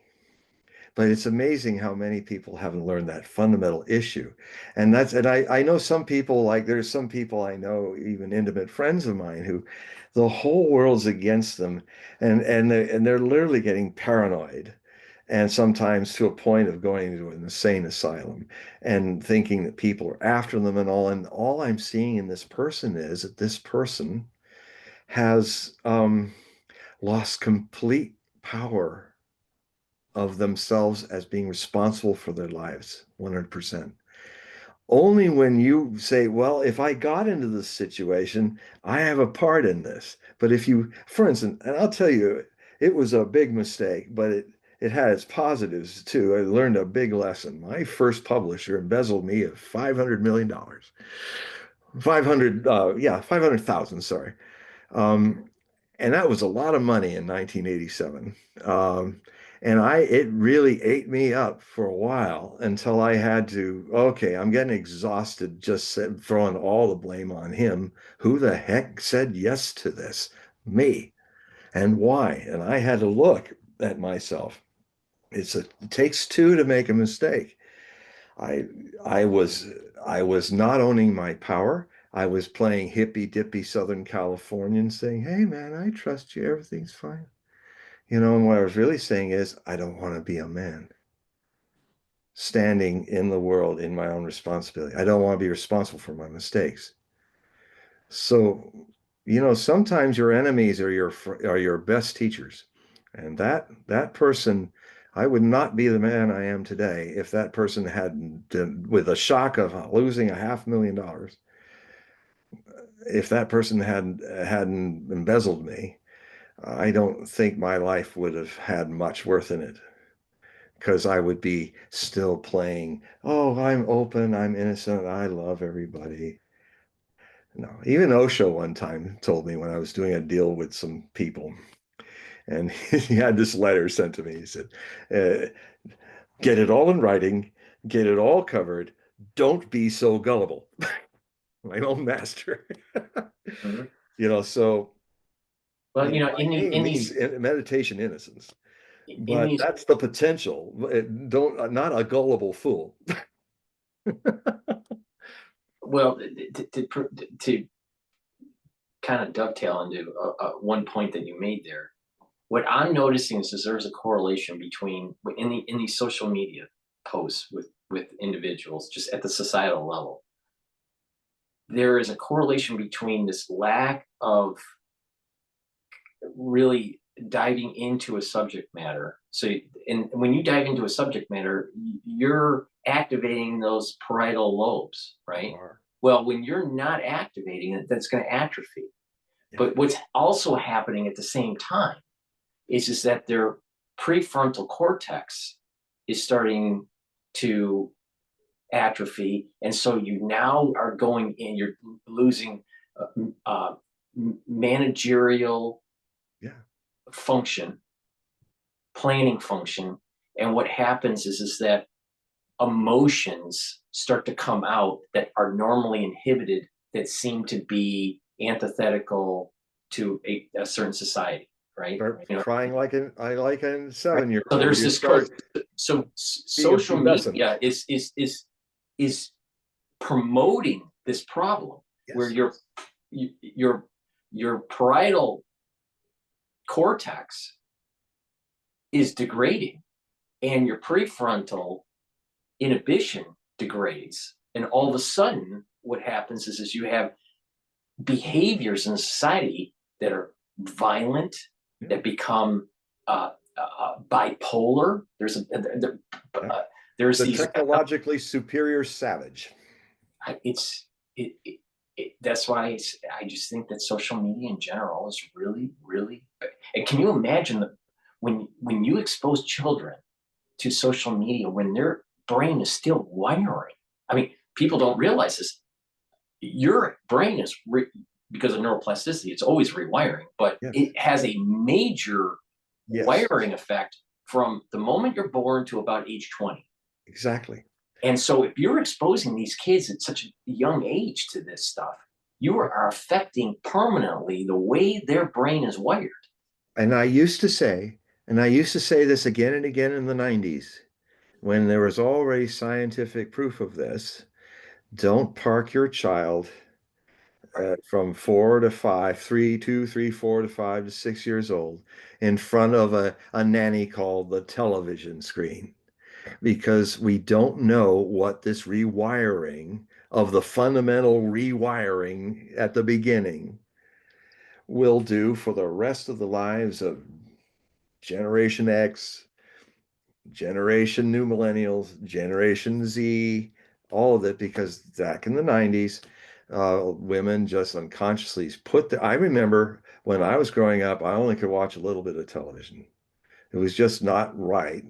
But it's amazing how many people haven't learned that fundamental issue. And I know some people, like there's some people I know, even intimate friends of mine, who the whole world's against them, and they're literally getting paranoid, and sometimes to a point of going to an insane asylum and thinking that people are after them and all. And all I'm seeing in this person is that this person has lost complete power of themselves as being responsible for their lives 100%. Only when you say, well, if I got into this situation, I have a part in this. But if you, for instance, and I'll tell you, it was a big mistake, but it had its positives too. I learned a big lesson. My first publisher embezzled me of $500 million. 500, yeah, 500,000, sorry. Um, and that was a lot of money in 1987. And it really ate me up for a while until I had to, okay, I'm getting exhausted just throwing all the blame on him. Who the heck said yes to this? Me. And why? And I had to look at myself. It takes two to make a mistake. I I was I was not owning my power. I was playing hippy dippy Southern Californian saying, "Hey man, I trust you. Everything's fine." And what I was really saying is, I don't want to be a man standing in the world in my own responsibility. I don't want to be responsible for my mistakes. So, sometimes your enemies are your best teachers. And that person, I would not be the man I am today if that person hadn't, with a shock of losing $500,000, if that person hadn't embezzled me, I don't think my life would have had much worth in it, because I would be still playing, oh, I'm open, I'm innocent, I love everybody. No, even Osho one time told me when I was doing a deal with some people, and he had this letter sent to me. He said, uh, get it all in writing, get it all covered, don't be so gullible. My own master. Mhm. So, Well, my aim in means these meditation innocence, in but these that's the potential. Don't Not a gullible fool. well to kind of dovetail into one point that you made there. What I'm noticing is there's a correlation between in these social media posts with individuals just at the societal level. There is a correlation between this lack of really diving into a subject matter. So, and when you dive into a subject matter, you're activating those parietal lobes, right? Are. Well, when you're not activating it, that's going to atrophy. Yeah. But what's also happening at the same time is that their prefrontal cortex is starting to atrophy, and so you now are going in. You're losing managerial Yeah. function, planning function, and what happens is that emotions start to come out that are normally inhibited, that seem to be antithetical to a certain society, right? Start crying like a Right. So seven-year-old. there's You this start being a social pubescent. media is promoting this problem where Yes. your your parietal cortex is degrading and your prefrontal inhibition degrades, and all of a sudden what happens is you have behaviors in society that are violent, Yeah. that become bipolar. Yeah. There's The these technologically superior savage. it's that's why I just think that social media in general is really, and can you imagine that when you expose children to social media when their brain is still wiring? I mean, people don't realize this. Your brain is because of neuroplasticity, it's always rewiring, but Yes. it has a major Yes. wiring effect from the moment you're born to about age 20. Exactly. And so if you're exposing these kids at such a young age to this stuff, you are affecting permanently the way their brain is wired. And I used to say this again and again in the 90s when there was already scientific proof of this. Don't park your child from 4 to 5, 4 to 5 to 6 years old in front of a nanny called the television screen because we don't know what this rewiring of the fundamental rewiring at the beginning will do for the rest of the lives of Generation X, Generation New Millennials, Generation Z, all of it, because back in the 90s, women just unconsciously I remember when I was growing up, I only could watch a little bit of television. It was just not right,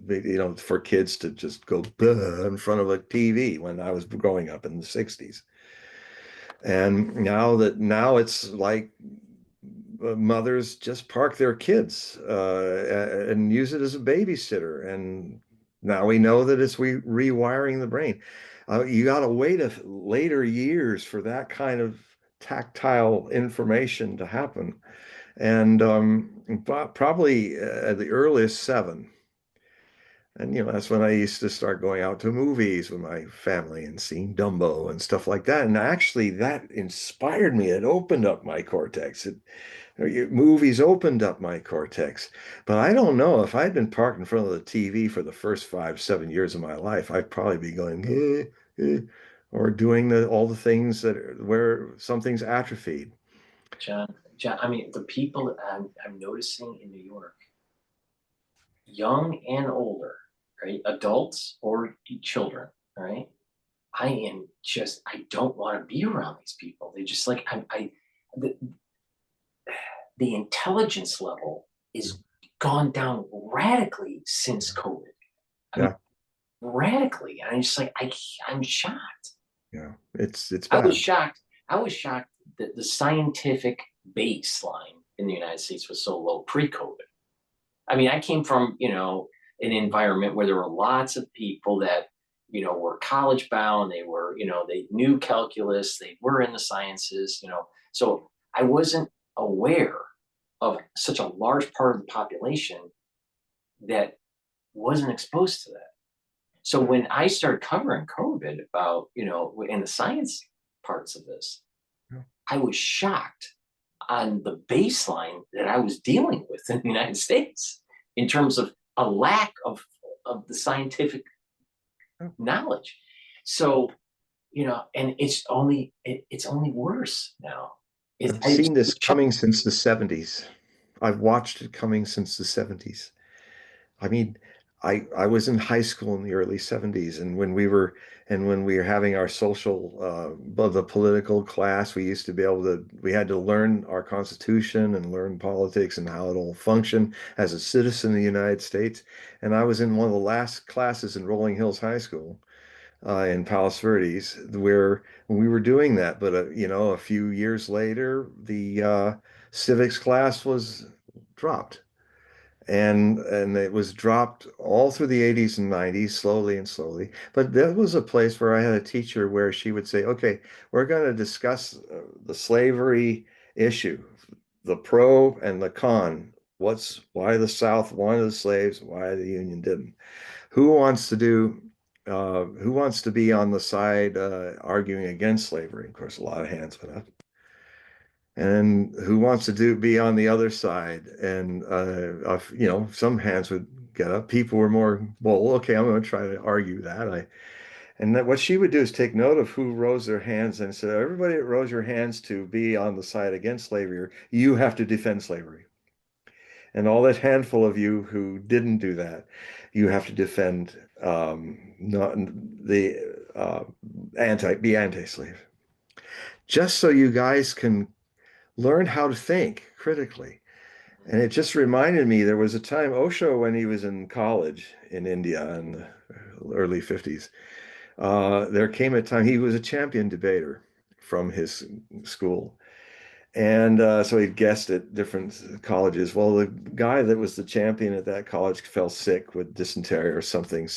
for kids to just go in front of a TV when I was growing up in the 60s. And now it's like mothers just park their kids and use it as a babysitter. And now we know that it's rewiring the brain. You got to wait later years for that kind of tactile information to happen. And probably at the earliest 7. And that's when I used to start going out to movies with my family and seeing Dumbo and stuff like that. And actually, that inspired me. It opened up my cortex. Movies opened up my cortex. But I don't know if I'd been parked in front of the TV for the first 5, 7 years of my life, I'd probably be going, or doing all the things where something's atrophied. John, I mean, the people I'm noticing in New York, young and older, right? Adults or children, right? I don't want to be around these people. They just like, the, the intelligence level is gone down radically since COVID. I mean, Yeah, radically. And I'm just like, I'm shocked. yeah, it's I was bad. shocked. I was shocked that the scientific baseline in the United States was so low pre-COVID. I mean, I came from, an environment where there were lots of people that, were college bound. They were, they knew calculus, they were in the sciences, So I wasn't aware of such a large part of the population that wasn't exposed to that. So when I started covering COVID about, in the science parts of this, Yeah. I was shocked on the baseline that I was dealing with in the United States in terms of a lack of the scientific knowledge. So, and it's only worse now. I've seen this coming since the 70s. I've watched it coming since the 70s. I mean, I was in high school in the early 70s, and when we were having our social the political class, we had to learn our Constitution and learn politics and how it all functioned as a citizen of the United States. And I was in one of the last classes in Rolling Hills High School in Palos Verdes, where we were doing that. But a few years later, the civics class was dropped, and it was dropped all through the 80s and 90s, slowly and slowly. But there was a place where I had a teacher where she would say, "Okay, we're going to discuss the slavery issue, the pro and the con. Why the South wanted the slaves, why the Union didn't." Who wants to do, who wants to be on the side arguing against slavery? Of course, a lot of hands went up. And who wants to be on the other side? And some hands would get up. People were more, well, okay, I'm going to try to argue that. And that what she would do is take note of who rose their hands and said, everybody that rose your hands to be on the side against slavery, you have to defend slavery. And all that handful of you who didn't do that, you have to defend not the anti-slave. Just so you guys can learn how to think critically. And it just reminded me there was a time Osho, when he was in college in India in the early 50s, there came a time he was a champion debater from his school. And so he guessed at different colleges. Well, the guy that was the champion at that college fell sick with dysentery or something.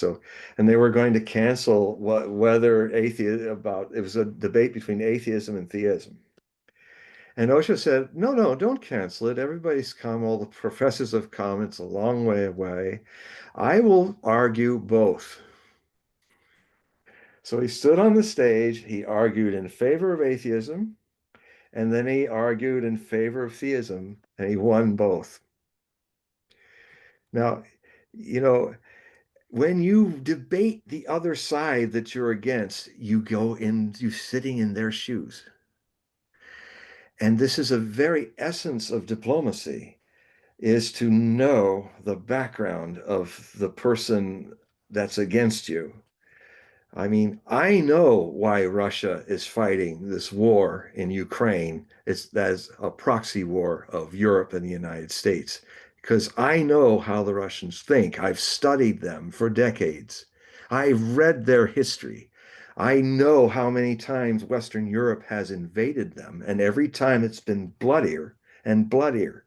And they were going to cancel whether it was a debate between atheism and theism. And OSHA said, no, no, don't cancel it. Everybody's come. All the professors have come. It's a long way away. I will argue both. So he stood on the stage. He argued in favor of atheism, and then he argued in favor of theism, and he won both. Now, you know, when you debate the other side that you're against, you go in, you sitting in their shoes. And this is a very essence of diplomacy, is to know the background of the person that's against you. I mean, I know why Russia is fighting this war in Ukraine. It's as a proxy war of Europe and the United States, because I know how the Russians think. I've studied them for decades. I've read their history. I know how many times Western Europe has invaded them, and every time it's been bloodier and bloodier.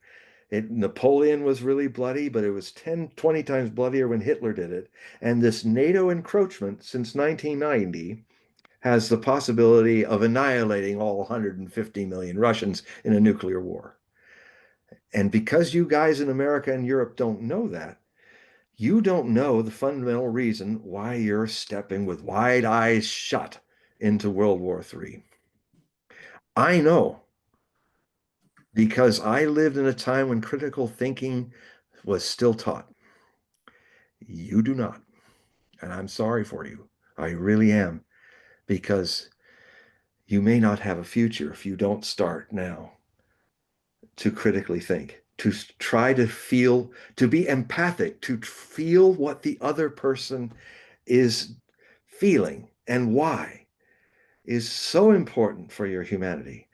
Napoleon was really bloody, but it was 10, 20 times bloodier when Hitler did it. And this NATO encroachment since 1990 has the possibility of annihilating all 150 million Russians in a nuclear war. And because you guys in America and Europe don't know that, you don't know the fundamental reason why you're stepping with wide eyes shut into World War III. I know because I lived in a time when critical thinking was still taught. You do not. And I'm sorry for you. I really am. Because you may not have a future if you don't start now to critically think, to try to feel, to be empathic, to feel what the other person is feeling and why is so important for your humanity.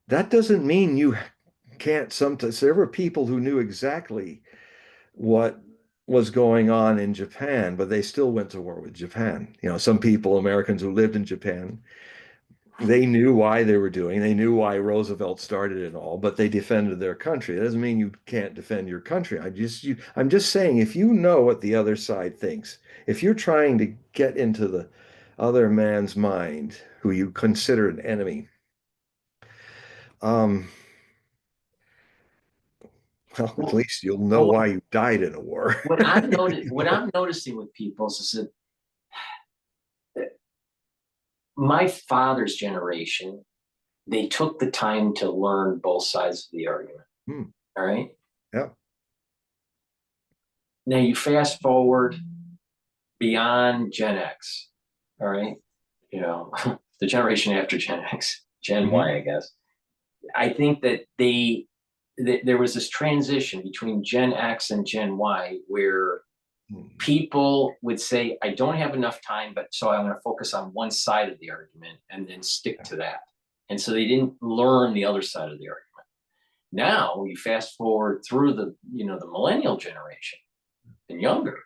That doesn't mean you can't sometimes. There were people who knew exactly what was going on in Japan, but they still went to war with Japan. You know, some people, Americans who lived in Japan, they knew why they were doing, they knew why Roosevelt started it all, but they defended their country. It doesn't mean you can't defend your country. I'm just saying, if you know what the other side thinks, if you're trying to get into the other man's mind who you consider an enemy, um, well, at Well, least you'll know well, why you died in a war. what I'm noticing with people is that my father's generation, they took the time to learn both sides of the argument. Hmm. All right. Yeah. Now you fast forward beyond Gen X. All right. You know, the generation after Gen X, Gen Mhm. Y, I guess. I think that there was this transition between Gen X and Gen Y where Hmm. people would say, I don't have enough time, but so I'm going to focus on one side of the argument and then stick to that. And so they didn't learn the other side of the argument. Now you fast forward through the millennial generation and younger,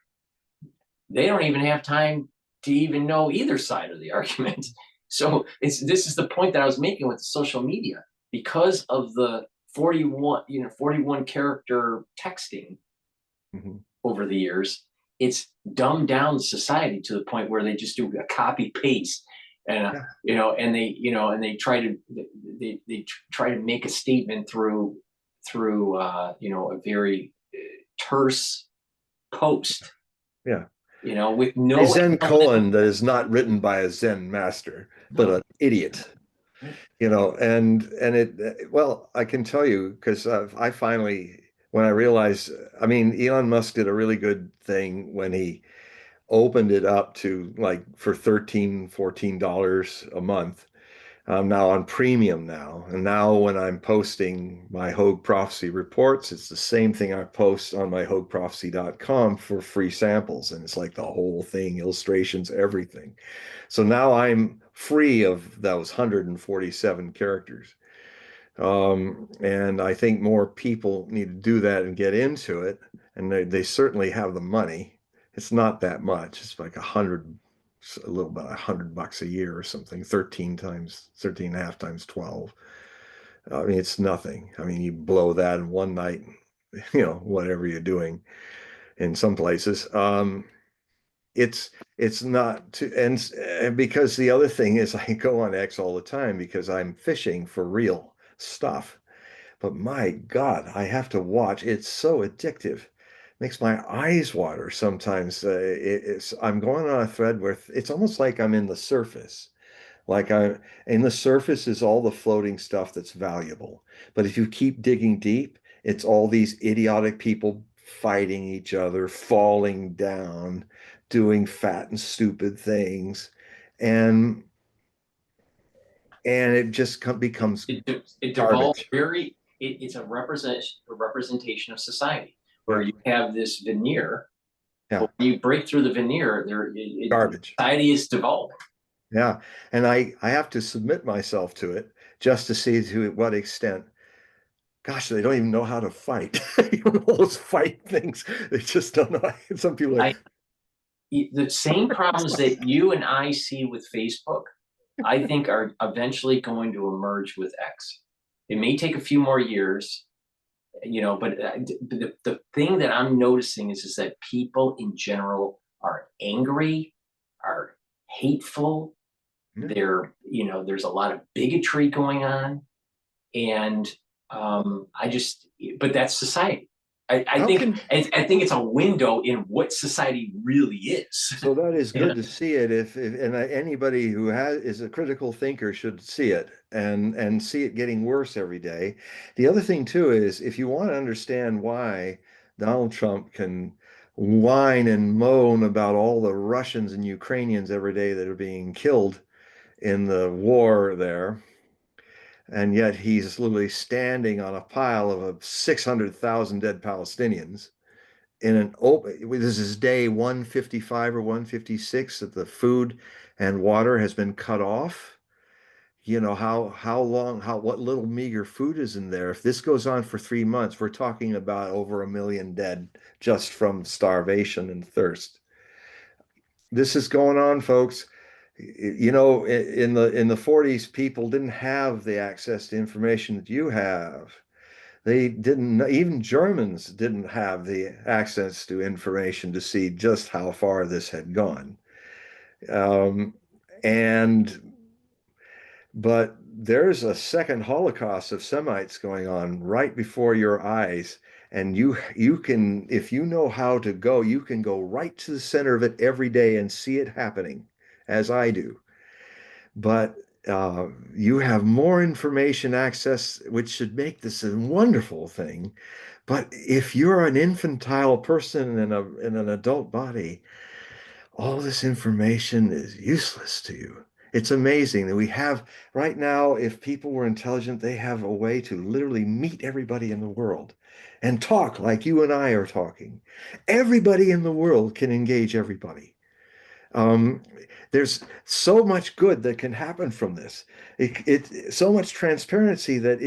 they don't even have time to even know either side of the argument. So this is the point that I was making with the social media. Because of the 41 character texting Mhm. over the years, it's dumbed down society to the point where they just do a copy paste, and Yeah. they try to they try to make a statement through a very terse post, Yeah. with A no Zen explanation. koan that is not written by a Zen master, but No. an idiot, and it, well, I can tell you because I finally, when I realized, I mean, Elon Musk did a really good thing when he opened it up to like for 13, $14 a month. I'm now on premium now. And now when I'm posting my Hogue Prophecy reports, it's the same thing I post on my HogueProphecy.com for free samples. And it's like the whole thing, illustrations, everything. So now I'm free of those 147 characters. And I think more people need to do that and get into it. And they certainly have the money. It's not that much. It's like a little about $100 a year or something, 13 and a half times 12. I mean, it's nothing. I mean, you blow that in one night, whatever you're doing in some places. it's not to, and because the other thing is I go on X all the time because I'm fishing for real stuff. But my God, I have to watch. It's so addictive. Makes my eyes water sometimes. I'm going on a thread where it's almost like I'm in the surface. Like I in the surface is all the floating stuff that's valuable. But if you keep digging deep, it's all these idiotic people fighting each other, falling down, doing fat and stupid things. And and it just becomes It devolves garbage. it's a representation of society where Yeah. you have this veneer, Yeah. but when you break through the veneer, Garbage. society is devolving. Yeah. And I have to submit myself to it just to see to what extent. Gosh, they don't even know how to fight. You know, all those fight things. They just don't know. Some people are I the same problems that you and I see with Facebook, I think are eventually going to emerge with X. It may take a few more years, but the thing that I'm noticing is that people in general are angry, are hateful. like, There's a lot of bigotry going on, and but that's society. I how think can I think it's a window in what society really is. so that is You know? good to see it if and anybody who is a critical thinker should see it and see it getting worse every day. The other thing too is if you want to understand why Donald Trump can whine and moan about all the Russians and Ukrainians every day that are being killed in the war there, and yet he's literally standing on a pile of 600,000 dead Palestinians in an open, this is day 155 or 156 that the food and water has been cut off. You know, how long, what little meager food is in there. If this goes on for 3 months, we're talking about over 1 million dead just from starvation and thirst. This is going on, folks. You know, in the 40s, people didn't have the access to information that you have. They didn't, even Germans didn't have the access to information to see just how far this had gone. Um, and, but there's a second Holocaust of Semites going on right before your eyes. And you can, if you know how to go, you can go right to the center of it every day and see it happening, as I do. But you have more information access, which should make this a wonderful thing. But if you're an infantile person in an adult body, all this information is useless to you. It's amazing that we have right now, if people were intelligent, they have a way to literally meet everybody in the world and talk like you and I are talking. Everybody in the world can engage everybody. Um, there's so much good that can happen from this. So much transparency that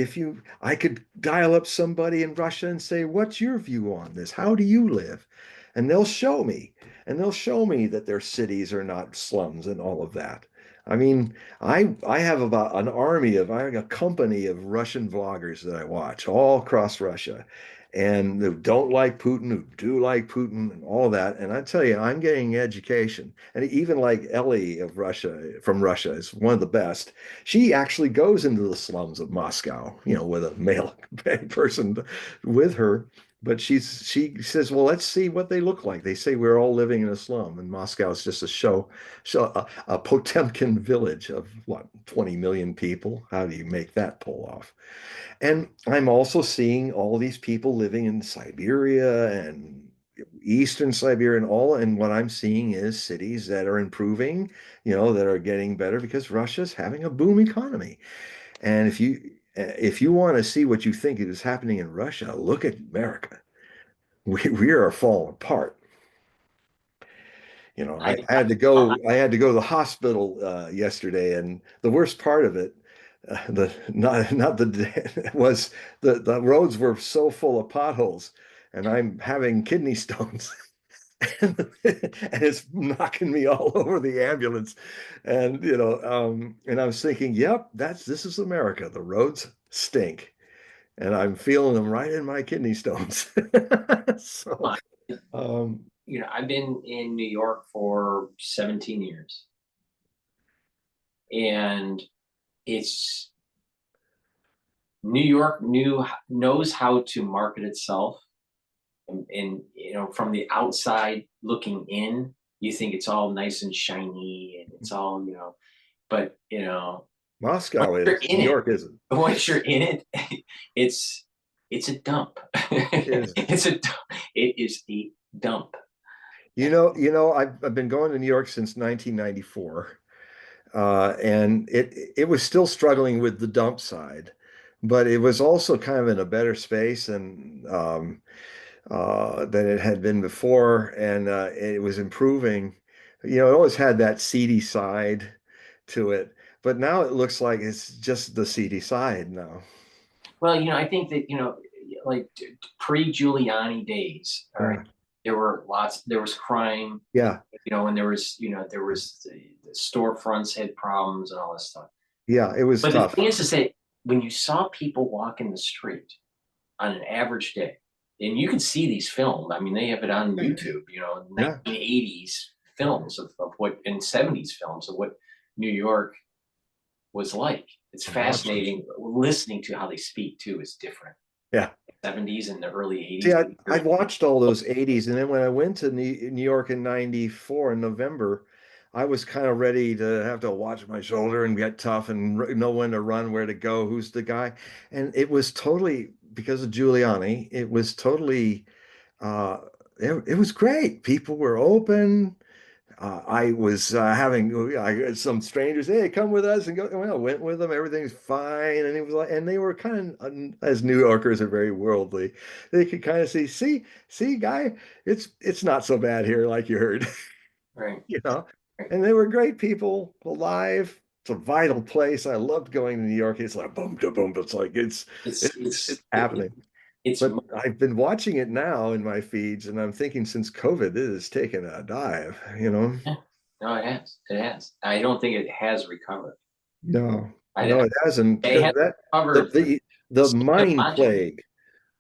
I could dial up somebody in Russia and say, "What's your view on this? How do you live?" And they'll show me, and they'll show me that their cities are not slums and all of that. I mean, I have about I have a company of Russian vloggers that I watch all across Russia and who don't like Putin, who do like Putin, and all that. And I tell you, I'm getting education. And even like Ellie of Russia, from Russia, is one of the best. She actually goes into the slums of Moscow, you know, with a male person with her. But she says, well, let's see what they look like. They say we're all living in a slum, and Moscow is just a Potemkin village of what, 20 million people. How do you make that pull off? And I'm also seeing all these people living in Siberia and Eastern Siberia and all. And what I'm seeing is cities that are improving, you know, that are getting better because Russia's having a boom economy. And if you want to see what you think is happening in Russia, look at America. We are falling apart. You know, I, I had to go to the hospital yesterday, and the worst part of it, the not the was the roads were so full of potholes, and I'm having kidney stones, and it's knocking me all over the ambulance, and and I was thinking, yep, this is America. The roads stink, and I'm feeling them right in my kidney stones. So, I, um, I've been in New York for 17 years, and it's New York knows how to market itself, and from the outside looking in, you think it's all nice and shiny, and it's all but once Moscow you're is, in New it, York isn't. once you're in it, it's it's a dump. Is It is a dump. I've been going to New York since 1994, and it was still struggling with the dump side, but it was also kind of in a better space than it had been before, and it was improving. It always had that seedy side to it, but now it looks like it's just the seedy side now. Well, I think that, like pre-Giuliani days, all right, Yeah, there was crime, yeah, and there was the storefronts had problems and all this stuff. yeah. It was But the tough. thing is to say, when you saw people walk in the street on an average day, and you can see these filmed, I mean, they have it on YouTube, Yeah, 1980s films of what, and 70s films of what New York was like. It's I watched them. fascinating listening to how they speak too is different. Yeah. 70s and the early See, 80s. I'd watched all those 80s, and then when I went to New York in 94 in November, I was kind of ready to have to watch my shoulder and get tough and know when to run, where to go, who's the guy. And it was totally, because of Giuliani, it was totally, uh, it was great. People were open. I was having some strangers, hey, come with us and go. Well, I went with them. Everything's fine, and it was like, and they were kind of, as New Yorkers are very worldly. They could kind of see, guy, it's not so bad here, like you heard, Right, you know. right. And they were great people, alive. It's a vital place. I loved going to New York. It's like boom, to boom. It's like It's it's happening. it's But I've been watching it now in my feeds, and I'm thinking since COVID, it has taken a dive, yeah. No, it has. It has. I don't think it has recovered. No, no, I it hasn't, They because have that the recovered the mind psychologically. plague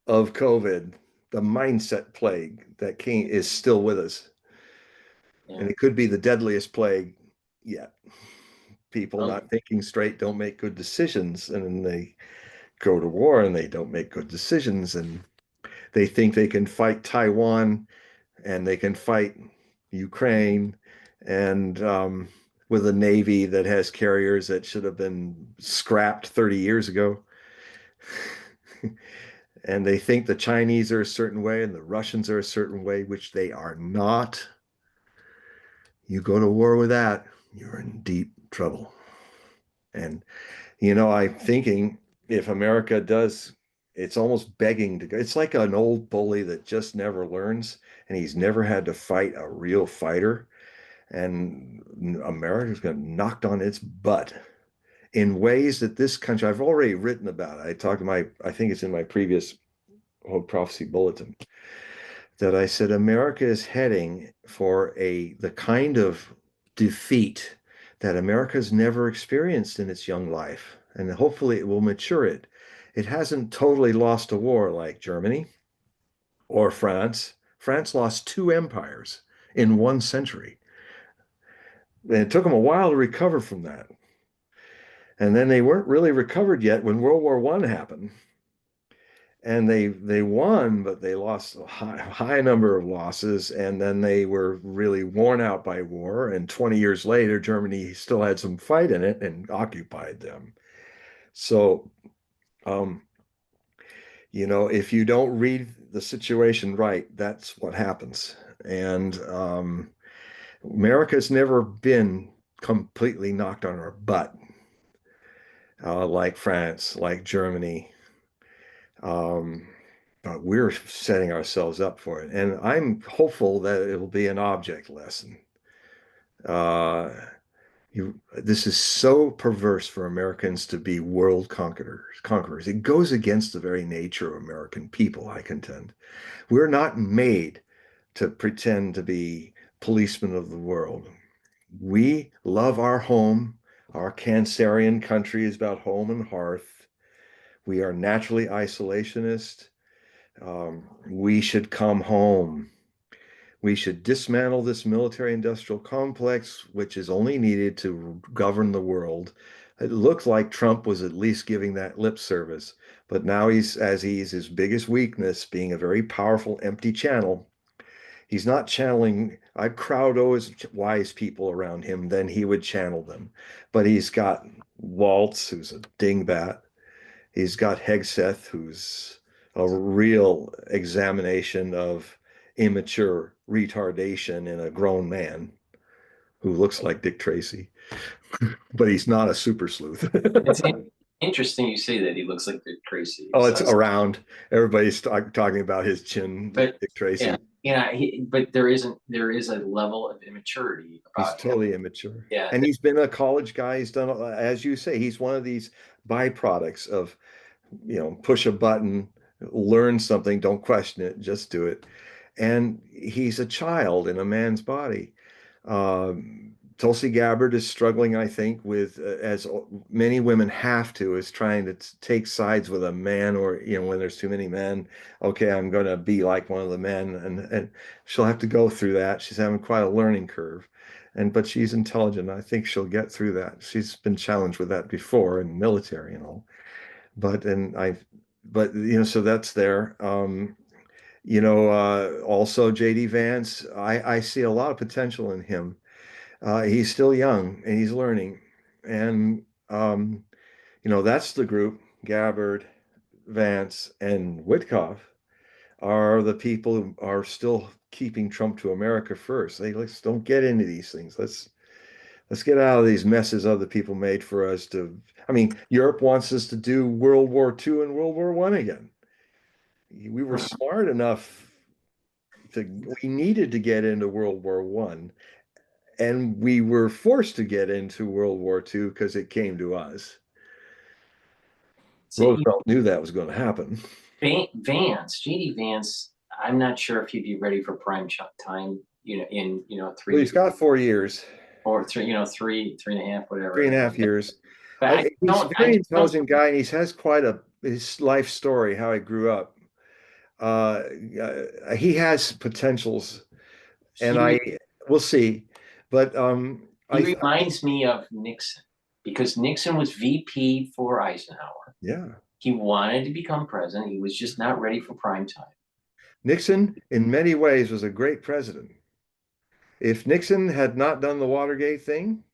of COVID, the mindset plague that came is still with us, Yeah. and it could be the deadliest plague yet. People Well, not thinking straight don't make good decisions, and then they go to war and they don't make good decisions, and they think they can fight Taiwan and they can fight Ukraine, and with a navy that has carriers that should have been scrapped 30 years ago. And they think the Chinese are a certain way and the Russians are a certain way, which they are not. You go to war with that, you're in deep trouble. And, I'm thinking if America does, it's almost begging to go. It's like an old bully that just never learns, and he's never had to fight a real fighter. And America's going to knocked on its butt in ways that this country, I've already written about it. I think it's in my previous Hogue Prophecy Bulletin, that I said America is heading for the kind of defeat that America's never experienced in its young life, and hopefully it will mature it. It hasn't totally lost a war like Germany or France. France lost two empires in 1 century, and it took them a while to recover from that. And then they weren't really recovered yet when World War I happened. And they won, but they lost a high number of losses, and then they were really worn out by war. And 20 years later, Germany still had some fight in it and occupied them. So, um, if you don't read the situation right, that's what happens. And America's never been completely knocked on our butt, like France, like Germany. Um, but we're setting ourselves up for it. And I'm hopeful that it'll be an object lesson. Uh, this is so perverse for Americans to be world conquerors. It goes against the very nature of American people, I contend. We're not made to pretend to be policemen of the world. We love our home. Our Cancerian country is about home and hearth. We are naturally isolationist. We should come home. We should dismantle this military industrial complex, which is only needed to govern the world. It looked like Trump was at least giving that lip service, but now he's his biggest weakness, being a very powerful empty channel. He's not channeling. I'd crowd always wise people around him, then he would channel them. But he's got Waltz, who's a dingbat. He's got Hegseth, who's a real examination of immature retardation in a grown man who looks like Dick Tracy, but he's not a super sleuth. It's interesting you say that he looks like Dick Tracy. Oh, So, it's around. Everybody's talking about his chin, but Dick Tracy. yeah, but there is a level of immaturity He's about him. totally immature. Yeah, And he's been a college guy. He's done, as you say, he's one of these byproducts of, push a button, learn something, don't question it, just do it. And he's a child in a man's body. Tulsi Gabbard is struggling, I think, with, as many women have to, is trying to take sides with a man, or, when there's too many men, okay, I'm going to be like one of the men. And she'll have to go through that. She's having quite a learning curve. But she's intelligent. I think she'll get through that. She's been challenged with that before in military and all. But, and I, but, so that's there. Also JD Vance, I see a lot of potential in him. He's still young and he's learning. And, that's the group. Gabbard, Vance, and Witkoff are the people who are still keeping Trump to America first. Let's don't get into these things. Let's get out of these messes other people made for us to. I mean, Europe wants us to do World War II and World War I again. We were smart enough we needed to get into World War I, and we were forced to get into World War II because it came to us. so Roosevelt knew that was going to happen. Vance, JD Vance. I'm not sure if he'd be ready for prime time. In Well, he's got 4 years, or three, three and a half, three whatever. and a half years. But He's a very intelligent guy, and he has quite his life story, how he grew up. He has potentials, and he we'll see. But he reminds me of Nixon, because Nixon was VP for Eisenhower. Yeah, He wanted to become president. He was just not ready for prime time. Nixon, in many ways, was a great president. If Nixon had not done the Watergate thing,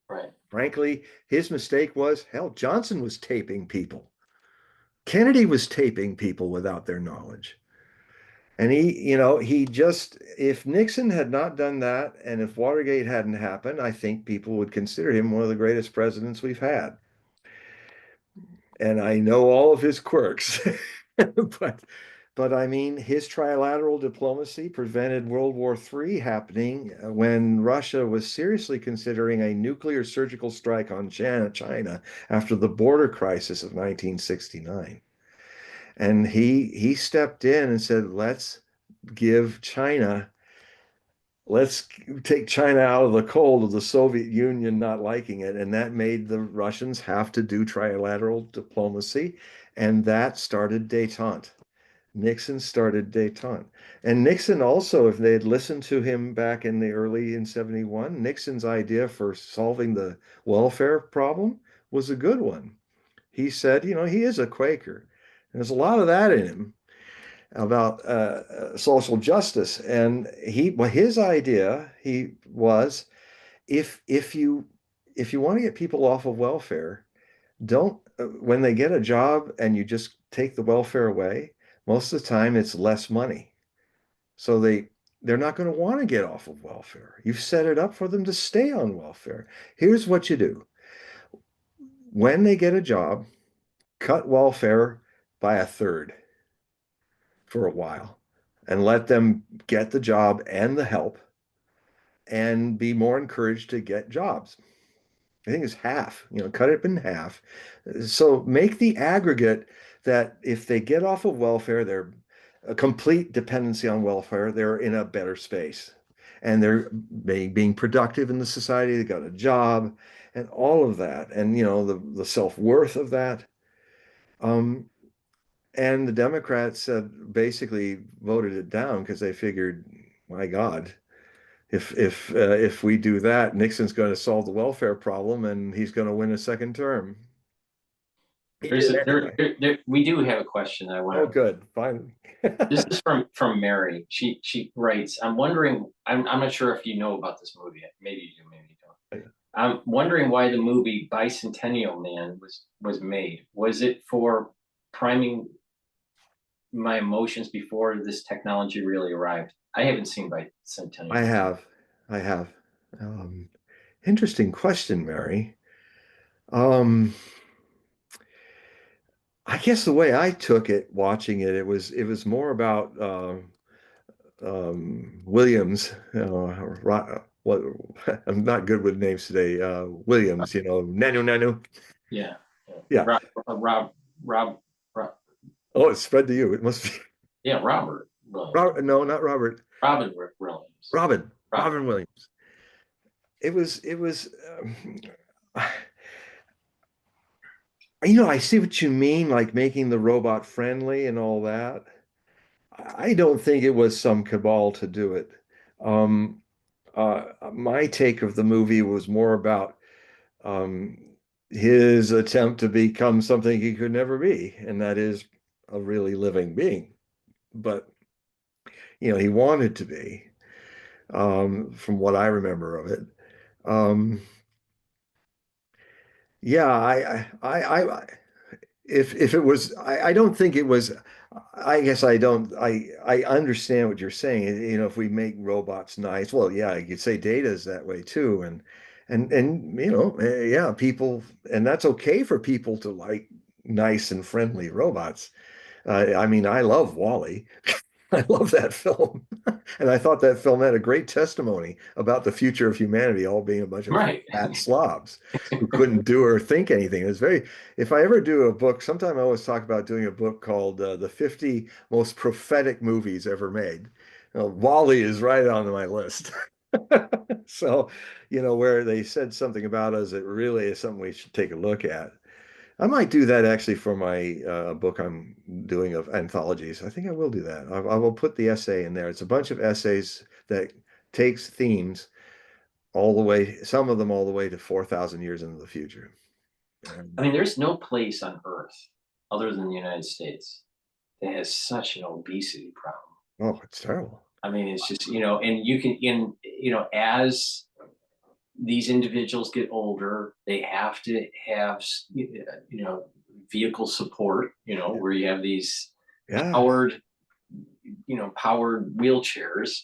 Right. frankly, his mistake was, hell, Johnson was taping people. Kennedy was taping people without their knowledge. And he just, if Nixon had not done that, and if Watergate hadn't happened, I think people would consider him one of the greatest presidents we've had. And I know all of his quirks, but I mean, his trilateral diplomacy prevented World War III happening when Russia was seriously considering a nuclear surgical strike on China after the border crisis of 1969. And he stepped in and said, give China, let's take China out of the cold of the Soviet Union not liking it. And that made the Russians have to do trilateral diplomacy. And that started detente. Nixon started detente. And Nixon also, if they had listened to him back in the early in 71, Nixon's idea for solving the welfare problem was a good one. He said, he is a Quaker. There's a lot of that in him about social justice. And his idea, he was, if you want to get people off of welfare, don't when they get a job and you just take the welfare away, most of the time it's less money. So they're not going to want to get off of welfare. You've set it up for them to stay on welfare. Here's what you do. When they get a job, cut welfare by a third for a while and let them get the job and the help and be more encouraged to get jobs. I think it's half, cut it in half. So make the aggregate that if they get off of welfare, they're a complete dependency on welfare, they're in a better space. And they're being productive in the society, they got a job and all of that. And the self-worth of that. And the Democrats basically voted it down because they figured my God, if we do that, Nixon's going to solve the welfare problem and he's going to win a second term. He There's did a, anyway. we do have a question I want Oh, to. good. Finally. This is from Mary. She writes, I'm wondering, I'm not sure if you know about this movie. Maybe you do, maybe you don't. I'm wondering why the movie Bicentennial Man was made. Was it for priming my emotions before this technology really arrived? I haven't seen I Bicentennial. have. I have. Um, Interesting question, Mary. Um, I guess the way I took it, watching it, it was more about Williams. What I'm not good with names today. Williams, Nanu Nanu. Yeah. Yeah. Rob, Rob, Oh, it's spread to you. It must be yeah, Robert Williams. Robert. No, not Robert. Robin Williams. Robin. Robin. Robin Williams. It was. I see what you mean, like making the robot friendly and all that. I don't think it was some cabal to do it. Um, my take of the movie was more about um, his attempt to become something he could never be, and that is a really living being. But he wanted to be, from what I remember of it. Um, yeah, if it was, I don't think it was. I guess I don't. I understand what you're saying. If we make robots nice, well, yeah, you could say data is that way too, and yeah, people, and that's okay for people to like nice and friendly robots. I mean, I love Wally. I love that film. And I thought that film had a great testimony about the future of humanity all being a bunch of Right. fat slobs who couldn't do or think anything. It was very, if I ever do a book, sometime I always talk about doing a book called The 50 Most Prophetic Movies Ever Made. Wally is right on my list. So, where they said something about us that really is something we should take a look at. I might do that actually for my book I'm doing of anthologies. I think I will do that. I will put the essay in there. It's a bunch of essays that takes themes all the way, some of them all the way to 4,000 years into the future. I And, mean, there's no place on Earth other than the United States that has such an obesity problem. oh, it's terrible. I mean, it's just, and as these individuals get older, they have to have, vehicle support, Yeah. where you have these Yeah. powered, powered wheelchairs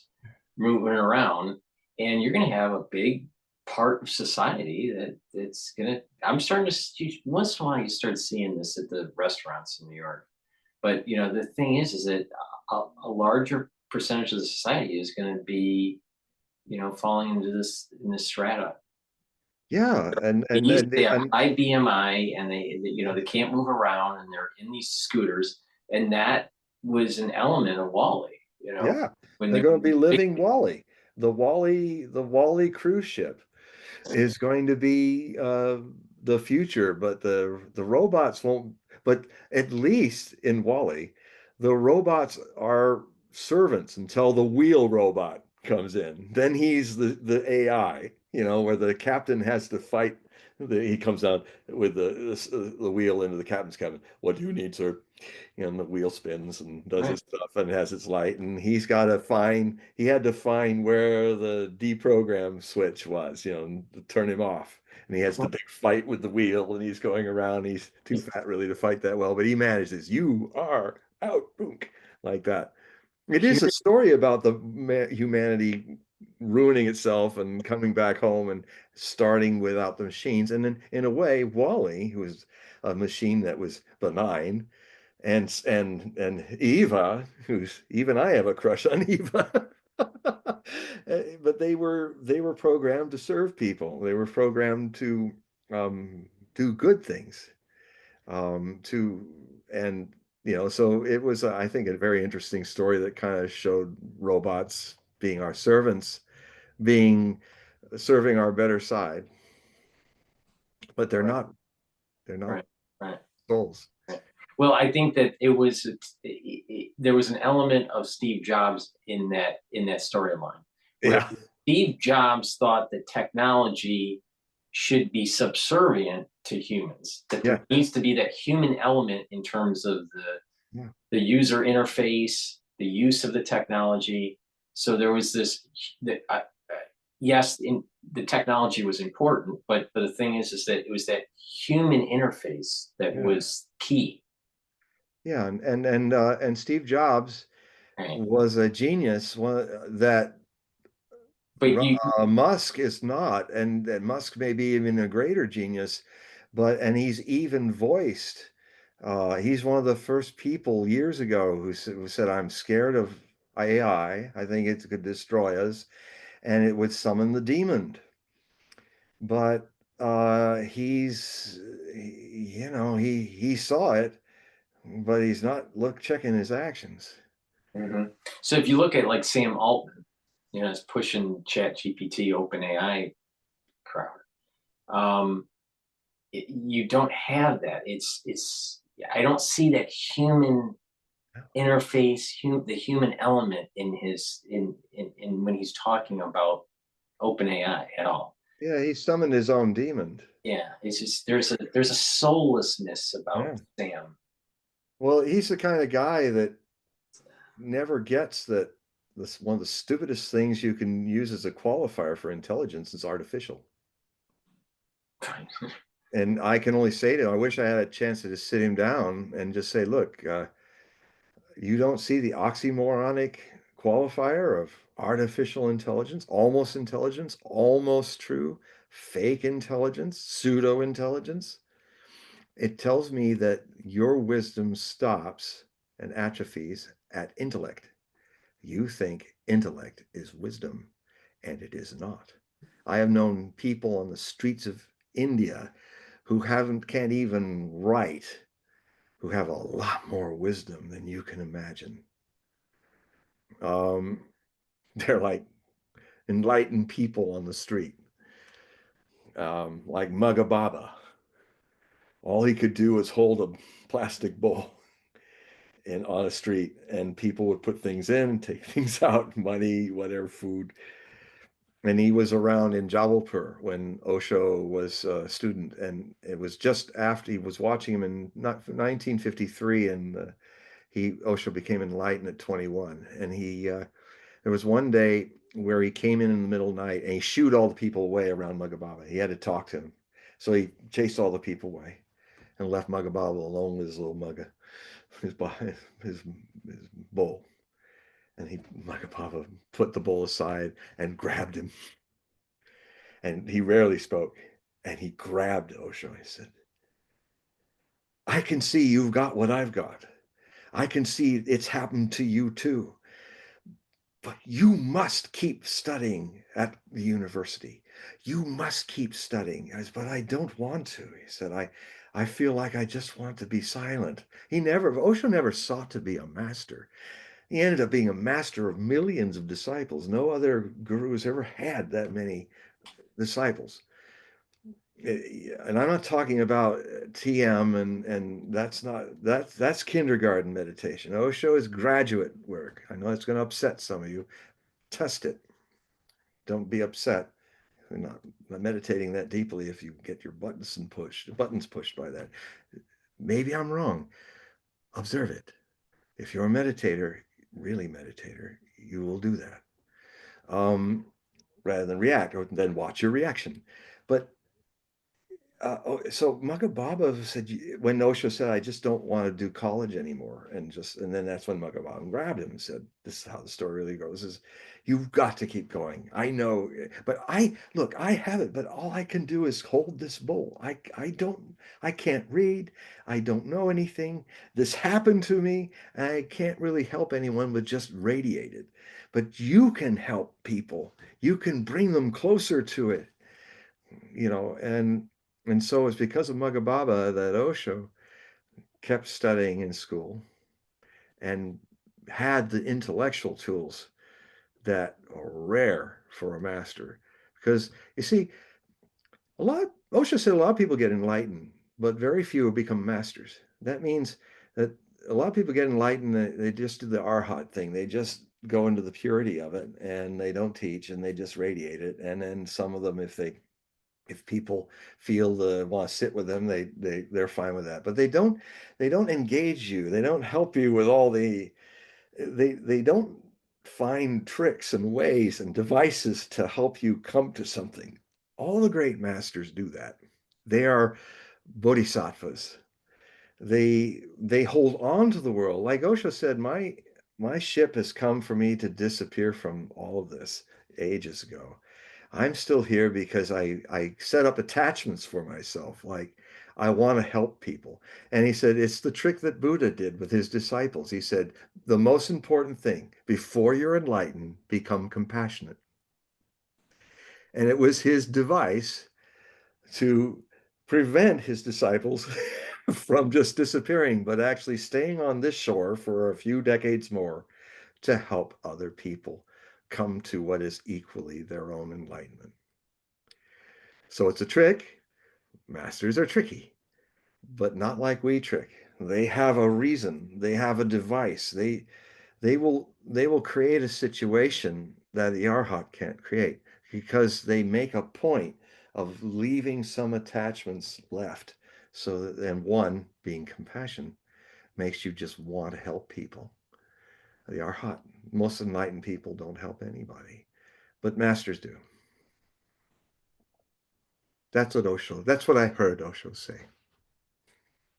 moving around, and you're going to have a big part of society that's going to, I'm starting to, once in a while, you start seeing this at the restaurants in New York. But, the thing is that a larger percentage of the society is going to be, falling into in this strata. Yeah. They usually have And high BMI, and they can't move around, and they're in these scooters, and that was an element of Wally, yeah, when they're they going to be living Wally. The Wally cruise ship is going to be the future, but the robots won't. But at least in Wally, the robots are servants until the wheel robot comes in. Then he's the AI, where the captain has to fight. He comes out with the wheel into the captain's cabin. What do you need, sir? And the wheel spins and does right. its stuff and has its light. And he had to find where the deprogram switch was, and to turn him off. And he has the big fight with the wheel and he's going around. He's too fat really to fight that well, but he manages. You are out, boom, like that. It is a story about the humanity ruining itself and coming back home and starting without the machines. And then, in a way, Wally, who was a machine that was benign, and Eva, who's even I have a crush on Eva. But they were programmed to serve people. They were programmed to do good things. To and so it was, I think, a very interesting story that kind of showed robots being our servants, being serving our better side, but they're Right, not. They're not right, right, souls. right. Well, I think that there was an element of Steve Jobs in that storyline where Yeah, Steve Jobs thought that technology should be subservient to humans, that yeah, there needs to be that human element in terms of yeah, the user interface, the use of the technology. So there was this that yes, the technology was important, but the thing is that it was that human interface that yeah, was key. yeah. And Steve Jobs Right. was a genius, one that But you, Musk is not, and that Musk may be even a greater genius, and he's even voiced. He's one of the first people years ago who said, "I'm scared of AI. I think it could destroy us, and it would summon the demon." But he saw it, but he's not checking his actions. mhm. So if you look at like Sam Altman, is pushing Chat GPT, Open AI crowd. Um, you don't have that. I don't see that human interface, the human element in his in when he's talking about Open AI at all. Yeah, he summoned his own demon. Yeah, it's just there's a soullessness about Yeah. Sam. Well, he's the kind of guy that never gets that this one of the stupidest things you can use as a qualifier for intelligence is artificial. And I can only say to him, I wish I had a chance to just sit him down and just say, look, you don't see the oxymoronic qualifier of artificial intelligence, almost true, fake intelligence, pseudo intelligence. It tells me that your wisdom stops and atrophies at intellect. You think intellect is wisdom, and it is not. I have known people on the streets of India who can't even write, who have a lot more wisdom than you can imagine. Um, they're like enlightened people on the street, like Mugga Baba. All he could do was hold a plastic bowl on a street, and people would put things in, take things out, money, whatever, food. And he was around in Jabalpur when Osho was a student, and it was just after he was watching him in 1953, and he Osho became enlightened at 21, and there was one day where he came in the middle of the night and he shooed all the people away around Mugababa. He had to talk to him, so he chased all the people away and left Mugababa alone with his little mugga, his his, his bowl, and Mugababa put the bowl aside and grabbed him, and he rarely spoke, and he grabbed Osho. He said, "I can see you've got what I've got. I can see it's happened to you too. But you must keep studying at the university. You must keep studying." I said, "But I don't want to." He said, I feel like I just want to be silent. Osho never sought to be a master. He ended up being a master of millions of disciples. No other guru has ever had that many disciples. And I'm not talking about TM, and that's kindergarten meditation. Osho is graduate work. I know it's going to upset some of you. Test it. Don't be upset. You're not meditating that deeply if you get your buttons pushed by that. Maybe I'm wrong. Observe it. If you're a meditator, really meditator, you will do that. Rather than react, or then watch your reaction. But so Magababa said, when Osho said, "I just don't want to do college anymore," and then that's when Magababa grabbed him and said, "This is how the story really goes: is you've got to keep going. I know, but I have it, but all I can do is hold this bowl. I can't read. I don't know anything. This happened to me. I can't really help anyone but just radiate it. But you can help people. You can bring them closer to it, you know." And so it's because of Magababa that Osho kept studying in school and had the intellectual tools that are rare for a master. Because you see, Osho said a lot of people get enlightened, but very few become masters. That means that a lot of people get enlightened, they just do the arhat thing. They just go into the purity of it and they don't teach and they just radiate it. And then some of them, if people feel the want to sit with them, they're fine with that. But they don't engage you. They don't help you with all they don't find tricks and ways and devices to help you come to something. All the great masters do that. They are bodhisattvas. They hold on to the world. Like Osho said, my ship has come for me to disappear from all of this ages ago. I'm still here because I set up attachments for myself. Like I want to help people. And he said, it's the trick that Buddha did with his disciples. He said, the most important thing before you're enlightened, become compassionate. And it was his device to prevent his disciples from just disappearing, but actually staying on this shore for a few decades more to help other people come to what is equally their own enlightenment. So it's a trick. Masters are tricky, but not like we trick. They have a reason. They have a device. They will create a situation that the Arhat can't create because they make a point of leaving some attachments left. So that then one being compassion makes you just want to help people. The Arhat, most enlightened people don't help anybody, but masters do. That's what I heard Osho say.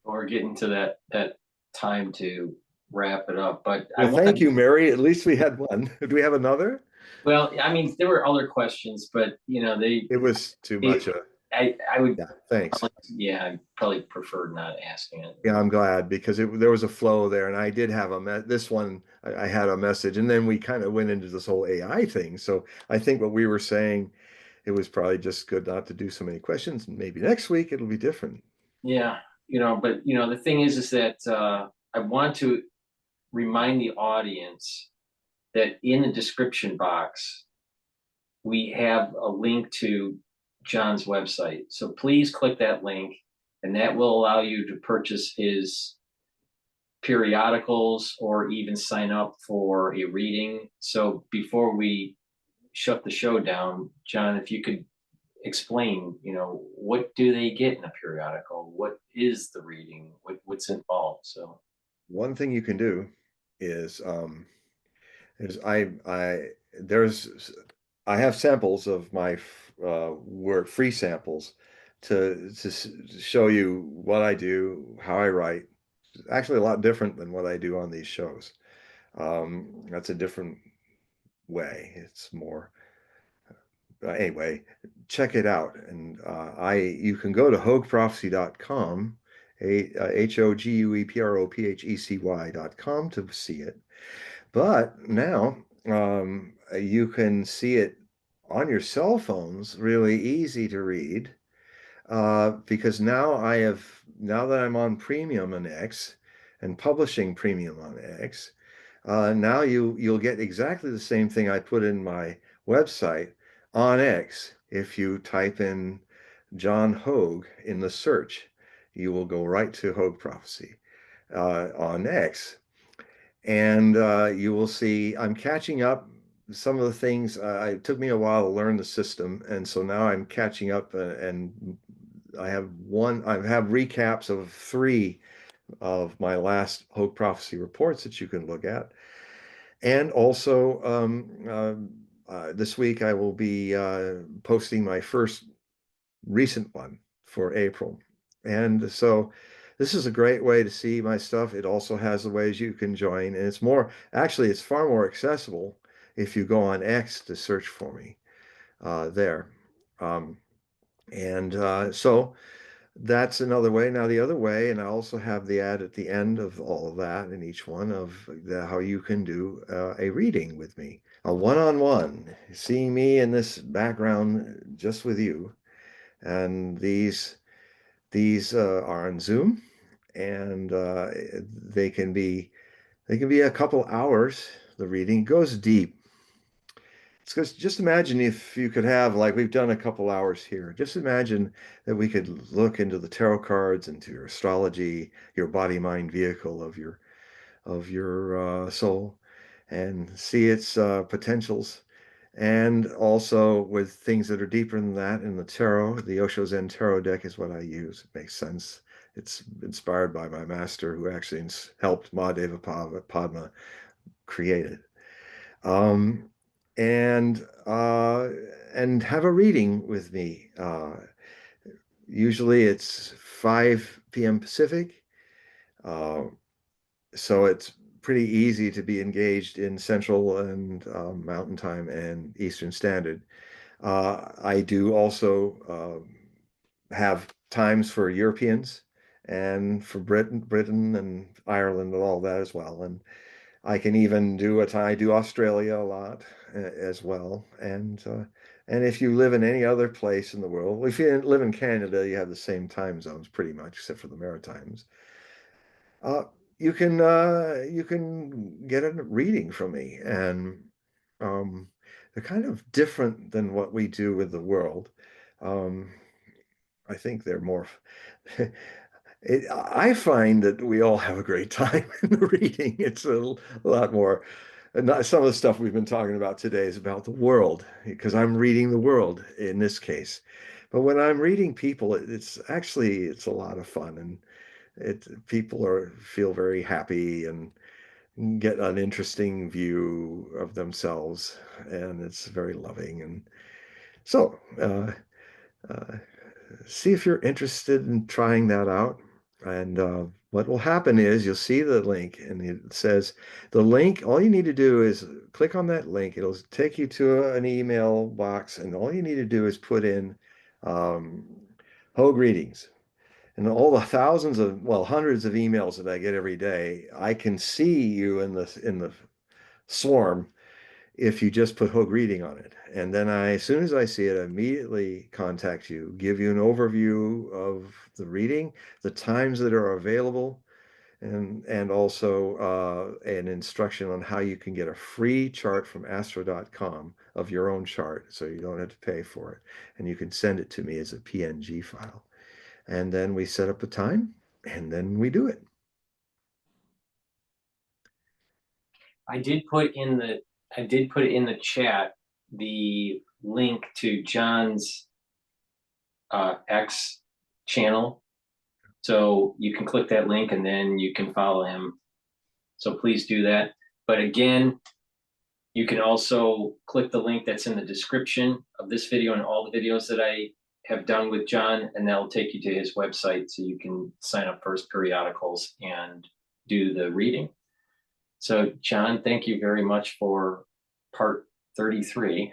We're getting to that time to wrap it up, but I Well, want thank to. you, Mary. At least we had one. Do we have another? Well, I mean, there were other questions, but It was too they much. I would Yeah, thanks. probably, yeah, I probably prefer not asking it. Yeah, I'm glad because there was a flow there, and I did have this one. I had a message, and then we kind of went into this whole AI thing. So I think what we were saying, it was probably just good not to do so many questions. Maybe next week it'll be different. Yeah, but the thing is that I want to remind the audience that in the description box we have a link to John's website. So please click that link, and that will allow you to purchase his periodicals or even sign up for a reading. So before we shut the show down, John, if you could explain, what do they get in a periodical? What is the reading? What's involved? So One thing you can do is is there's I have samples of my work, free samples to show you what I do, how I write. It's actually a lot different than what I do on these shows. That's a different way. It's more anyway. Check it out, and you can go to hogueprophesy.com, HOGUEPROPHECY.com to see it. But now you can see it on your cell phones, really easy to read, because now that I'm on premium on X and publishing premium on X, now you'll get exactly the same thing I put in my website on X. If you type in John Hogue in the search, you will go right to Hogue Prophecy on X, and you will see I'm catching up. Some of the things it took me a while to learn the system, and so now I'm catching up, and I have recaps of 3 of my last Hogue Prophecy reports that you can look at. And also, this week I will be posting my first recent one for April. And so this is a great way to see my stuff. It also has the ways you can join, and it's far more accessible if you go on X to search for me there. Um, and so that's another way. Now, the other way, and I also have the ad at the end of all of that in each one of how you can do a reading with me, a one-on-one, seeing me in this background just with you. And these are on Zoom, and they can be a couple hours. The reading goes deep. because just imagine if you could have, like we've done a couple hours here, just imagine that we could look into the tarot cards, into your astrology, your body mind vehicle of your soul, and see its potentials. And also with things that are deeper than that in the tarot, the Osho Zen Tarot deck is what I use. It makes sense. It's inspired by my master who actually helped Mahadeva Padma create it. Um, and and have a reading with me. Usually it's 5 p.m. Pacific. Uh, so it's pretty easy to be engaged in Central and Mountain Time and Eastern Standard. I do also have times for Europeans and for Britain and Ireland and all that as well. And I can even do I do Australia a lot as well. And if you live in any other place in the world, if you live in Canada, you have the same time zones pretty much, except for the Maritimes. Uh, you can get a reading from me, and um, they're kind of different than what we do with the world. Um, I think they're more. I find that we all have a great time in the reading. It's a lot more. Not, some of the stuff we've been talking about today is about the world because I'm reading the world in this case. But when I'm reading people, it's a lot of fun and people are feel very happy and get an interesting view of themselves, and it's very loving. And so, uh, see if you're interested in trying that out. And what will happen is you'll see the link, and it says the link. All you need to do is click on that link. It'll take you to an email box, and all you need to do is put in um, Hogue readings. And all the thousands of, well, hundreds of emails that I get every day, I can see you in the swarm if you just put Hogue reading on it. And then as soon as I see it, I immediately contact you, give you an overview of the reading, the times that are available, and also an instruction on how you can get a free chart from astro.com of your own chart, so you don't have to pay for it. And you can send it to me as a PNG file. And then we set up a time, and then we do it. I did put in the I did put in the chat the link to John's X channel. So you can click that link and then you can follow him. So please do that. But again, you can also click the link that's in the description of this video and all the videos that I have done with John, and that'll take you to his website so you can sign up for his periodicals and do the reading. So, John, thank you very much for part 33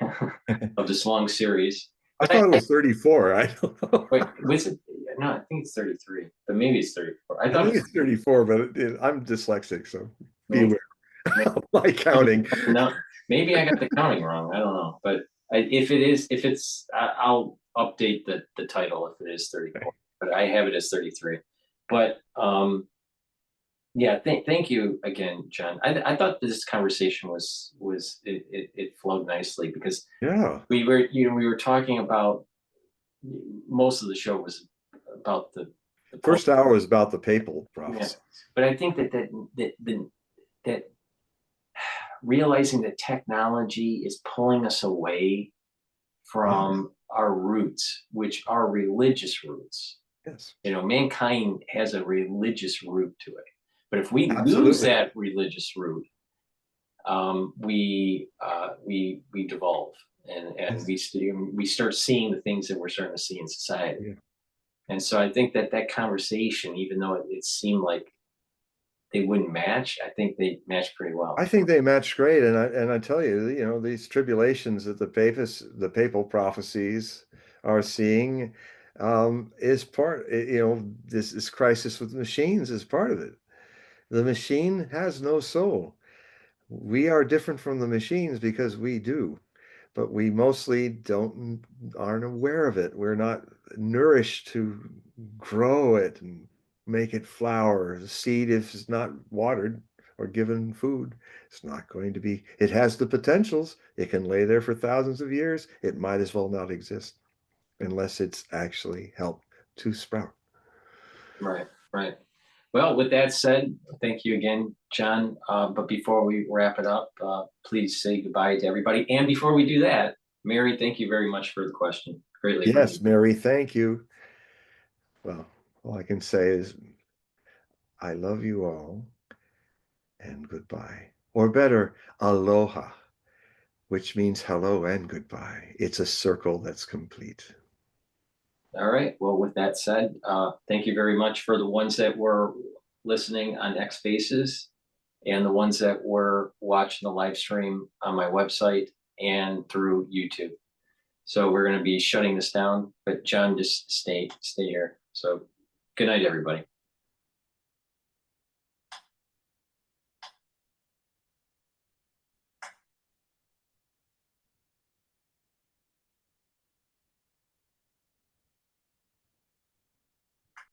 of this long series. I thought it was 34. I don't know. Wait, was it? No, I think it's 33, but maybe it's 34. I I thought think it it's 34, but I'm dyslexic, so be was, aware of my counting. no, maybe I got the counting wrong. I don't know, but if it's, I'll update the title if it is 34. But I have it as 33. But yeah, thank you again, John. I thought this conversation it flowed nicely because Yeah. we were talking about, most of the show was about the First hour was about the papal yeah, prophecy. but I think that realizing that technology is pulling us away Yeah. from our roots, which are religious roots. Yes. You know, mankind has a religious root to it. But if we lose Absolutely. that religious root, we devolve and Yes. we start seeing the things that we're starting to see in society. Yeah. And so I think that conversation, even though it seemed like they wouldn't match, I think they match pretty well. I think they match great, and I tell you, these tribulations that the papal prophecies are seeing is part. This crisis with machines is part of it. The machine has no soul. We are different from the machines because we do, but we mostly aren't aware of it. We're not nourished to grow it and make it flower. The seed, if it's not watered, or given food, it's not going to be, it has the potentials. It can lay there for thousands of years. It might as well not exist unless it's actually helped to sprout. Right, right. Well, with that said, thank you again, John. But before we wrap it up, please say goodbye to everybody. And before we do that, Mary, thank you very much for the question. Greatly Yes, appreciate it. Mary, thank you. Well, all I can say is I love you all and goodbye. Or better, aloha, which means hello and goodbye. It's a circle that's complete. All right. Well, with that said, thank you very much for the ones that were listening on X Spaces and the ones that were watching the live stream on my website and through YouTube. So we're going to be shutting this down, but John, just stay here. So good night, everybody.